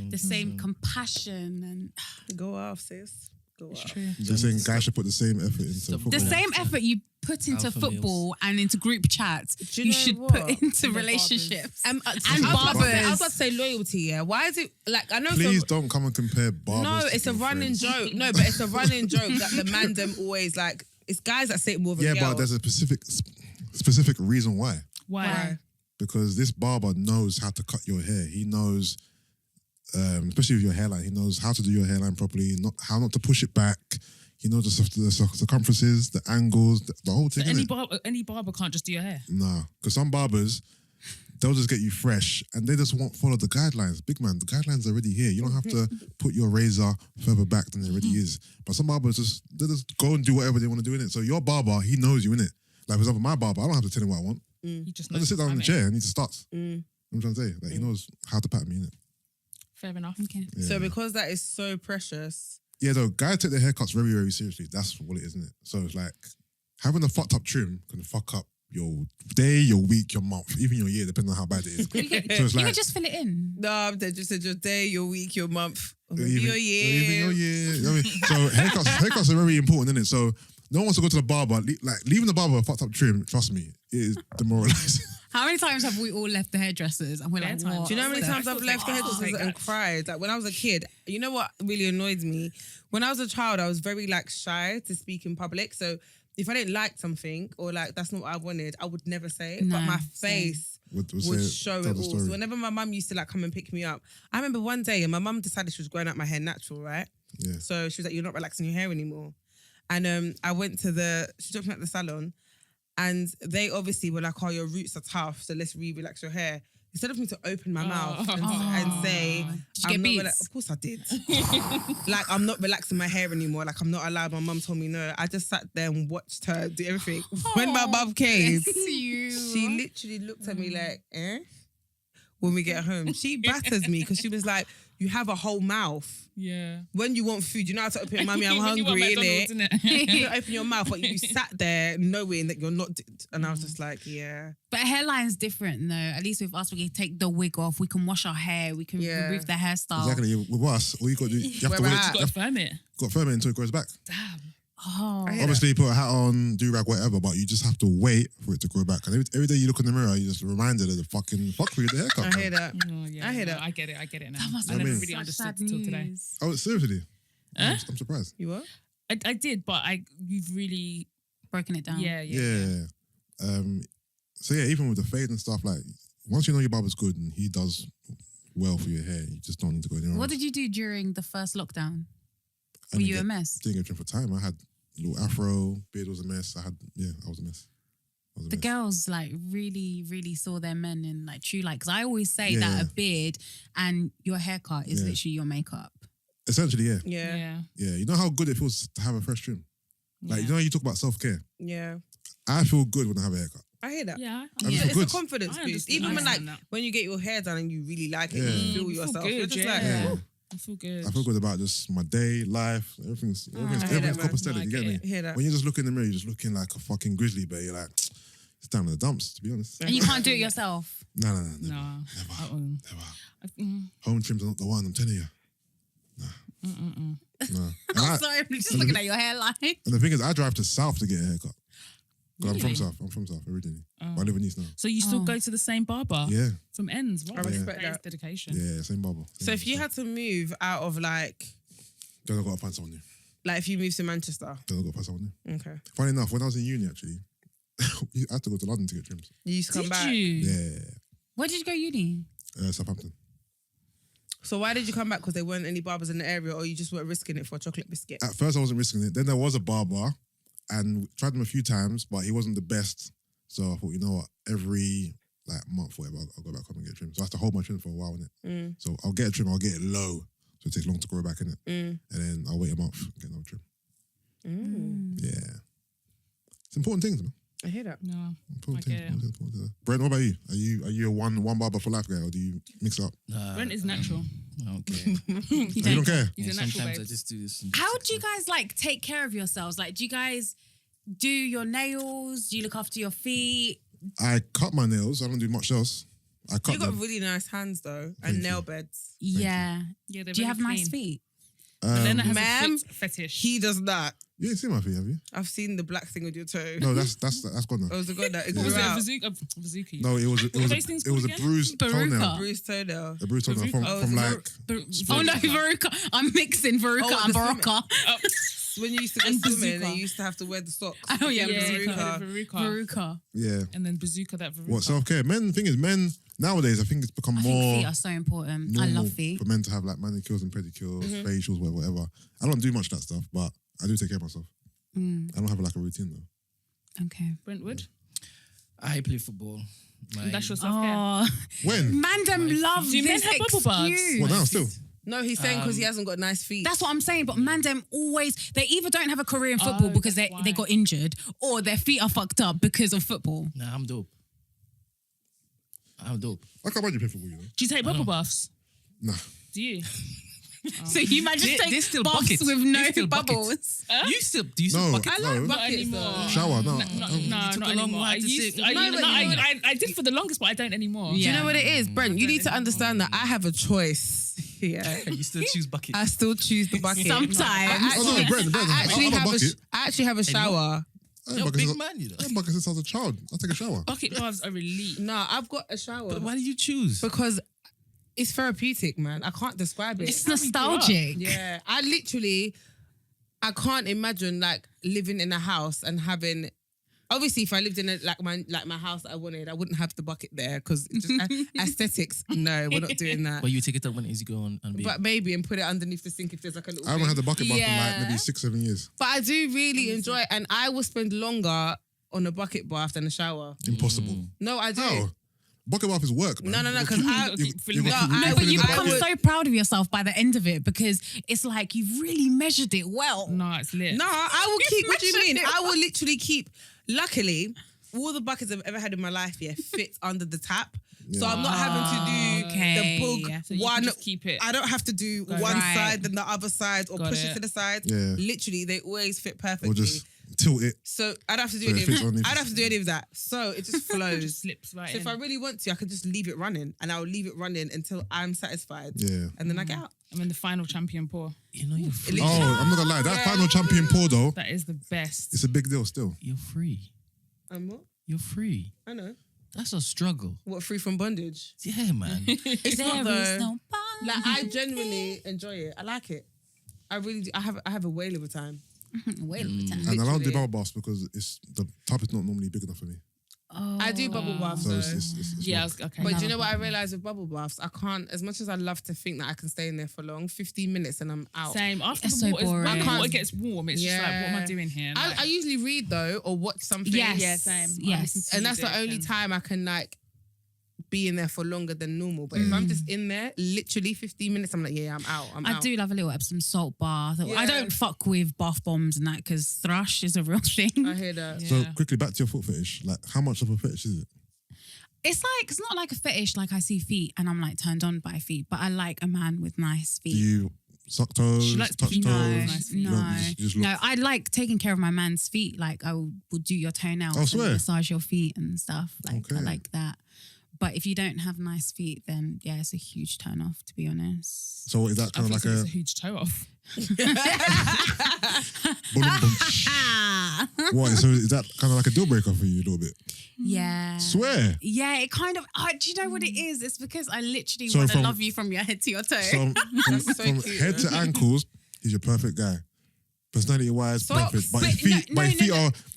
the same compassion, and Go off, sis. Go off. They're saying guys should put the same effort into football. the same effort you put into Alpha football and into group chats, Do you you know should what? put into And the relationships. And And I was barbers. about to say loyalty, yeah. Why is it like I know Please some, don't come and compare barbers. no, to it's a your running friends. joke. No, but it's a running joke that the man them always like it's guys that say it more than Yeah, girls. but there's a specific reason why. Why? Because this barber knows how to cut your hair. He knows, especially with your hairline, he knows how to do your hairline properly, how not to push it back. He knows the circumferences, the angles, the whole thing. Any barber can't just do your hair. Nah, because some barbers, they'll just get you fresh and they just won't follow the guidelines. Big man, the guidelines are already here. You don't have to put your razor further back than it already is. But some barbers they just go and do whatever they want to do in it. So your barber, he knows you in it. Like for example, my barber, I don't have to tell him what I want. You just I know just sit down in the timing. chair and he just starts. Mm. You know what I'm trying to say? Like he knows how to pattern me in it. Fair enough. Okay. Yeah. So because that is so precious. Yeah, though, guys take their haircuts very, very seriously. That's what it is, isn't it? So it's like having a fucked up trim can fuck up your day, your week, your month, even your year, depending on how bad it is. So it's You like can just fill it in. No, they just said your day, your week, your month, or maybe even your year. even your year. You know what I mean? So haircuts are very important, isn't it? So no one wants to go to the barber. Leaving the barber a fucked up trim, trust me, it is demoralizing. How many times have we all left the hairdressers and we're like, Bare times. what? Do you know how many the times I've left the hairdressers like and that. cried? Like when I was a kid, you know what really annoyed me? When I was a child, I was very like shy to speak in public. So if I didn't like something or like that's not what I wanted, I would never say it. But No, my same. face Would would say- show tell it the all. story. So whenever my mum used to like come and pick me up, I remember one day and my mum decided she was growing out my hair natural, right? Yeah. So she was like, "You're not relaxing your hair anymore." And I went to she took me at the salon, and they obviously were like, "Oh, your roots are tough, so let's relax your hair." Instead of me to open my mouth and say, Did you get I'm not beats? of course I did. Like, I'm not relaxing my hair anymore. Like, I'm not allowed. My mum told me no. I just sat there and watched her do everything. When my mum came, you. she literally looked at me like, when we get home. She batters me because she was like, you have a whole mouth. Yeah. When you want food, you know how to open, Mummy, I'm When you want hungry, McDonald's, innit? innit? You don't open your mouth, but you sat there knowing that you're not. And I was just like, yeah. But hairline's different though. At least with us, we can take the wig off. We can wash our hair. We can Yeah. remove the hairstyle. Exactly. With us, all you got to do, you have to Where wait. we're at. You Got to firm it. got to firm it until it grows back. Damn. Oh. I hear Obviously, put a hat on, do rag, whatever, but you just have to wait for it to grow back. And every day you look in the mirror, you're just reminded of the fucking fuckery of the haircut. I hear that. Oh, yeah, I hear no, that. I get it now. That must I have never been really such understood sad till today. news. Oh, seriously? Huh? I'm surprised. You what? I did, but you've really, Broken it down. yeah. Yeah. So yeah, even with the fade and stuff, like once you know your barber's good and he does well for your hair, you just don't need to go anywhere What else. did you do during the first lockdown? I Were didn't you a get- mess? Didn't get trim for time. I had a little afro, beard was a mess. I was a mess. I was a The mess. girls like really, really saw their men in like true light. Because I always say Yeah. that a beard and your haircut is Yeah. literally your makeup. Essentially, yeah. Yeah. Yeah. You know how good it feels to have a fresh trim? Like, you know, you talk about self-care. Yeah. I feel good when I have a haircut. I hear that. Yeah. I just It's feel a good. confidence I boost. understand- Even I when like understand that. when you get your hair done and you really like it, Yeah. you You feel feel yourself. good, You're just yeah. like, Yeah. "Ooh." I feel good. I feel good about just my day, life, everything's I hear that, man. copacetic, No, I you get get me? it. I hear that. When you just look in the mirror, you're just looking like a fucking grizzly bear. You're like, It's down in the dumps, to be honest. And you can't do it yourself. No. No. Never. Mm. Home trims are not the one, I'm telling you. Nah. And I'm sorry, I'm just looking at your hairline. And the thing is, I drive to South to get a haircut. 'Cause I'm from Really? South. I'm from South originally. But I live in East now. So you still go to the same barber? Yeah. From ends, right? I respect That is that. dedication. Yeah, same bubble. So if you had to move out of like Then I got to find someone new. if you moved to Manchester, Then I got to find someone new. okay, Funny enough, when I was in uni, actually, I had to go to London to get trims. you used to come Did back. you? Yeah. Where did you go uni? Southampton. So why did you come back? Because there weren't any barbers in the area, or you just weren't risking it for a chocolate biscuit? At first, I wasn't risking it. Then there was a barber, and we tried him a few times, but he wasn't the best. So I thought, you know what? Every month, whatever, I'll go back home and get a trim. So I have to hold my trim for a while, innit? So I'll get a trim, I'll get it low, so it takes long to grow back, innit? And then I'll wait a month and get another trim. Yeah. It's important things, man. I hear that. No. Important I things. get it. Important things. Brent, what about you? Are you a one barber for life guy, or do you mix it up? Brent is natural. Okay. You don't care? He's a natural Sometimes babe. I just do this. How do you guys take care of yourselves? Like, do you guys do your nails? Do you look after your feet? I cut my nails. I don't do much else. I cut You got them. really nice hands though, Thank and you. nail beds. Yeah. Yeah, they're Do you very have nice clean. feet? Milena has Ma'am, a foot fetish. He does not. You ain't seen my feet, have you? I've seen the black thing with your toe. No, that's gone now. Oh, was it good that it What grew was it? out? Bazooka? No, it was What are those things it was a called again? bruised Baruka. toenail. Bruised toenail. A bruised toenail from, Oh, from it's a like Oh no, Veruca. I'm mixing Veruca Oh, and the Baraka. When you used to go And swimming, bazooka. and you used to have to wear the socks. Oh yeah, Yeah, Veruca. Veruca. Veruca. yeah. And then bazooka that Veruca. What self-care? Men, thing is, men nowadays, I think it's become I more think feet are so important. I normal love feet. for men to have manicures and pedicures, facials, whatever. I don't do much of that stuff, but I do take care of myself. I don't have a routine though. Okay. Brentwood. I play football. That's your self-care. Oh, When? man, them love Do men this have bubble buds? excuse. Well, now still. No, he's saying because he hasn't got nice feet. That's what I'm saying. But man, them always they either don't have a career in football because that's they why. got injured, or their feet are fucked up because of football. Nah, I'm dope. I'm dope. I can't imagine playing football, you know. Do you take bubble baths? Nah. Do you? So you might just There's take still baths buckets. with There's no still buckets. bubbles. You still do you still No, bucket? I like no. Not buckets anymore. though. Shower, no. No, took not a long anymore. while I to used sit. I, No, no, but I did for the longest, but I don't anymore. Yeah. Do you know what it is, Brent? You need to anymore. understand that I have a choice. Yeah. You still choose bucket. I still choose the bucket. Sometimes. Oh, no, Brent, I bucket. actually have a shower. I You're a ain't bucket big since- man, you know. I ain't bucket since I was a child. I take a shower. Bucket baths are elite. No, I've got a shower But why did you choose? because it's therapeutic, man. I can't describe it. It's nostalgic. Yeah, I can't imagine living in a house and having. Obviously, if I lived in my house that I wanted, I wouldn't have the bucket there because aesthetics. No, we're not doing that. Well, you take it up when you go on and be. But maybe and put it underneath the sink if there's a little. I haven't had the bucket bath in Yeah. maybe 6-7 years. But I do really enjoy it, and I will spend longer on a bucket bath than a shower. Impossible. No, I do. How? Bucket bath is work, man. No, You because keep- I. you- you No, got- I No, would- but you I become would- so proud of yourself by the end of it because it's like you've really measured it well. No, it's lit. No, I will keep. What do you mean? Measured it. I will literally keep. Luckily, all the buckets I've ever had in my life, fit under the tap. So I'm not having to do Okay. the book So you can just keep it. I don't have to do Got it. one Right. side then the other side or Got push it it. to the side. Yeah. Literally, they always fit perfectly. Or just tilt it. So I don't have to do So it any. fits Of, underneath I don't the- have to do any of that. So it just flows. Just slips right So if in. I really want to, I could just leave it running, and I'll leave it running until I'm satisfied, Yeah. and then I get out. I'm in the final champion pour. You know you're free. Oh, I'm not gonna lie. That final champion pour though, That is the best. it's a big deal still. You're free. I'm what? You're free. I know. That's a struggle. What, free from bondage? Yeah, man. It's not There is though. no bond. Like I genuinely enjoy it. I like it. I really do. I have a whale of a time. Wait a minute. And I don't do Literally. bubble baths because the tub is not normally big enough for me. Oh. I do bubble baths So though. it's Yeah, I not- was, okay. But do you know what I realised with bubble baths? I can't, as much as I love to think that I can stay in there for long, 15 minutes and I'm out. Same. After It's the so water, boring. when the I water can't- gets warm, it's just like, what am I doing here? I usually read though or watch something. Yes. yeah, same. I Yes. listen to And that's the music only and- time I can be in there for longer than normal. But if I'm just in there, literally 15 minutes, I'm like, yeah, I'm out. I'm I out. do love a little Epsom salt bath. I Yeah. don't fuck with bath bombs and that because thrush is a real thing. I hear that. So Yeah. quickly back to your foot fetish. Like, how much of a fetish is it? It's not like a fetish. Like I see feet and I'm like turned on by feet, but I like a man with nice feet. Do you Suck toes, She likes touch picking toes. toes. No, just no, look. I like taking care of my man's feet. Like I will do your toenails I and swear. massage your feet and stuff. Like I Okay. like that. But if you don't have nice feet, then yeah, it's a huge turn off, to be honest. So is that I kind of like think it's a a huge toe off. boom, boom, what? So is that kind of like a deal breaker for you a little bit? Yeah. Swear. Yeah, it kind of. Do you know what it is? It's because I literally So want to from- love you from your head to your toe. So from so cute, head to ankles, he's your perfect guy. Personality wise, Socks. perfect. But But his feet, no, but his no, feet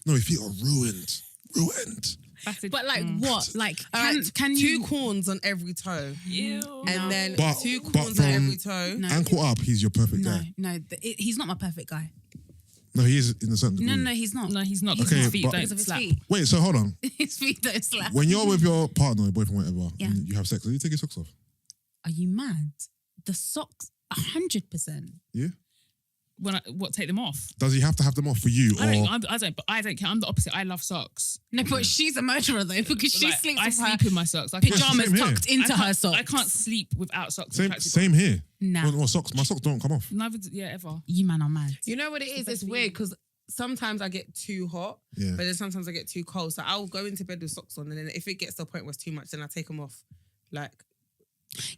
no. are his feet are ruined. Ruined. Battered. But like what? Like All right, can two you? corns on every toe, Ew. and then But- two but corns on from- every toe. No. Ankle up, he's your perfect No, guy. no, he's not my perfect guy. No, he is in a certain degree. No, he's not. No, he's not. He's Because Okay, his feet but- don't Because of his slap. feet. Wait, so hold on. His feet don't slap. When you're with your partner, your boyfriend, whatever, Yeah. and you have sex, do you take your socks off? Are you mad? The socks, 100%. Yeah. Take them off? Does he have to have them off for you, I or don't care. I'm the opposite. I love socks. No, but she's a murderer though because she Like, sleeps I with her sleep in my socks. I can't- pajamas Same here. tucked into her socks. I can't sleep without socks. same? Tracksuit Same here. Nah, Well, socks. My socks don't come off. Neither, ever. you man are mad. You know what it is? It's weird because sometimes I get too hot, Yeah. but then sometimes I get too cold. So I'll go into bed with socks on, and then if it gets to a point where it's too much, then I take them off. Like,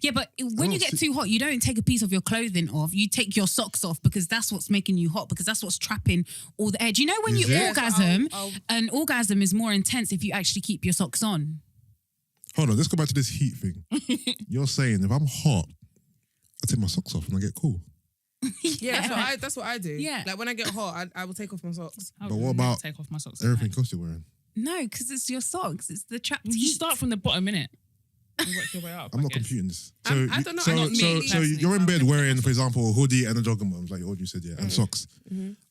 Yeah, but when you don't get see- too hot, you don't take a piece of your clothing off. You take your socks off because that's what's making you hot because that's what's trapping all the air. Do you know when Is you it? orgasm, I'll- an orgasm is more intense if you actually keep your socks on? Hold on. Let's go back to this heat thing. You're saying if I'm hot, I take my socks off and I get cool. yeah, that's what I do. Yeah. Like when I get hot, I will take off my socks. I But would what never about take off my socks? Everything else you're wearing. No, because it's your socks. It's the trapped You heat. start from the bottom, innit? You work your way up. I'm I not guess. computing this. I don't know, So, not me, so personally, you're in so bed I'm wearing, for example, a hoodie and a jogging bottoms, like Audrey said, yeah, and socks.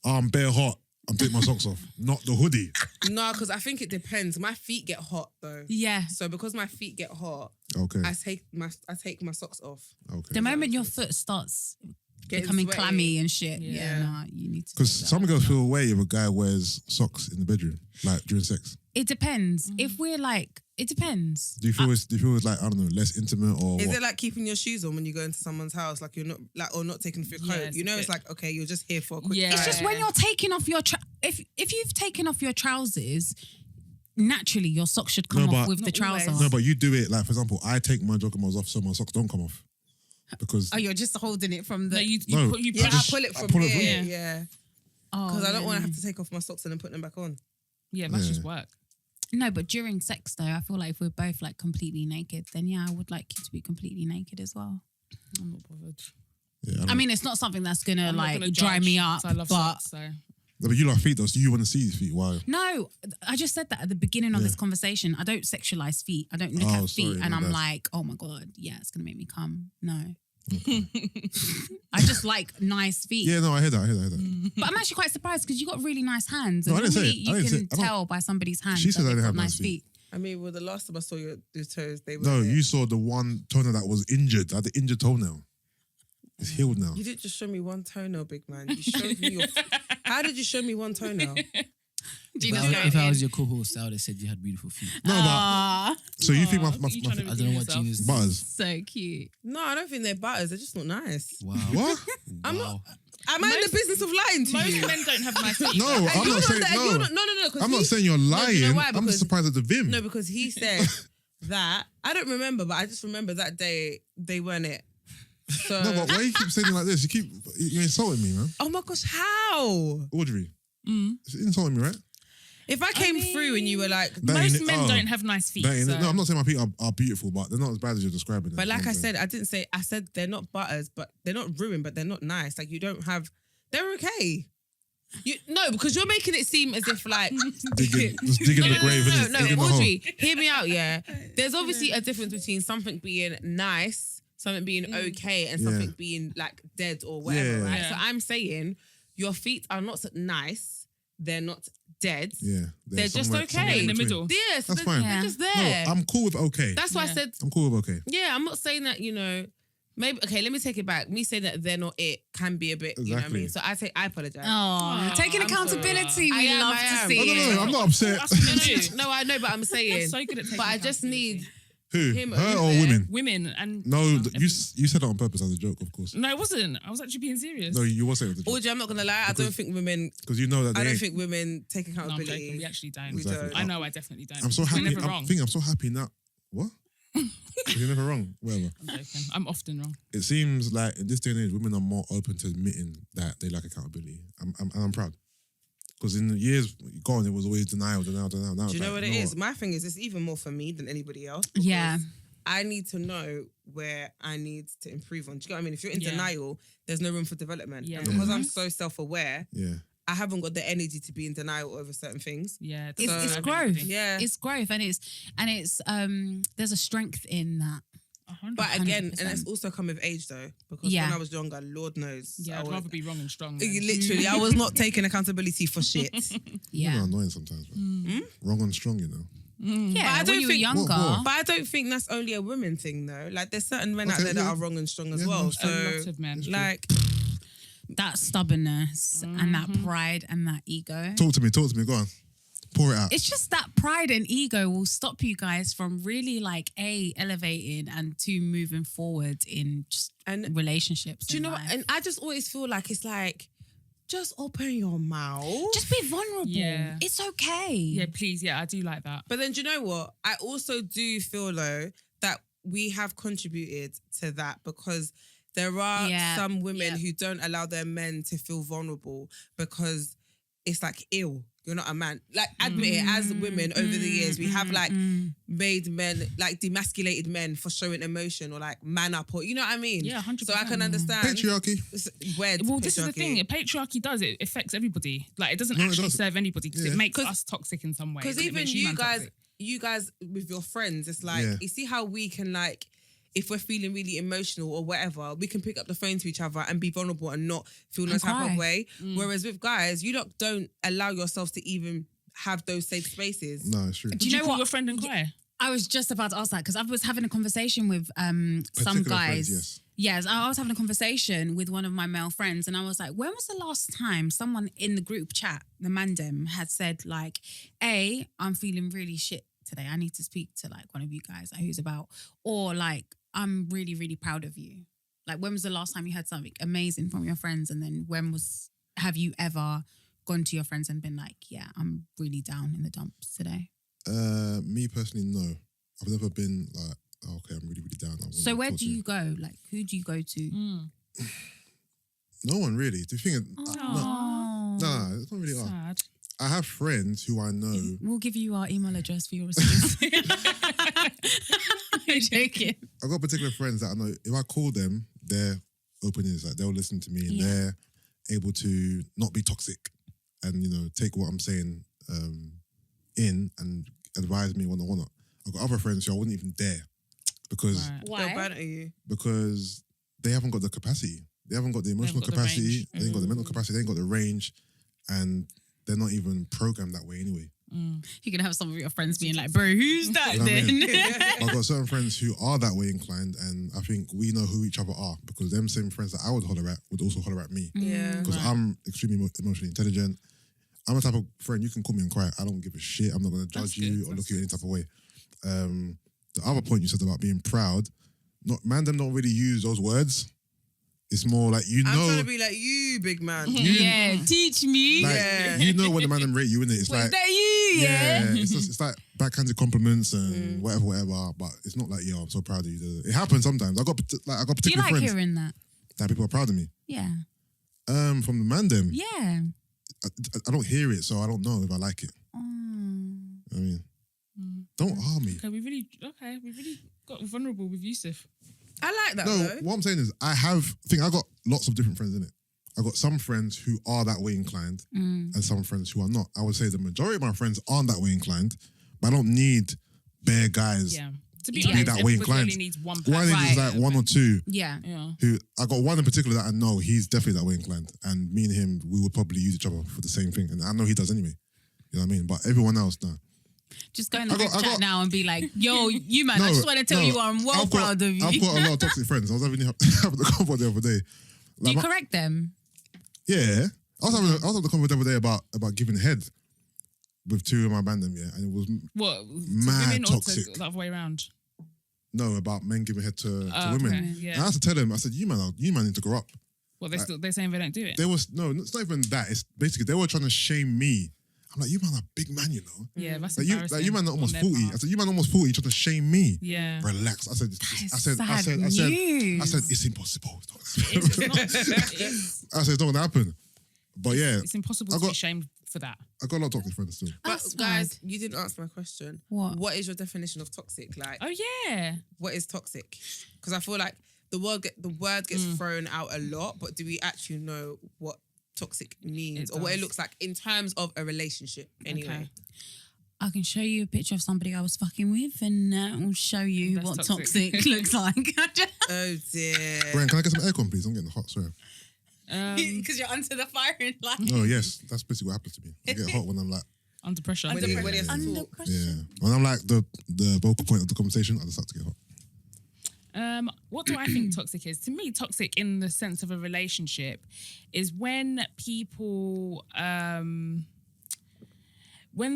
I'm bare hot. I'm taking my socks off, not the hoodie. No, because I think it depends. My feet get hot though. Yeah. So because my feet get hot, Okay. I take my socks off. Okay. The moment your foot starts Getting becoming sweaty. clammy and shit, Yeah. yeah, nah, you need to. Because take that some off. girls feel away if a guy wears socks in the bedroom, like during sex. It depends. If we're like, it depends. Do you feel it's like, I don't know, less intimate or Is what? it like keeping your shoes on when you go into someone's house, like you're not like or not taking off your coat? Yes, You know, a it's bit. like okay, you're just here for a quick. Yeah. It's just when you're taking off your if you've taken off your trousers, naturally your socks should come No, off but- with the Not trouser. always. No, but you do it, like, for example, I take my jogging bottoms off so my socks don't come off. Because Oh, you're just holding it from the. No, you No, put, you Yeah, push. I pull it from pull it here. from- Yeah, Oh, because I don't yeah, want to no. have to take off my socks and then put them back on. Yeah, that's Yeah. just work. No, but during sex though, I feel like if we're both like completely naked, then yeah, I would like you to be completely naked as well. I'm not bothered. yeah, I mean, it's not something that's gonna I'm not like gonna dry judge, me up, 'cause I love but socks, so. no, but you love feet though, so you want to see his feet. Why? no, I just said that at the beginning of Yeah. this conversation. I don't sexualize feet. I don't look Oh, at feet sorry, and my I'm bad. like, oh my god, yeah, it's gonna make me come. No. I just like nice feet. Yeah, no, I hear that. But I'm actually quite surprised because you got really nice hands. No, And I didn't say normally it. I you didn't say can it. I don't- tell by somebody's hands. She said that I they've didn't got have nice feet. I mean, well, the last time I saw your toes, they were. No, there. you saw the one toenail that was injured. I had the injured toenail. It's healed now. You didn't just show me one toenail, big man. You showed me your. How did you show me one toenail? Gina's If I going was in. your co-host, I would have said you had beautiful feet. No, Aw, but so you think my you trying to I don't know what yourself. Gina's butters? so cute. No, I don't think they're butters. They're just not nice. Wow. What? I'm Wow. Am I in the business of lying to Most you? men don't have nice feet. No, And I'm you're not saying that- no. you're not- no. 'Cause I'm not he- saying you're No, lying. do you know why? I'm just Because- surprised at the vim. No, because he said that. I don't remember, but I just remember that day they weren't it. So. No, but why you keep saying it like this? You're insulting me, man. Oh my gosh, how? Audrey, Mm. you're insulting me, right? If I came through and you were like, That ain't Most it. men Oh. don't have nice feet. That ain't it. so- No, I'm not saying my feet are beautiful, but they're not as bad as you're describing them. but like You know I what I'm said, I didn't say. I said they're not butters, but they're not ruined, but they're not nice. Like you don't have. They're okay. No, because you're making it seem as if like saying? Just digging the grave, innit? no, Digging the hole. Audrey, hear me out. Yeah, there's obviously a difference between something being nice, something being okay, and Yeah. something being like dead or whatever. Yeah. Right. Yeah. So I'm saying your feet are not nice. They're not dead. Yeah, They're just somewhere- okay. somewhere In the between. middle. Yes, That's they're, fine. they're Yeah. just No, there. I'm cool with okay. That's why I Yeah. said. I'm cool with okay. Yeah, I'm not saying that, maybe, okay, let me take it back. Me saying that they're not it can be a bit, you know what I mean? Exactly. So I apologize. Oh, taking I'm accountability. sorry. We I am, love I to am. see No, it. I'm not upset. That's what men do. No, I know, but I'm saying. You're so good at taking But I just need, Who? Him Her or over there. women? Women and No, everyone. you said that on purpose as a joke, of course. No, it wasn't. I was actually being serious. No, you were saying it as a joke. Audrey, I'm not gonna lie. I don't think women. Because you know that I they don't ain't. think women take No, I'm accountability. joking. We actually don't. We Exactly. don't. I know I definitely don't. I'm so We're happy. never wrong. I'm so happy now. What? You're never wrong. Whatever. I'm joking. I'm often wrong. It seems like in this day and age, women are more open to admitting that they lack accountability. I'm proud. Because in the years gone, it was always denial. Now Do it's you know like, what it is? My thing is, it's even more for me than anybody else. because Yeah. I need to know where I need to improve on. Do you get what I mean? If you're in Yeah. denial, there's no room for development. Yeah. And because I'm so self-aware, Yeah. I haven't got the energy to be in denial over certain things. Yeah. It's So- growth. Yeah. It's growth, and it's there's a strength in that. 100%. But again, 100%. and it's also come with age though. Because Yeah. when I was younger, Lord knows. Yeah, I I'd was, rather be wrong and strong. than- literally, I was not taking accountability for shit. Women Yeah, are annoying sometimes, bro. Wrong and strong, you know. yeah. But I when don't you were think- younger, What? But I don't think that's only a women thing though. Like there's certain men out Okay, there that yeah. are wrong and strong as Yeah, well. that's So A lot of men. like that stubbornness and that pride and that ego. Talk to me. Go on. Pour it out. It's just that pride and ego will stop you guys from really like elevating and moving forward in just and relationships. do you and know what? life. And I just always feel like it's like just open your mouth. Just be vulnerable. Yeah. It's okay. Yeah, please. Yeah, I do like that. But then do you know what? I also do feel though that we have contributed to that because there are Yeah, some women yeah. who don't allow their men to feel vulnerable because it's like ill. You're not a man. Like admit it, as women over the years, we have like made men, like demasculated men for showing emotion or like man up or you know what I mean? Yeah, 100%. So I can understand. Patriarchy. Where Well, this is the thing. patriarchy. Patriarchy does it affects everybody. Like it doesn't No, it actually doesn't. serve anybody because Yeah. it makes 'Cause- us toxic in some way. Because and it even makes you man guys, toxic. with your friends, it's like Yeah. you see how we can like, if we're feeling really emotional or whatever, we can pick up the phone to each other and be vulnerable and not feel no And type cry. of way. Whereas with guys, you don't allow yourselves to even have those safe spaces. No, it's true. Do you you know call what? your friend and cry? I was just about to ask that because I was having a conversation with some Particular guys. friends, Yes, I was having a conversation with one of my male friends, and I was like, when was the last time someone in the group chat, the mandem, had said like, I'm feeling really shit today. I need to speak to like one of you guys, like, who's about, or like, I'm really, really proud of you. Like, when was the last time you heard something amazing from your friends? And then have you ever gone to your friends and been like, yeah, I'm really down in the dumps today? Me personally, no. I've never been like, oh, okay, I'm really, really down. I wanna So where talk do to you go? Like, who do you go to? No one really. The thing is, Oh. nah, it's not really hard. Sad. I have friends who I know. We'll give you our email address for your receipts. I'm joking. I've got particular friends that I know. If I call them, they're open ears. Like they'll listen to me and Yeah. they're able to not be toxic and take what I'm saying in and advise me when I want to. I've got other friends who I wouldn't even dare because Right. They'll banter you. they haven't got the capacity. They haven't got the emotional got the capacity. range. They ain't got the mental capacity. They ain't got the range, and they're not even programmed that way anyway. You're going to have some of your friends being like, bro, who's that You know what I then? mean? I've got certain friends who are that way inclined, and I think we know who each other are because them same friends that I would holler at would also holler at me Yeah. because I'm extremely emotionally intelligent. I'm a type of friend you can call me and cry. I don't give a shit. I'm not going to judge That's you good. or look That's at you any type of way. The other point you said about being proud, them don't really use those words. It's more like I'm trying to be like you, big man. Yeah, teach me. like Yeah. you know when the man them rate you in it. It's Was like that you? Yeah. it's like backhanded compliments and whatever. But it's not like I'm so proud of you. It happens sometimes. I got Do you particular like friends hearing that? that people are proud of me. Yeah. From the man them, Yeah. I don't hear it, so I don't know if I like it. Oh. I mean, don't harm me. Okay, we really got vulnerable with Yusuff. I like that No, though. what I'm saying is I got lots of different friends in it. I got some friends who are that way inclined and some friends who are not. I would say the majority of my friends aren't that way inclined, but I don't need bare guys. Yeah. To be Yeah. honest, That way everybody inclined. only needs one Why person. need is like one or two Yeah. Yeah. who I got one in particular that I know he's definitely that way inclined, and me and him we would probably use each other for the same thing, and I know he does anyway. You know what I mean? But everyone else, nah. Just go in the I got- group I chat got- now and be like, yo, you man, I just want to tell you I'm well I've got- proud of you. I've got a lot of toxic friends. I was having the convo the other day. Do you Like, correct them? yeah, I was having the convo the other day about giving head with two of my bandem, yeah, and it was What? Mad women or toxic. the other way around? No, about men giving head to women. Okay, And yeah. I had to tell them, I said, you man need to grow up. Well, they're saying they don't do it. There was no, it's not even that. It's basically they were trying to shame me. I'm like, you man are big man, you know. Yeah, that's Like embarrassing. you man are almost on their 40. part. I said, you man almost 40. You're trying to shame me. Yeah. Relax. I said, news. I said, it's impossible. It's not. It's, I said, it's not gonna happen. But yeah, it's impossible to be shamed for that. I got a lot of toxic friends still. But That's guys, mad. you didn't answer my question. What? is your definition of toxic? Like, Oh yeah. what is toxic? Because I feel like the word gets thrown out a lot, but do we actually know what toxic means or what it does. looks like in terms of a relationship? Anyway, Okay. I can show you a picture of somebody I was fucking with, and we'll show you That's what toxic. toxic looks like. oh dear. Brian, can I get some aircon, please? I'm getting hot, sorry. Because you're under the firing line. Oh yes, that's basically what happens to me. I get hot when I'm like, Under pressure. When he has to Under talk. pressure. yeah. When I'm like the vocal point of the conversation, I just have to get hot. What do I think toxic is? To me, toxic in the sense of a relationship is when people when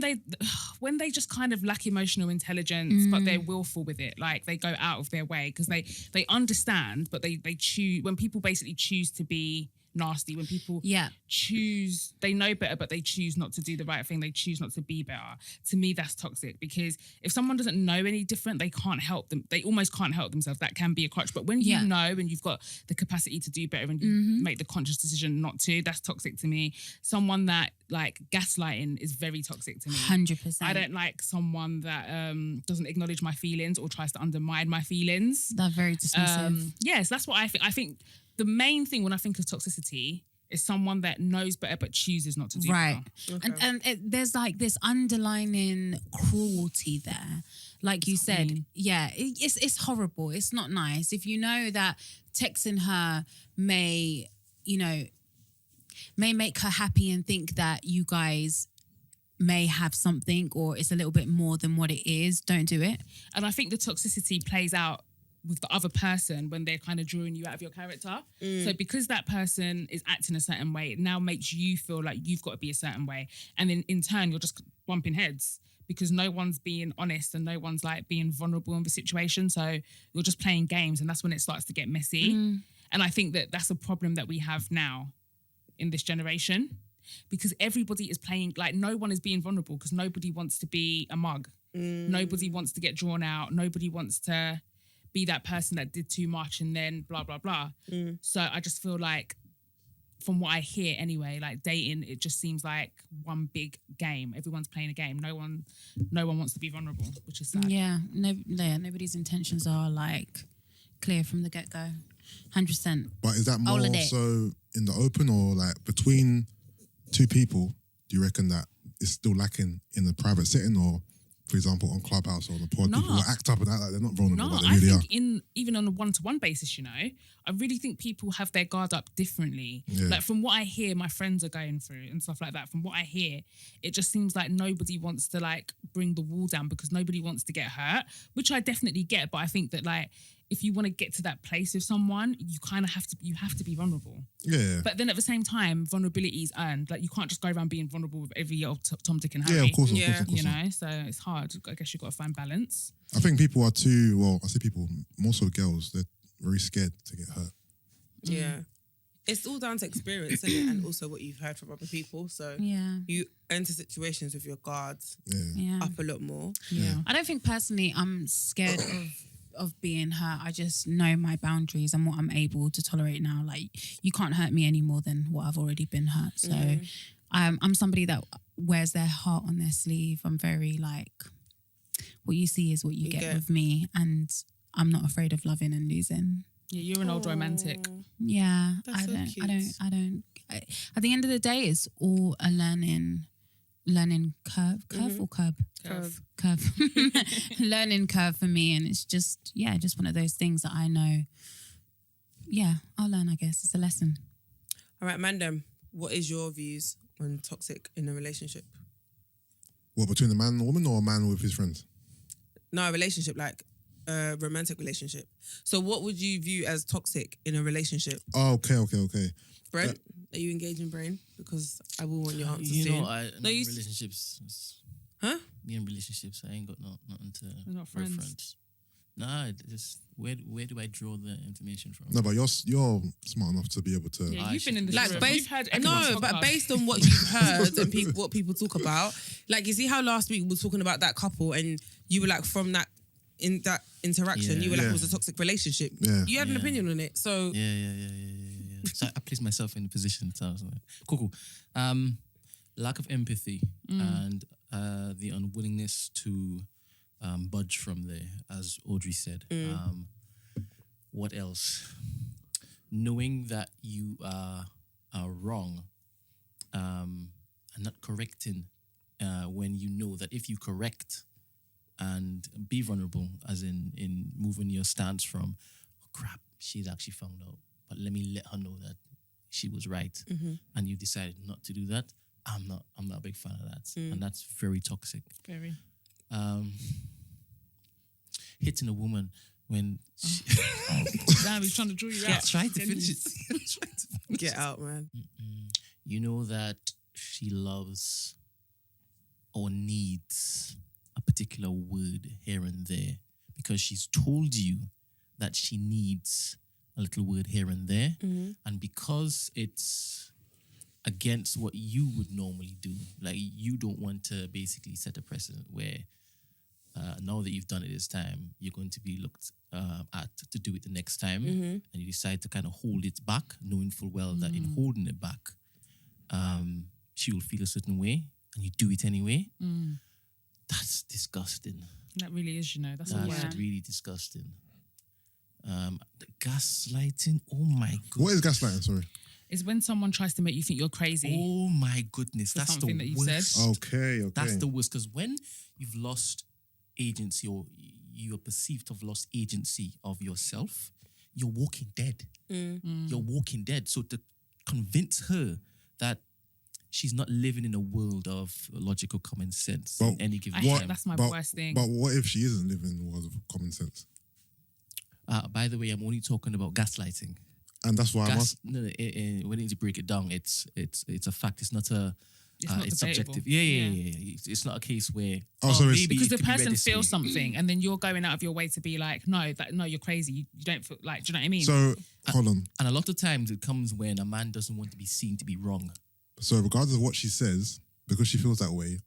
they just kind of lack emotional intelligence, but they're willful with it. Like they go out of their way because they understand, but they choose when people basically choose to be nasty, when people choose, they know better, but they choose not to do the right thing. They choose not to be better. To me, that's toxic because if someone doesn't know any different, they can't help them. They almost can't help themselves. That can be a crutch. But when you know and you've got the capacity to do better and you make the conscious decision not to, that's toxic to me. Someone that like gaslighting is very toxic to me. 100%. I don't like someone that doesn't acknowledge my feelings or tries to undermine my feelings. They're very dismissive. Yes, that's what I think. I think the main thing when I think of toxicity is someone that knows better but chooses not to do Right. better. And there's like this underlining cruelty there. Like you said, it's horrible. It's not nice. If you know that texting her may make her happy and think that you guys may have something or it's a little bit more than what it is, don't do it. And I think the toxicity plays out with the other person when they're kind of drawing you out of your character. So because that person is acting a certain way, it now makes you feel like you've got to be a certain way. And then in turn, you're just bumping heads because no one's being honest and no one's like being vulnerable in the situation. So you're just playing games and that's when it starts to get messy. And I think that that's a problem that we have now in this generation because everybody is playing, like no one is being vulnerable because nobody wants to be a mug. Nobody wants to get drawn out. Nobody wants to be that person that did too much and then blah, blah, blah. So I just feel like from what I hear anyway, like dating, it just seems like one big game. Everyone's playing a game. No one wants to be vulnerable, which is sad. Yeah, nobody's intentions are like clear from the get-go. 100%. But is that All more of it. so in the open or like between two people? Do you reckon that it's still lacking in the private setting or, for example, on Clubhouse or on the pod, No. people will act up and act like they're not vulnerable, No, but they I really are. think even on a one-to-one basis, I really think people have their guard up differently. Yeah. Like from what I hear my friends are going through and stuff like that, from what I hear, it just seems like nobody wants to like bring the wall down because nobody wants to get hurt, which I definitely get. But I think that like, if you want to get to that place with someone, you kind of have to be vulnerable. Yeah. But then at the same time, vulnerability is earned. Like you can't just go around being vulnerable with every old Tom, Dick and Harry. Yeah, of course, of Yeah. course, of course. You know, so it's hard. I guess you've got to find balance. I think people are too, well, I say people, more so girls, they're very scared to get hurt. Yeah. It's all down to experience, isn't it? And also what you've heard from other people. So you enter situations with your guards Yeah. up a lot more. Yeah. I don't think personally I'm scared of being hurt. I just know my boundaries and what I'm able to tolerate now. Like you can't hurt me any more than what I've already been hurt. So I'm somebody that wears their heart on their sleeve. I'm very like, what you see is what you get with me, and I'm not afraid of loving and losing. Yeah, you're an old romantic. Yeah, That's so cute. I don't. At the end of the day, it's all a learning curve or curb? Curve. Learning curve for me, and it's just one of those things that I know. Yeah, I'll learn. I guess it's a lesson. All right, Mandem, what is your views on toxic in a relationship? What, between the man and the woman or a man with his friends? No, a relationship, like a romantic relationship. So what would you view as toxic in a relationship? Oh, okay. Brent, are you engaging Brain? Because I will want your answer You soon. know, No, you- relationships. Huh? Me in relationships, I ain't got nothing to We're not for friends. Nah, just where do I draw the information from? No, but you're smart enough to be able to. Yeah, you've been in the Like room. based, You've heard everyone's no, but podcast. based on what you've heard and what people talk about, like you see how last week we were talking about that couple and you were like from that in that interaction, Yeah. you were like Yeah. it was a toxic relationship. Yeah. You had an Yeah. opinion on it, so Yeah. So I placed myself in the position. So I was like, cool. Lack of empathy and the unwillingness to budge from there, as Audrey said. What else? Knowing that you are wrong and not correcting when you know that if you correct and be vulnerable, as in moving your stance from, oh, crap, she's actually found out, but let me let her know that she was right, and you decided not to do that. I'm not a big fan of that, and that's very toxic. Very. Hitting a woman when she Damn, he's trying to draw you Yeah. out. try to finish it. Try to finish get it. out, man. You know that she loves or needs a particular word here and there because she's told you that she needs a little word here and there, and because it's against what you would normally do, like you don't want to basically set a precedent where now that you've done it this time, you're going to be looked at to do it the next time, and you decide to kind of hold it back, knowing full well that in holding it back, she will feel a certain way, and you do it anyway. That's disgusting. That really is, that's That's a word. really disgusting. The gaslighting. Oh my god. What is gaslighting? Sorry. It's when someone tries to make you think you're crazy. Oh my goodness. For That's the something that you've said. worst. Okay. That's the worst, because when you've lost agency or you are perceived to have lost agency of yourself, you're walking dead. You're walking dead. So to convince her that she's not living in a world of logical common sense But in any given I hate time. that's my but, worst thing. But what if she isn't living in the world of common sense? By the way, I'm only talking about gaslighting. And that's why We need to break it down. It's a fact. It's not a. It's not it's debatable. subjective. Yeah. It's not a case where. So it's- maybe because it the could be read person this way. feels something, and then you're going out of your way to be like, no, you're crazy. You don't feel like, do you know what I mean? So hold on. And a lot of times it comes when a man doesn't want to be seen to be wrong. So regardless of what she says, because she feels that way,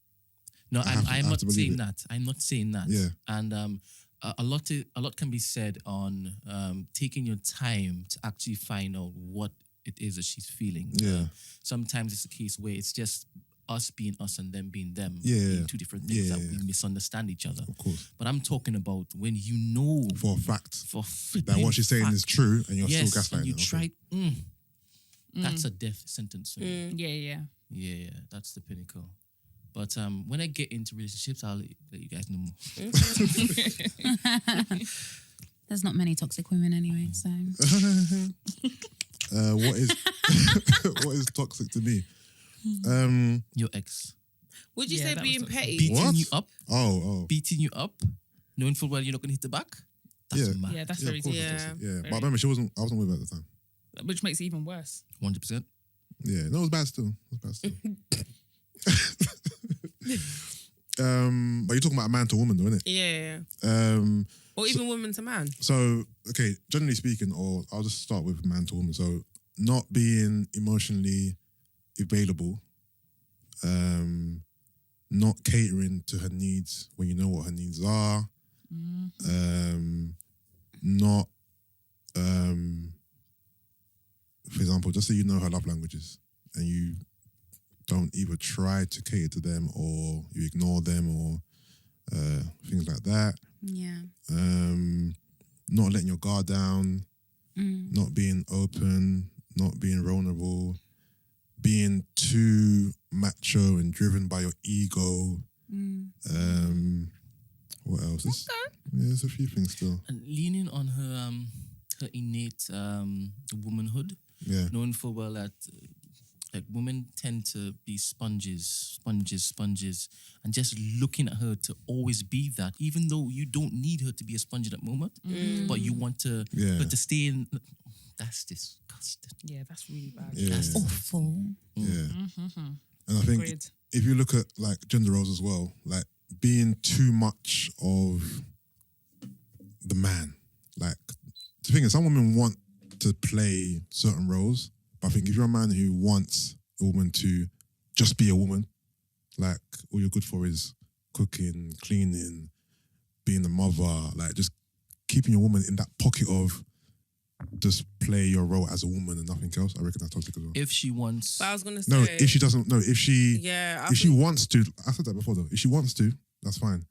No, I have I'm not to believe saying it. that. I'm not saying that. Yeah. And a lot can be said on taking your time to actually find out what it is that she's feeling. Yeah. Sometimes it's a case where it's just us being us and them being them. Yeah. Being two different things Yeah, that yeah. we misunderstand each other. of course, But I'm talking about when you know for a fact for that what she's saying is true, and you're yes, still gaslighting. and you her. Okay. try. That's a death sentence. For me. yeah. Yeah, that's the pinnacle. But when I get into relationships, I'll let you guys know more. There's not many toxic women anyway, so What is what is toxic to me? Your ex would you Yeah, say that being was petty? beating What? you up, Oh, knowing full well you're not going to hit the back. That's Yeah. mad. Yeah, that's yeah, very of course. Yeah. it's toxic. Yeah. Very. But I remember I wasn't with her at the time. Which makes it even worse. 100%. Yeah, no, it was bad still. But you're talking about a man to woman, though, isn't it? Yeah. Or even woman to man. So, okay, generally speaking, or I'll just start with man to woman. So, not being emotionally available, not catering to her needs when you know what her needs are, not, for example, just so you know her love languages and you don't either try to cater to them or you ignore them or things like that. yeah. Not letting your guard down, not being open, not being vulnerable, being too macho and driven by your ego. What else? There's a few things still. And leaning on her her innate womanhood, Yeah. knowing full well that like women tend to be sponges, and just looking at her to always be that, even though you don't need her to be a sponge at that moment, but you want to Yeah. her to stay in. That's disgusting. Yeah, that's really bad. Yeah. That's Awful. Yeah. And I think Agreed. if you look at like gender roles as well, like being too much of the man. Like, the thing is, some women want to play certain roles, but I think if you're a man who wants a woman to just be a woman, like, all you're good for is cooking, cleaning, being the mother, like, just keeping your woman in that pocket of just play your role as a woman and nothing else, I reckon that's toxic as well. If she wants... But I was gonna say, No, if she doesn't, no, if she... Yeah, if she wants to, I said that before though, if she wants to, that's fine.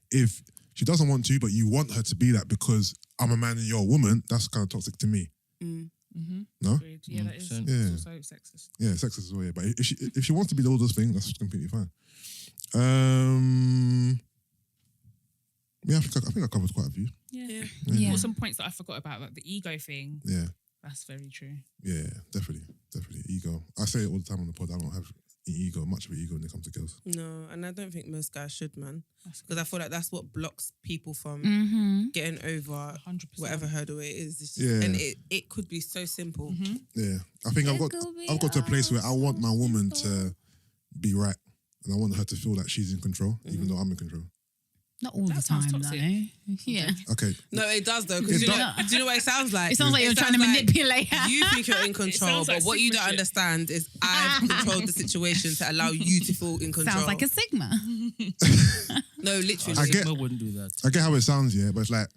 If she doesn't want to, but you want her to be that because I'm a man and you're a woman, that's kind of toxic to me. No? Agreed. Yeah, that is Yeah. also sexist. Yeah, sexist as well, yeah. But if she wants to be all those things, that's completely fine. Yeah, I think I covered quite a few. Yeah. Yeah. Some points that I forgot about, like the ego thing. Yeah. That's very true. Yeah, definitely. Ego. I say it all the time on the pod. I don't have much of an ego when it comes to girls. No, and I don't think most guys should, man. Because I feel like that's what blocks people from getting over 100%. whatever hurdle it is. It's just, Yeah. And it could be so simple. Yeah. I think I've got to a place where I want my woman to be right. And I want her to feel like she's in control, even though I'm in control. Not all the That sounds time, toxic. though. Yeah. Okay. No, it does though. Because It do you know what it sounds like? It sounds like you're trying to sounds like manipulate her. You think you're in control, sounds like but what you Sigma don't shit. understand is I've controlled the situation to allow you to feel in control. Sounds like a Sigma. No, literally. I get- Sigma wouldn't do that. I get how it sounds, yeah, but it's like,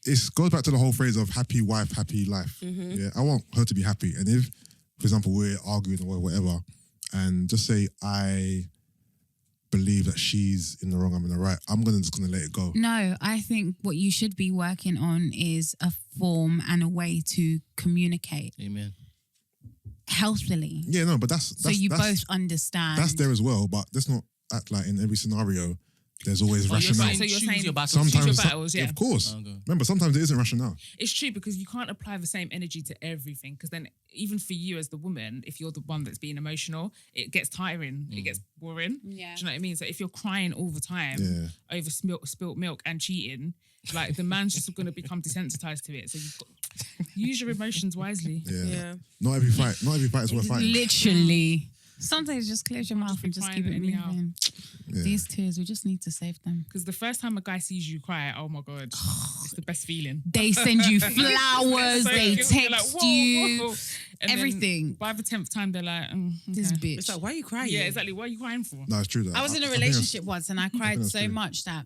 it goes back to the whole phrase of happy wife, happy life. Yeah, I want her to be happy. And if, for example, we're arguing or whatever, and just say I believe that she's in the wrong, I'm in the right, I'm just gonna let it go. No, I think what you should be working on is a form and a way to communicate Amen. healthily. Yeah, no, but that's So you that's, both understand. that's there as well, but let's not act like in every scenario there's always Oh, you're rationale. saying So you're choose saying your battles. Sometimes, choose your battles, yeah. of course. Okay. Remember, sometimes it isn't rationale. It's true because you can't apply the same energy to everything because then even for you as the woman, if you're the one that's being emotional, it gets tiring, it gets boring. Yeah. Do you know what I mean? So if you're crying all the time Yeah. over spilt milk and cheating, like the man's just going to become desensitized to it. So you've got use your emotions wisely. Yeah. Yeah. Not every fight is worth fighting. Literally. Sometimes just close your mouth Just be and just crying keep it anyhow. moving. Yeah. These tears, we just need to save them. Because the first time a guy sees you cry, oh my God, it's the best feeling. They send you flowers, So they guilty, you're text like, whoa, you, whoa. And then everything. by the 10th time, they're like, This okay. bitch. It's like, why are you crying? Yeah, exactly. What are you crying for? No, it's true though. I was in a think that's- relationship once and I cried that's so true. much that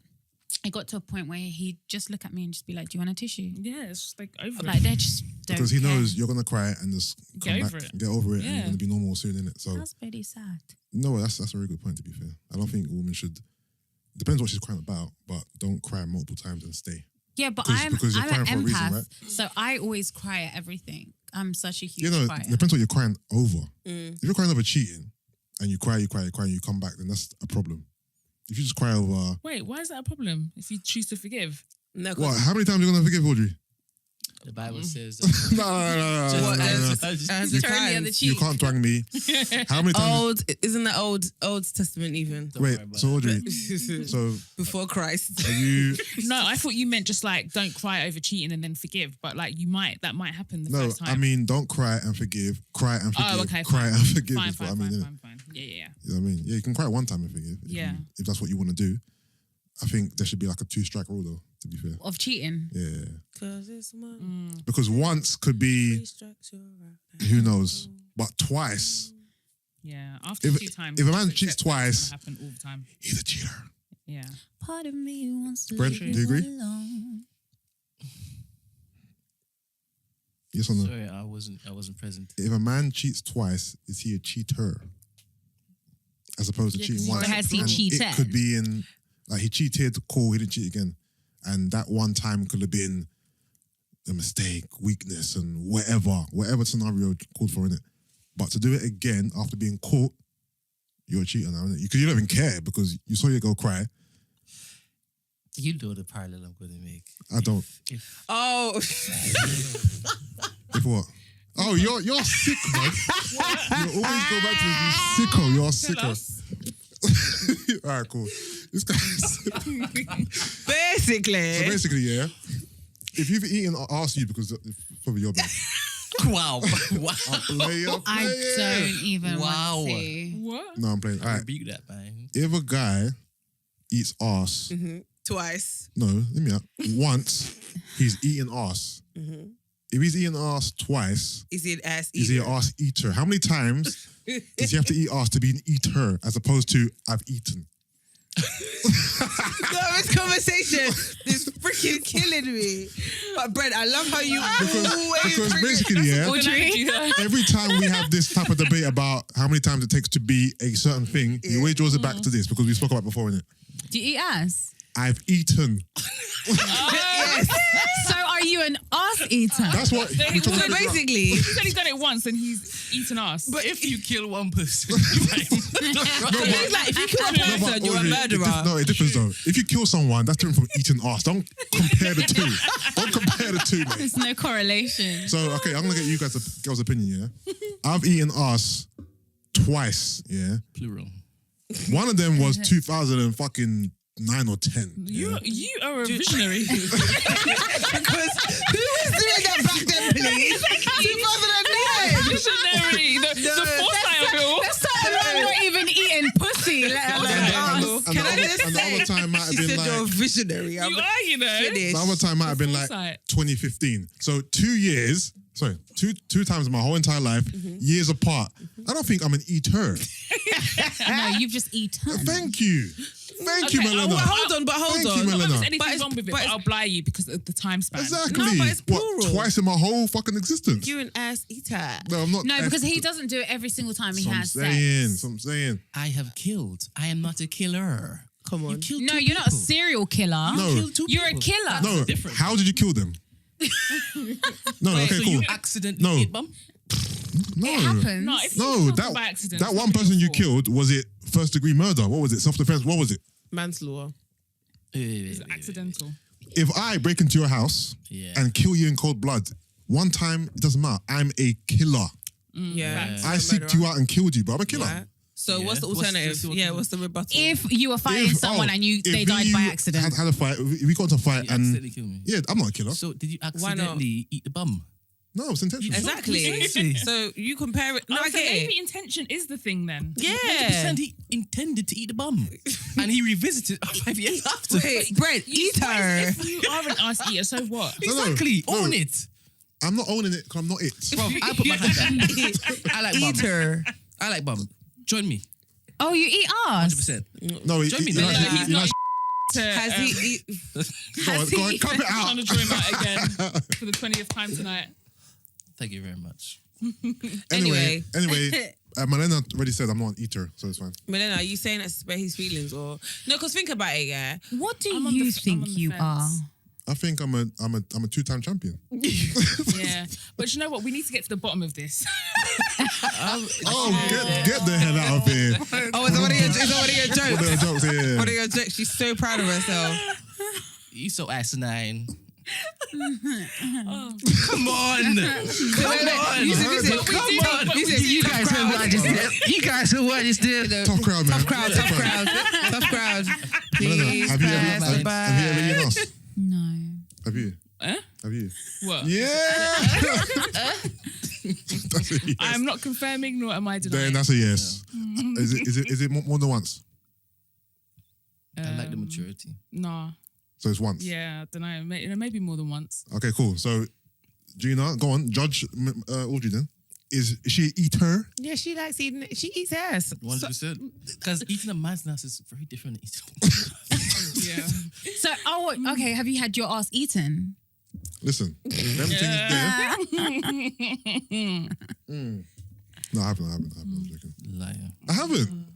it got to a point where he'd just look at me and just be like, do you want a tissue? Yeah, it's just like over Like, it. they just don't Because he care. knows you're gonna cry and just come Get back, over it. get over it, and Yeah. you're gonna be normal soon, innit? So That's pretty sad. no, that's a very good point. To be fair, I don't think a woman should. Depends what she's crying about, but don't cry multiple times and stay. Yeah, but 'Cause- I'm because you're an crying for a reason, empath, right? so I always cry at everything. I'm such a huge You know, crier. depends what you're crying over. If you're crying over cheating and you cry, and you come back, then that's a problem. If you just cry over, Wait, why is that a problem if you choose to forgive? No, 'cause what? How many times are you gonna forgive Audrey? The Bible says No. What, that. as You the turn the other times. cheek. You can't drag me. How many times? Isn't that old Testament even? Wait, worry about so Audrey, Before so Christ. are you? No, I thought you meant just like don't cry over cheating and then forgive, but like that might happen the No, first time. I mean, don't cry and forgive. Cry and forgive. oh, okay, Cry fine. and forgive. Fine, is what fine, I mean, fine, innit? fine. Yeah. You know what I mean? Yeah, you can cry one time and forgive. Yeah. If that's what you want to do. I think there should be like a 2-strike rule though, to be fair. Of cheating. Yeah. Cause it's one. Because once could be, Three strikes, you're right. who knows, but twice, Yeah, after If- 2 times. if a man just cheats accept that it's twice- gonna happen all the time. he's a cheater. Yeah. Part of me wants to Brent, leave do you agree? alone. Yes or no? Sorry, I wasn't present. If a man cheats twice, is he a cheater? As opposed to Yeah, cheating 'cause once. So has he And cheated? It could be in, like he cheated, cool, he didn't cheat again. And that one time could have been a mistake, weakness, and whatever scenario called for in it. But to do it again after being caught, you're a cheater now, innit? Because you don't even care because you saw your girl cry. You know the parallel I'm going to make. I don't. If Oh, If what? Oh, you're sick, man. You always go back to this, you sicko. You're a Tell sicko. us. All right, cool. This guy's basically. so basically, yeah. If you've eaten arse you because it's probably your bad. wow, wow, Player. I don't even Wow. want to. What? No, I'm playing. All I right. rebuke that, man. If a guy eats arse Twice. No, let me out. Once, he's eating ass. Mm-hmm. If he's eating ass twice, Is he an ass is he eater? an ass eater? How many times does he have to eat ass to be an eater as opposed to I've eaten? No, this conversation is freaking killing me. But Brent, I love how you always Because bring basically, yeah, Audrey. every time we have this type of debate about how many times it takes to be a certain thing, he always draws it back to this because we spoke about before, innit? Do you eat ass? I've eaten. Yes. So are you an ass eater? That's what Then we he talking So about. basically, He said he's done it once and he's eaten us. But if you kill one person, it's like if you kill a No, but person, you're a Audrey, murderer. No, it differs though. If you kill someone, that's different from eating ass. Don't compare the two. Don't compare the two, mate. There's no correlation. So, okay, I'm gonna get you guys a girl's opinion, yeah? I've eaten ass twice, yeah? plural. One of them was 2009 or 10. You are a visionary. Because who was doing that back then, please? 2009. Visionary. The foresight of it all. I'm not even eating pussy, let alone ass. Can I just and the say, other time might have she been said you're a like, visionary. I'm You are, you know. finished. the other time might have been like Foresight. 2015. So 2 years, sorry, two times in my whole entire life, years apart. I don't think I'm an eater. No, you've just eaten. Thank you. Thank you, Okay, Milena. Hold on, Thank you, on. Milena. Not that there's anything But it's- wrong with it, but but it's- I'll belie you because of the time span. Exactly. No, but it's What, plural. twice in my whole fucking existence? You're an ass eater. No, I'm not. No, because he doesn't do it every single time he So I'm has saying, sex. so I'm saying. I have killed. I am not a killer. Come You on. killed No, two you're not a people. serial killer. No. You killed two You're a people. killer. No, different. how did you kill them? No, okay, So cool. you accidentally No. ate bum? No, It happens. No, it's no, not that by accident. that It's one not person you your fault. killed, was it first degree murder? What was it? Self defense? What was it? Manslaughter. It's accidental. If I break into your house Yeah. and kill you in cold blood, one time it doesn't matter. I'm a killer. Yeah. I seeked you out and killed you, but I'm a killer. Yeah. So Yeah. what's the What's alternative? the Yeah, what's the rebuttal? If you were fighting If- someone and if they died you by accident. Had a fight. If we got into a fight You and accidentally killed me. yeah, I'm not a killer. So did you not? accidentally eat the bum? No, it's intentional. Exactly. Precisely. So you compare it. No, I so get maybe it. intention is the thing then. Yeah. 100% he intended to eat the bum. And he revisited 5 years after. Wait, Brent, eat her. If you are an ass eater, so what? No, no, Exactly. no. Own it. I'm not owning it because I'm not it. Bro, I put my hand down. I like bum. Eat her. I like bum. Join me. Oh, you eat ass? 100%. No, Join me, you know, Milena. you know, Has he? go on, go on, cut it I'm out. trying to join that again for the 20th time tonight. Thank you very much. Anyway, Milena already said I'm not an eater, so it's fine. Milena, are you saying that to spare his feelings or no? Because think about it, yeah. What do I'm on you the- I'm think on the you fence. are? I think I'm a two-time champion. Yeah. But you know what? We need to get to the bottom of this. Oh, get the hell out of here. Oh, is that one of your What jokes? are the jokes here? One of your jokes. She's so proud of herself. You so asinine. Oh. Come on. Come on. You guys heard what I just did. You guys heard what I just did. Tough crowd, man. Tough crowd. Milena, Please have you pass ever the eaten ass? No. Have you? Eh? Have you? What? Yeah. That's a yes. I'm not confirming nor am I denying. Then that's a yes. Is it more than once? I like the maturity. Nah. So it's once. Yeah, I don't know. Maybe more than once. Okay, cool. So Gina, go on, judge Audrey then. Is she an eater? Yeah, she likes eating. She eats ass. 100%. Because eating a man's ass is very different than eating. Yeah. So, okay. Have you had your ass eaten? Listen, them things there. No, I haven't. I'm joking. Liar. I haven't.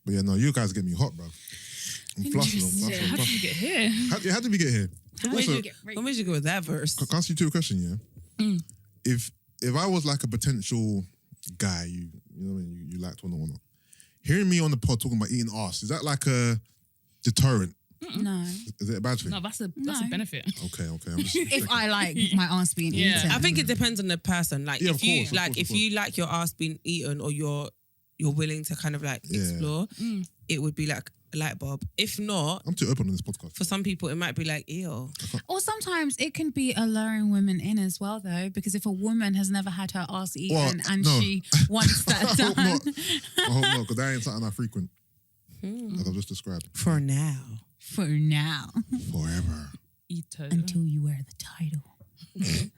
But yeah, no, you guys get me hot, bro. I'm flushing. How did you get here? How did we get here? What made you go with that verse? Can I ask you two a question, yeah? If I was like a potential guy, you know what I mean, you liked or not, hearing me on the pod talking about eating ass, is that like a deterrent? No. Is it a bad thing? No, that's a No. benefit. Okay. I'm just If I like my ass being Yeah. eaten. I think it depends on the person. Like Yeah, if of you course, of like course, if of you like your ass being eaten or you're willing to kind of like Yeah. explore, it would be like a light bulb. If not, I'm too open on this podcast. for some people it might be like ew. Or sometimes it can be alluring women in as well, though, because if a woman has never had her ass eaten Well, and no. she wants that I hope done. not. I hope not, because that ain't something I frequent. as I've just described. For now. For now. Forever. Eater. Until you wear the title of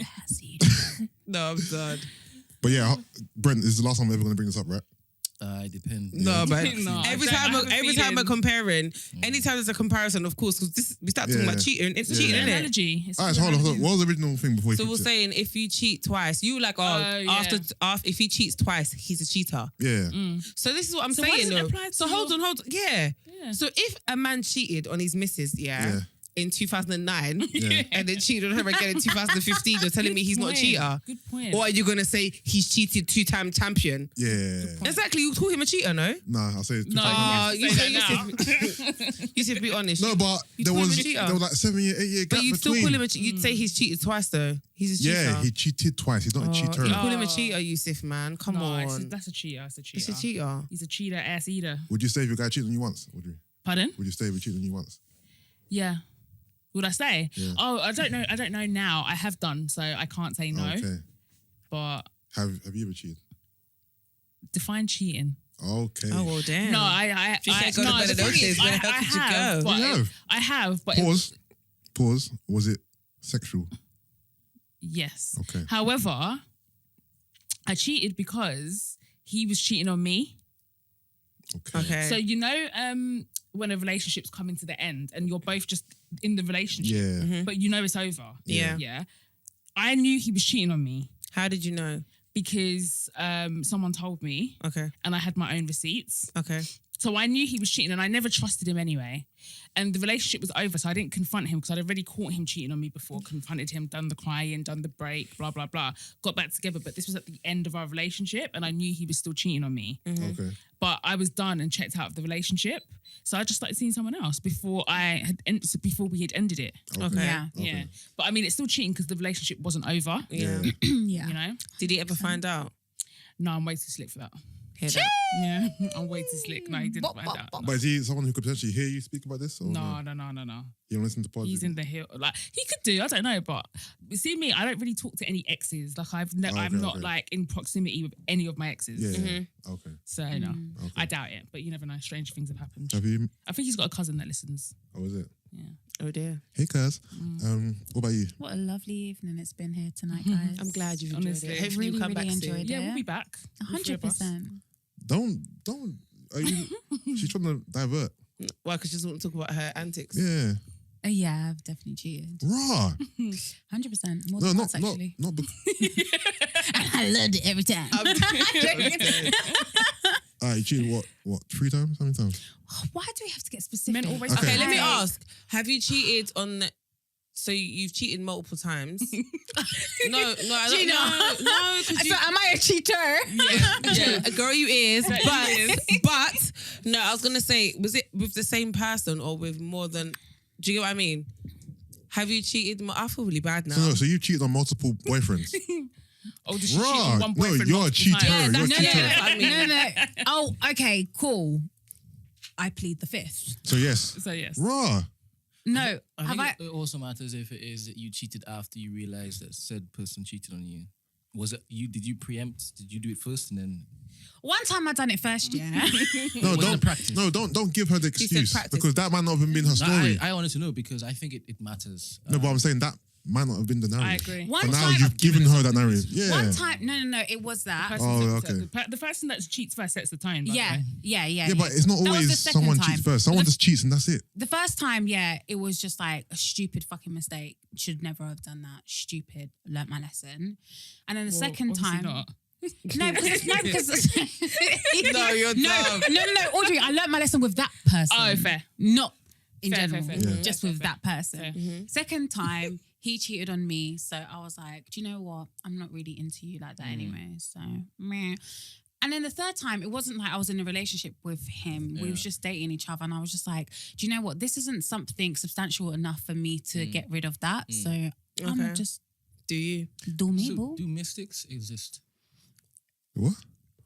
ass eater. No, I'm done. But yeah, Brent, this is the last time I'm ever going to bring this up, right? It depends. No, but No, every I time have a we're feeling. comparing, anytime there's a comparison, of course, because we start talking Yeah. about cheating, it's Yeah. cheating, An isn't it? analogy. It's All right, an so hold on. analogy. What was the original thing before you So we're fixed it? saying if you cheat twice, you like, after if he cheats twice, he's a cheater. Yeah. So this is what I'm So why saying does it though. apply So to hold on. Yeah. Yeah. So if a man cheated on his missus, Yeah. in 2009, Yeah. and then cheated on her again in 2015, you're telling me he's not a cheater? Good point. Or are you gonna say he's cheated 2-time champion? Yeah. Exactly, you call him a cheater, no? Nah, I'll say it's No, you say say that You should be honest. No, but there call him was a cheater. like 8 year gap But you'd still between. call him a cheater. You'd say he's cheated twice though. He's a cheater. Yeah, he cheated twice. He's not a cheater. You call him a cheater, Yusuff, man. Come on. That's a cheater. That's a cheater. He's a cheater. He's a cheater, ass eater. Would you stay if your guy cheated on you once? Pardon? Would you stay if he cheated on you once? Yeah. Would I say? Yeah. Oh, I don't know. I don't know now. I have done, so I can't say no. Okay. But Have you ever cheated? define cheating. Okay. Oh, well, damn. No, I you can't go to bed the at thing those days, is, where the hell could you go? but You have. I have, but Pause. Was it sexual? yes. Okay. However, I cheated because he was cheating on me. Okay. So when a relationship's coming to the end and you're both just in the relationship, Yeah. but you know it's over. Yeah. Yeah. I knew he was cheating on me How did you know? because someone told me Okay. and I had my own receipts. Okay. So I knew he was cheating and I never trusted him anyway. And the relationship was over, so I didn't confront him because I'd already caught him cheating on me before, confronted him, done the crying, done the break, blah, blah, blah. Got back together, but this was at the end of our relationship and I knew he was still cheating on me. Okay. But I was done and checked out of the relationship. So I just started seeing someone else before before we had ended it. Okay. Yeah. Okay. Yeah. But I mean, it's still cheating because the relationship wasn't over. Yeah. Yeah. You know? Did he ever find out? No, I'm way too slick for that. Hear that? Yeah. I'm way too slick. No, he didn't find out. But is he someone who could potentially hear you speak about this? Or No. You don't listen to podcasts? He's in the hill. Like he could do, I don't know, but you see me, I don't really talk to any exes. Like I'm not okay. like in proximity with any of my exes. Yeah. Okay. So no, Okay. I doubt it. But you never know. Strange things have happened. Have you? I think he's got a cousin that listens. Oh, is it? Yeah. Oh dear. Hey, cuz. What about you? What a lovely evening it's been here tonight, guys. I'm glad you've enjoyed Honestly. it. Hopefully Really, you come really back enjoyed soon. it. Yeah, we'll be back. The three of us. 100%. Don't. Are you? She's trying to divert. Why? Because she doesn't want to talk about her antics. Yeah. Yeah, I've definitely cheated. Raw. 100%. More No, than not once, actually. not. I loved it every time. You cheated what? 3 times? How many times? Why do we have to get specific? Men always Okay. Okay, let me Right. ask. Have you cheated on... So you've cheated multiple times? No, I don't Gina. No, because you... am I a cheater? Yeah, a girl you is, That you but no, I was gonna say, was it with the same person or with more than? Do you get what I mean? Have you cheated? I feel really bad now. So you cheated on multiple boyfriends? Oh, did she cheat Raw. on one No, boyfriend? you're a multiple cheater. times? You're a no, cheater. that's what I mean. no. Oh, okay, cool. I plead the fifth. So yes. So yes. Raw. No, I have think I? it also matters if it is that you cheated after you realized that said person cheated on you. Was it you? Did you preempt? Did you do it first and then? One time I done it first, yeah. No, Was it don't practice? No, don't give her the said excuse practice. because that might not have been her No, story. I wanted to know because I think it matters. No, but I'm saying that might not have been the narrative. I agree. One But now time, you've given her that narrative. Yeah. one time, no, it was that. Person Oh, sets- okay. The person that cheats first sets the tone. by the Yeah, way. yeah. Yeah, but it's not That was always the second someone time. cheats first. Someone just cheats and that's it. The first time, yeah, it was just like a stupid fucking mistake. Should never have done that. Stupid. Learnt my lesson. And then the Well, second obviously time, not. because No, you're dumb. no, Audrey, I learnt my lesson with that person. Oh, fair. Not in Fair, general, fair. Yeah. just Fair, with fair. that person. Fair. Second time, he cheated on me, so I was like, do you know what? I'm not really into you like that anyway. So meh. And then the third time, it wasn't like I was in a relationship with him. We was just dating each other, and I was just like, do you know what? This isn't something substantial enough for me to get rid of that. So I'm Okay. gonna just Do you? do me, So, boo. do mystics exist? What?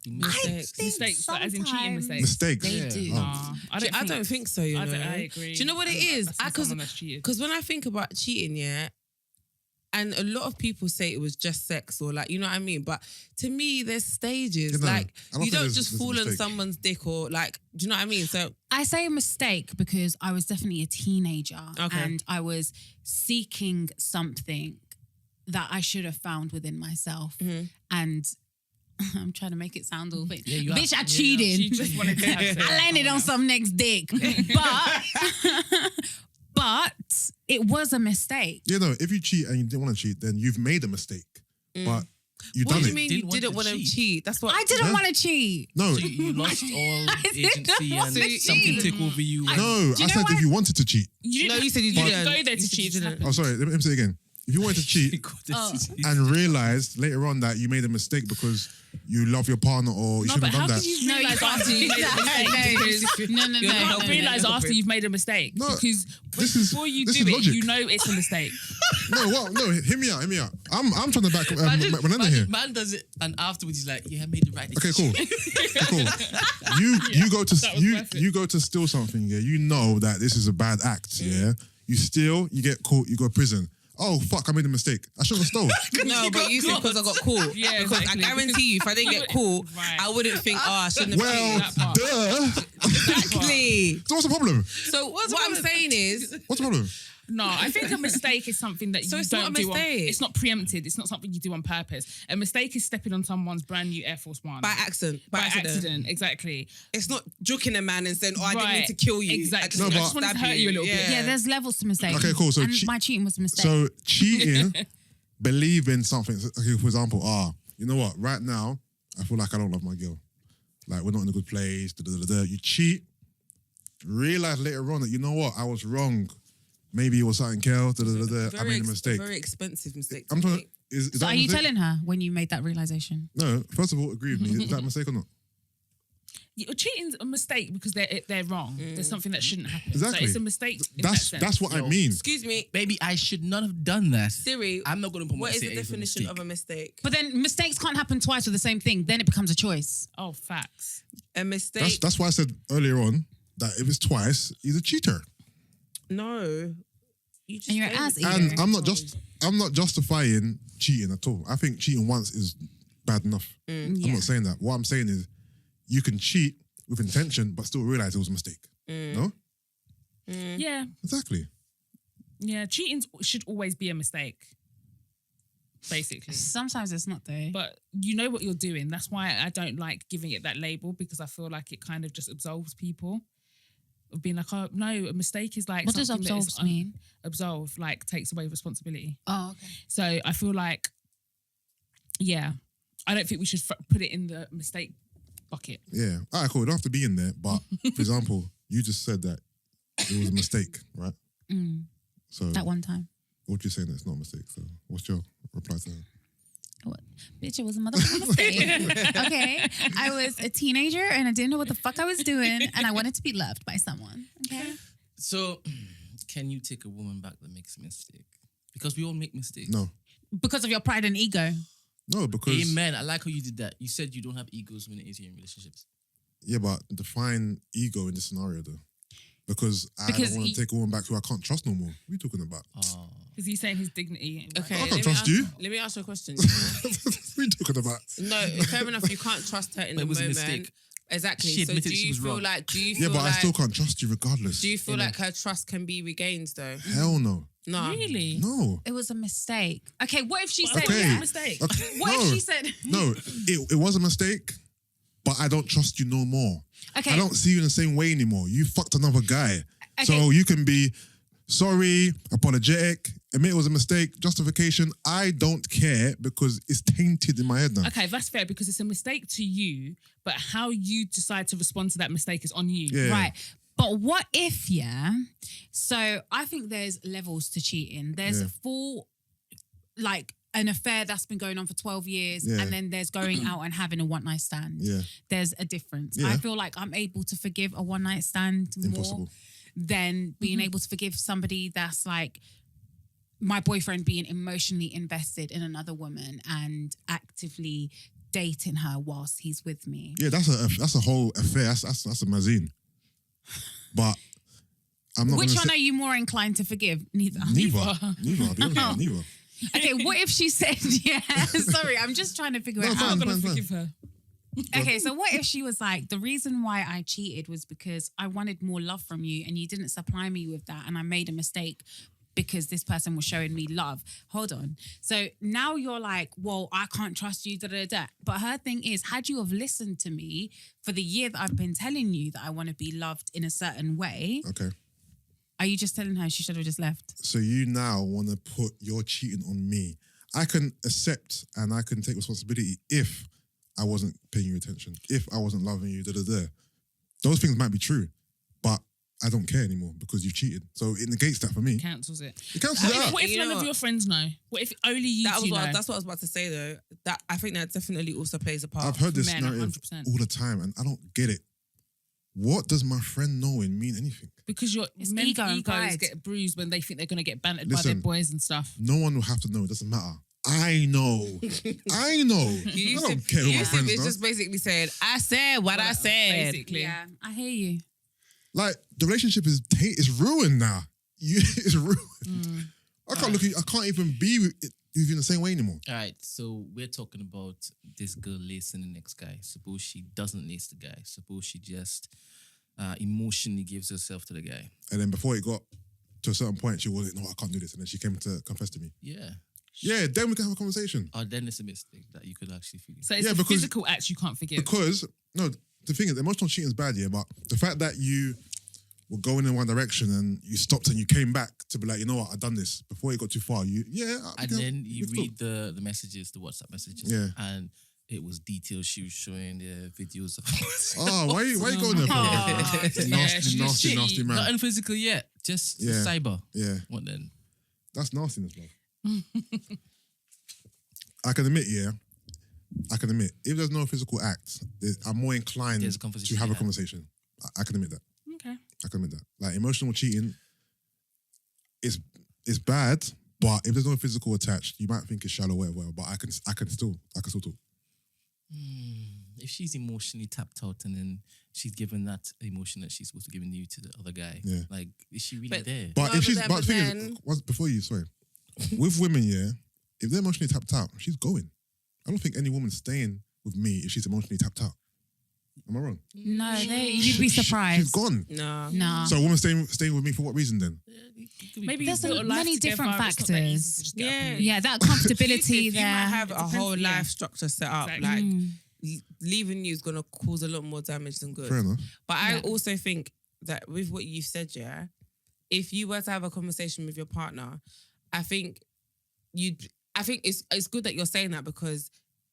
Do I mystics? think Mistakes, like, as in cheating sometimes mistakes. Mistakes. They Yeah. do. Oh. Nah, I don't think so. You know. I agree. Do you know what it is? That's someone that's cheated. Because when I think about cheating, yeah, And a lot of people say it was just sex or like, you know what I mean? But to me, there's stages. You know, like, I don't you think don't there's just a fall on mistake. someone's dick or like, do you know what I mean? So, I say a mistake because I was definitely a teenager Okay. and I was seeking something that I should have found within myself. And I'm trying to make it sound all bit. Yeah, you Bitch, are. I cheated. She just wanted to have sex. I landed on some next dick. But it was a mistake. You know, if you cheat and you didn't want to cheat, then you've made a mistake. But you've what done do you it. mean you Didn't want didn't to want to cheat. cheat? That's what I didn't Yeah. want to cheat. No, So you lost all didn't agency want and to something cheat. took over you. no. Do you I know said why- if you wanted to cheat. You No, didn't, you said you didn't didn't. go there You to said cheat. you It just didn't. happened. Oh, sorry. Let me say it again. If you wanted to cheat and realized later on that you made a mistake because you love your partner or you No, shouldn't but have done how that. can you No, you realise can't after do you made a that. mistake? No, no, You no, can't no, no, realise no. after you've made a mistake No, because this is- before you this do is it, logic. you know it's a mistake. No, what? No, hear me out. I'm trying to back Milena here. Man does it, and afterwards he's like, "Yeah, I made the right Okay, decision." cool. Cool. You go to that was worth it. you go to steal something. Yeah, you know that this is a bad act. Yeah, you steal, you get caught, you go to prison. Oh fuck! I made a mistake. I shouldn't have stole. No, but you said because I got caught. Yeah, because exactly. I guarantee you, if I didn't get caught, Right. I wouldn't think, oh, I shouldn't have Well, that part. duh. Exactly. So what's the problem? So what I'm saying is, What's the problem? No, I think a mistake is something that So you it's don't not a do. mistake. It's not preempted. It's not something you do on purpose. A mistake is stepping on someone's brand new Air Force One by accident. By accident. Exactly. It's not joking a man and saying, oh, I didn't mean Right. to kill you. Exactly. I No, just, but- I I just wanted to stab hurt you a little bit. Yeah, there's levels to mistakes. Okay, cool. So and my cheating was a mistake. So cheating, believe in something. Okay, for example, you know what? Right now, I feel like I don't love my girl. Like we're not in a good place. You cheat. Realize later on that you know what? I was wrong. Maybe it was something else. I made a mistake. Very expensive mistake. I'm to trying. make. Is So that are a you mistake? telling her when you made that realization? No. First of all, agree with me. Is that a mistake or not? Cheating's a mistake because they're wrong. There's something that shouldn't happen. Exactly. So it's a mistake. In that sense. That's what I mean. Excuse me, Baby, I should not have done that. Siri. I'm not going to put What is myself the definition of a mistake? But then mistakes can't happen twice with the same thing. Then it becomes a choice. Oh, facts. A mistake. That's why I said earlier on that if it's twice, he's a cheater. No. You just And you're an don't. ass eater. And I'm not justifying cheating at all. I think cheating once is bad enough. I'm Yeah. not saying that. What I'm saying is you can cheat with intention but still realize it was a mistake. No? Yeah. Exactly. Yeah. Cheating should always be a mistake. Basically. Sometimes it's not though. But you know what you're doing. That's why I don't like giving it that label because I feel like it kind of just absolves people of being like, oh, no, a mistake is like What does something that is absolves mean? Absolve, like takes away responsibility. Oh, okay. So I feel like, yeah, I don't think we should put it in the mistake bucket. Yeah. All right, cool. It don't have to be in there. But for example, you just said that it was a mistake, right? So That one time. what you're saying that it's not a mistake. So what's your reply to that? What? Bitch, it was a motherfucking mistake. Okay. I was a teenager and I didn't know what the fuck I was doing and I wanted to be loved by someone. Okay. So, can you take a woman back that makes a mistake? Because we all make mistakes. No. Because of your pride and ego. No, because Amen. I like how you did that. You said you don't have egos when it is in relationships. yeah, but define ego in this scenario though. Because I Because don't want he- to take a woman back who I can't trust no more. What are you talking about? Oh. Because he's saying his dignity. Okay, I can't let me trust ask- you. Let me ask you a question. What are you talking about? No, fair enough. You can't trust her in But the it was a moment. mistake. Exactly. She So admitted do she you was feel wrong. like? Do you Yeah, feel but I like? still can't trust you regardless. Do you feel like her trust can be regained though? Hell no. No. Really? No. It was a mistake. Okay, what if she Well, said Okay. It's yeah? a mistake. Okay, What no. if she said No, it was a mistake, but I don't trust you no more. Okay. I don't see you in the same way anymore. You fucked another guy. Okay. So you can be sorry, apologetic, admit it was a mistake, justification. I don't care because it's tainted in my head now. Okay, that's fair because it's a mistake to you, but how you decide to respond to that mistake is on you. Yeah. Right. But what if, yeah? So I think there's levels to cheating. There's Yeah. a full, like, an affair that's been going on for 12 years, Yeah. and then there's going out and having a one night stand. Yeah. There's a difference. Yeah. I feel like I'm able to forgive a one night stand more Impossible. than being able to forgive somebody that's like my boyfriend being emotionally invested in another woman and actively dating her whilst he's with me. Yeah, that's a whole affair. That's a mazine. But I'm not Which gonna one say are you more inclined to forgive? Neither. neither. I'll be honest with you, neither. Okay, what if she said, yeah, sorry, I'm just trying to figure it No, out. fine, I'm gonna fine. forgive her. Okay, so what if she was like, the reason why I cheated was because I wanted more love from you and you didn't supply me with that and I made a mistake because this person was showing me love. Hold on. So now you're like, well, I can't trust you, da da da. But her thing is, had you have listened to me for the year that I've been telling you that I want to be loved in a certain way, Okay. are you just telling her she should have just left? So you now want to put your cheating on me. I can accept and I can take responsibility if I wasn't paying you attention, if I wasn't loving you, da da da. Those things might be true, but I don't care anymore because you cheated. So it negates that for me. Cancels it. It cancels it out. What if You know none of what? your friends know? What if only you That two was know? what, that's what I was about to say though. That I think that definitely also plays a part. I've heard this men, narrative 100%. all the time and I don't get it. What does my friend knowing mean anything? Because your It's men's ego and egos pride. get bruised when they think they're going to get bantered by Listen. their boys and stuff. No one will have to know. It doesn't matter. I know. I know. I don't care who my Yusuff friends is know. just basically saying, I said what I said. Basically. Yeah, I hear you. Like the relationship is ruined now. It's ruined. I can't look at you. I can't even be with you in the same way anymore. All right, so we're talking about this girl lacing the next guy. Suppose she doesn't lace the guy. Suppose she just emotionally gives herself to the guy. And then before it got to a certain point, she was like, no, I can't do this. And then she came to confess to me. Yeah. Yeah, then we can have a conversation. Or then it's a mistake that you could actually forgive. So it's Yeah, a because- physical act you can't forgive. Because, no, the thing is, emotional cheating is bad, yeah, but the fact that you were going in one direction and you stopped and you came back to be like, you know what, I've done this. Before it got too far, And then you read the messages, the WhatsApp messages. Yeah. And it was details. She was showing the videos of Oh, why you going there for? Oh, Nasty, yeah, nasty, shitty. nasty man. Nothing physical yet. Just Yeah. cyber. Yeah, What then? that's nastiness, bro. I can admit, if there's no physical act, I'm more inclined There's a conversation to have to a have. conversation. I can admit that. Okay. I can admit that. Like emotional cheating, it's bad, but if there's no physical attached, you might think it's shallow, whatever. But I can still talk. If she's emotionally tapped out and then she's given that emotion that she's supposed to give you to the other guy, Yeah. like, is she really But- there? But No, if she's, but but the thing then- is, before you, sorry, with women, yeah, if they're emotionally tapped out, she's going. I don't think any woman's staying with me if she's emotionally tapped out. Am I wrong? No, you'd be surprised. She's gone. No. Nah. So a woman staying with me for what reason then? Maybe There's you've built a life many together, different it's not that easy factors. to just get up Yeah. and leave. Yeah, that If comfortability you there. might have a depends, whole yeah. life structure set up, Exactly. like Mm. leaving you is gonna cause a lot more damage than good. Fair enough. But I Yeah. also think that with what you said, yeah, if you were to have a conversation with your partner, I think it's good that you're saying that because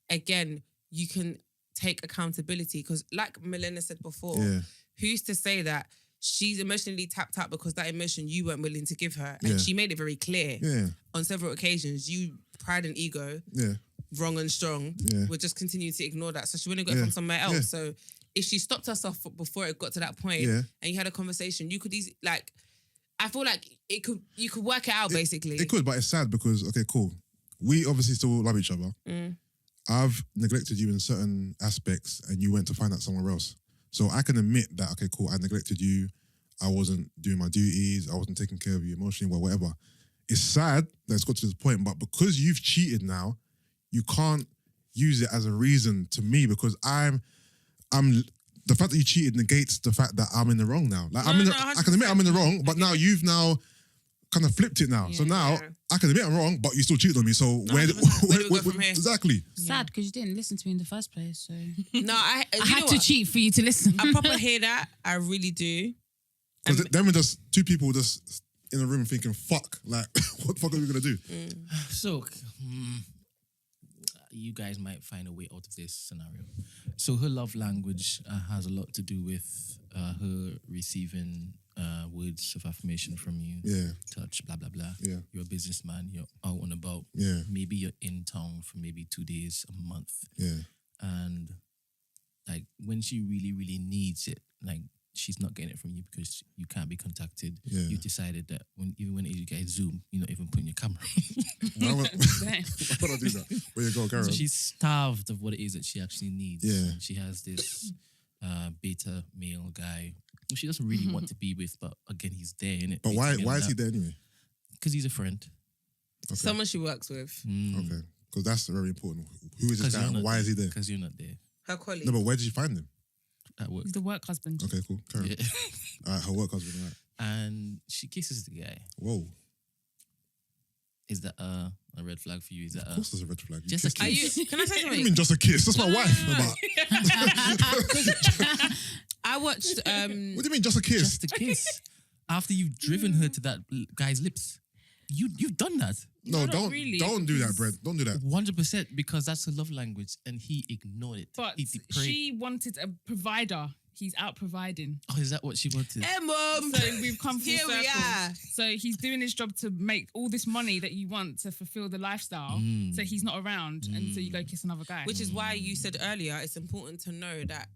again, you can take accountability because like Milena said before, Yeah. who's to say that she's emotionally tapped out because that emotion you weren't willing to give her. And Yeah. she made it very clear Yeah. on several occasions, you pride and ego, Yeah. wrong and strong, Yeah. would just continue to ignore that. So she wouldn't go Yeah. from somewhere else. Yeah. So if she stopped herself before it got to that point Yeah. and you had a conversation, you could easily like I feel like you could work it out basically. It could, but it's sad because, okay, cool. We obviously still love each other. Mm. I've neglected you in certain aspects and you went to find out somewhere else. So I can admit that, okay, cool, I neglected you. I wasn't doing my duties. I wasn't taking care of you emotionally, well, whatever. It's sad that it's got to this point, but because you've cheated now, you can't use it as a reason to me because I'm the fact that you cheated negates the fact that I'm in the wrong now. Like No, I'm in no, the, I can admit I'm in the wrong, but now you've now kind of flipped it now. So now Yeah. I can admit I'm wrong, but you still cheated on me. So where 100%. Where do we go from here? exactly? Sad because you didn't listen to me in the first place. So No, I had to cheat for you to listen. I proper hear that. I really do. Because then we're just two people just in a room thinking, fuck, like, what the fuck are we going to do? So, you guys might find a way out of this scenario. So her love language has a lot to do with her receiving words of affirmation from you. Yeah, Touch, blah, blah, blah. Yeah. You're a businessman. You're out and about. yeah, Maybe you're in town for maybe 2 days, a month. yeah. And like when she really, really needs it, like she's not getting it from you because you can't be contacted. Yeah. You decided that even when you guys Zoom, you're not even putting your camera Why would Damn. why would I do that? Where you go, Karen? So she's starved of what it is that she actually needs. Yeah. She has this beta male guy who she doesn't really want to be with, but again, he's there in it. But why is he there anyway? Because he's a friend. Someone she works with. Okay, because that's very important. Who is this guy and why is he there? Because you're not there Her colleague. No, but where did you find him? at work. He's the work husband. Okay, cool. Carry on. Yeah. All right, her work husband. All right. And she kisses the guy. Whoa. Is that a red flag for you? Is that Of course, there's a red flag. You Just a kissed her. kiss. Can I say What do you something? mean just a kiss? That's my wife. I watched. What do you mean just a kiss? just a kiss after you've driven her to that guy's lips? You've done that. No, not don't really, don't do that, Brent. Don't do that. 100% because that's her love language, and he ignored it. But He depraved. she wanted a provider. He's out providing. Oh, is that what she wanted? Hey, mum. So we've come full Here circle. we are. So he's doing his job to make all this money that you want to fulfill the lifestyle. So he's not around, and so you go kiss another guy. Which is why you said earlier, it's important to know that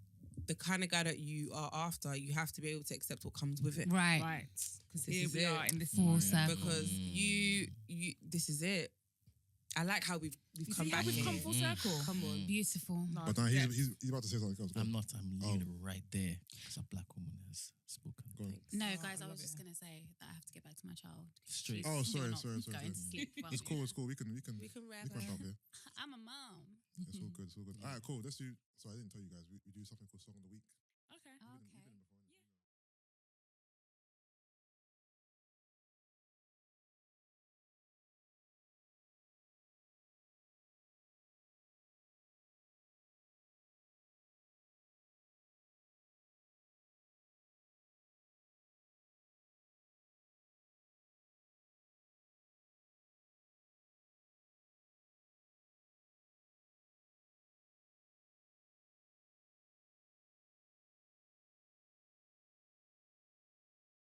the kind of guy that you are after, you have to be able to accept what comes with it. Right. right, because This here is we it. are in this Full circle. Because you, this is it. I like how we've You come see how back we've here. come full circle. Come on. Beautiful. No, But now yeah. he's about to say something else. Go on. I'm not. I'm leaving it right there because a black woman has spoken. Go on. No, Oh, guys, I I love was just it. gonna say that I have to get back to my child. Straight. Oh, She's sorry, not sorry. going to sleep while It's cool. It's cool. We can We can wrap crush up. up here. I'm a mom. It's all good. It's all good. All right, cool. Let's do. So I didn't tell you guys. We do something called Song of the Week. Okay. Okay.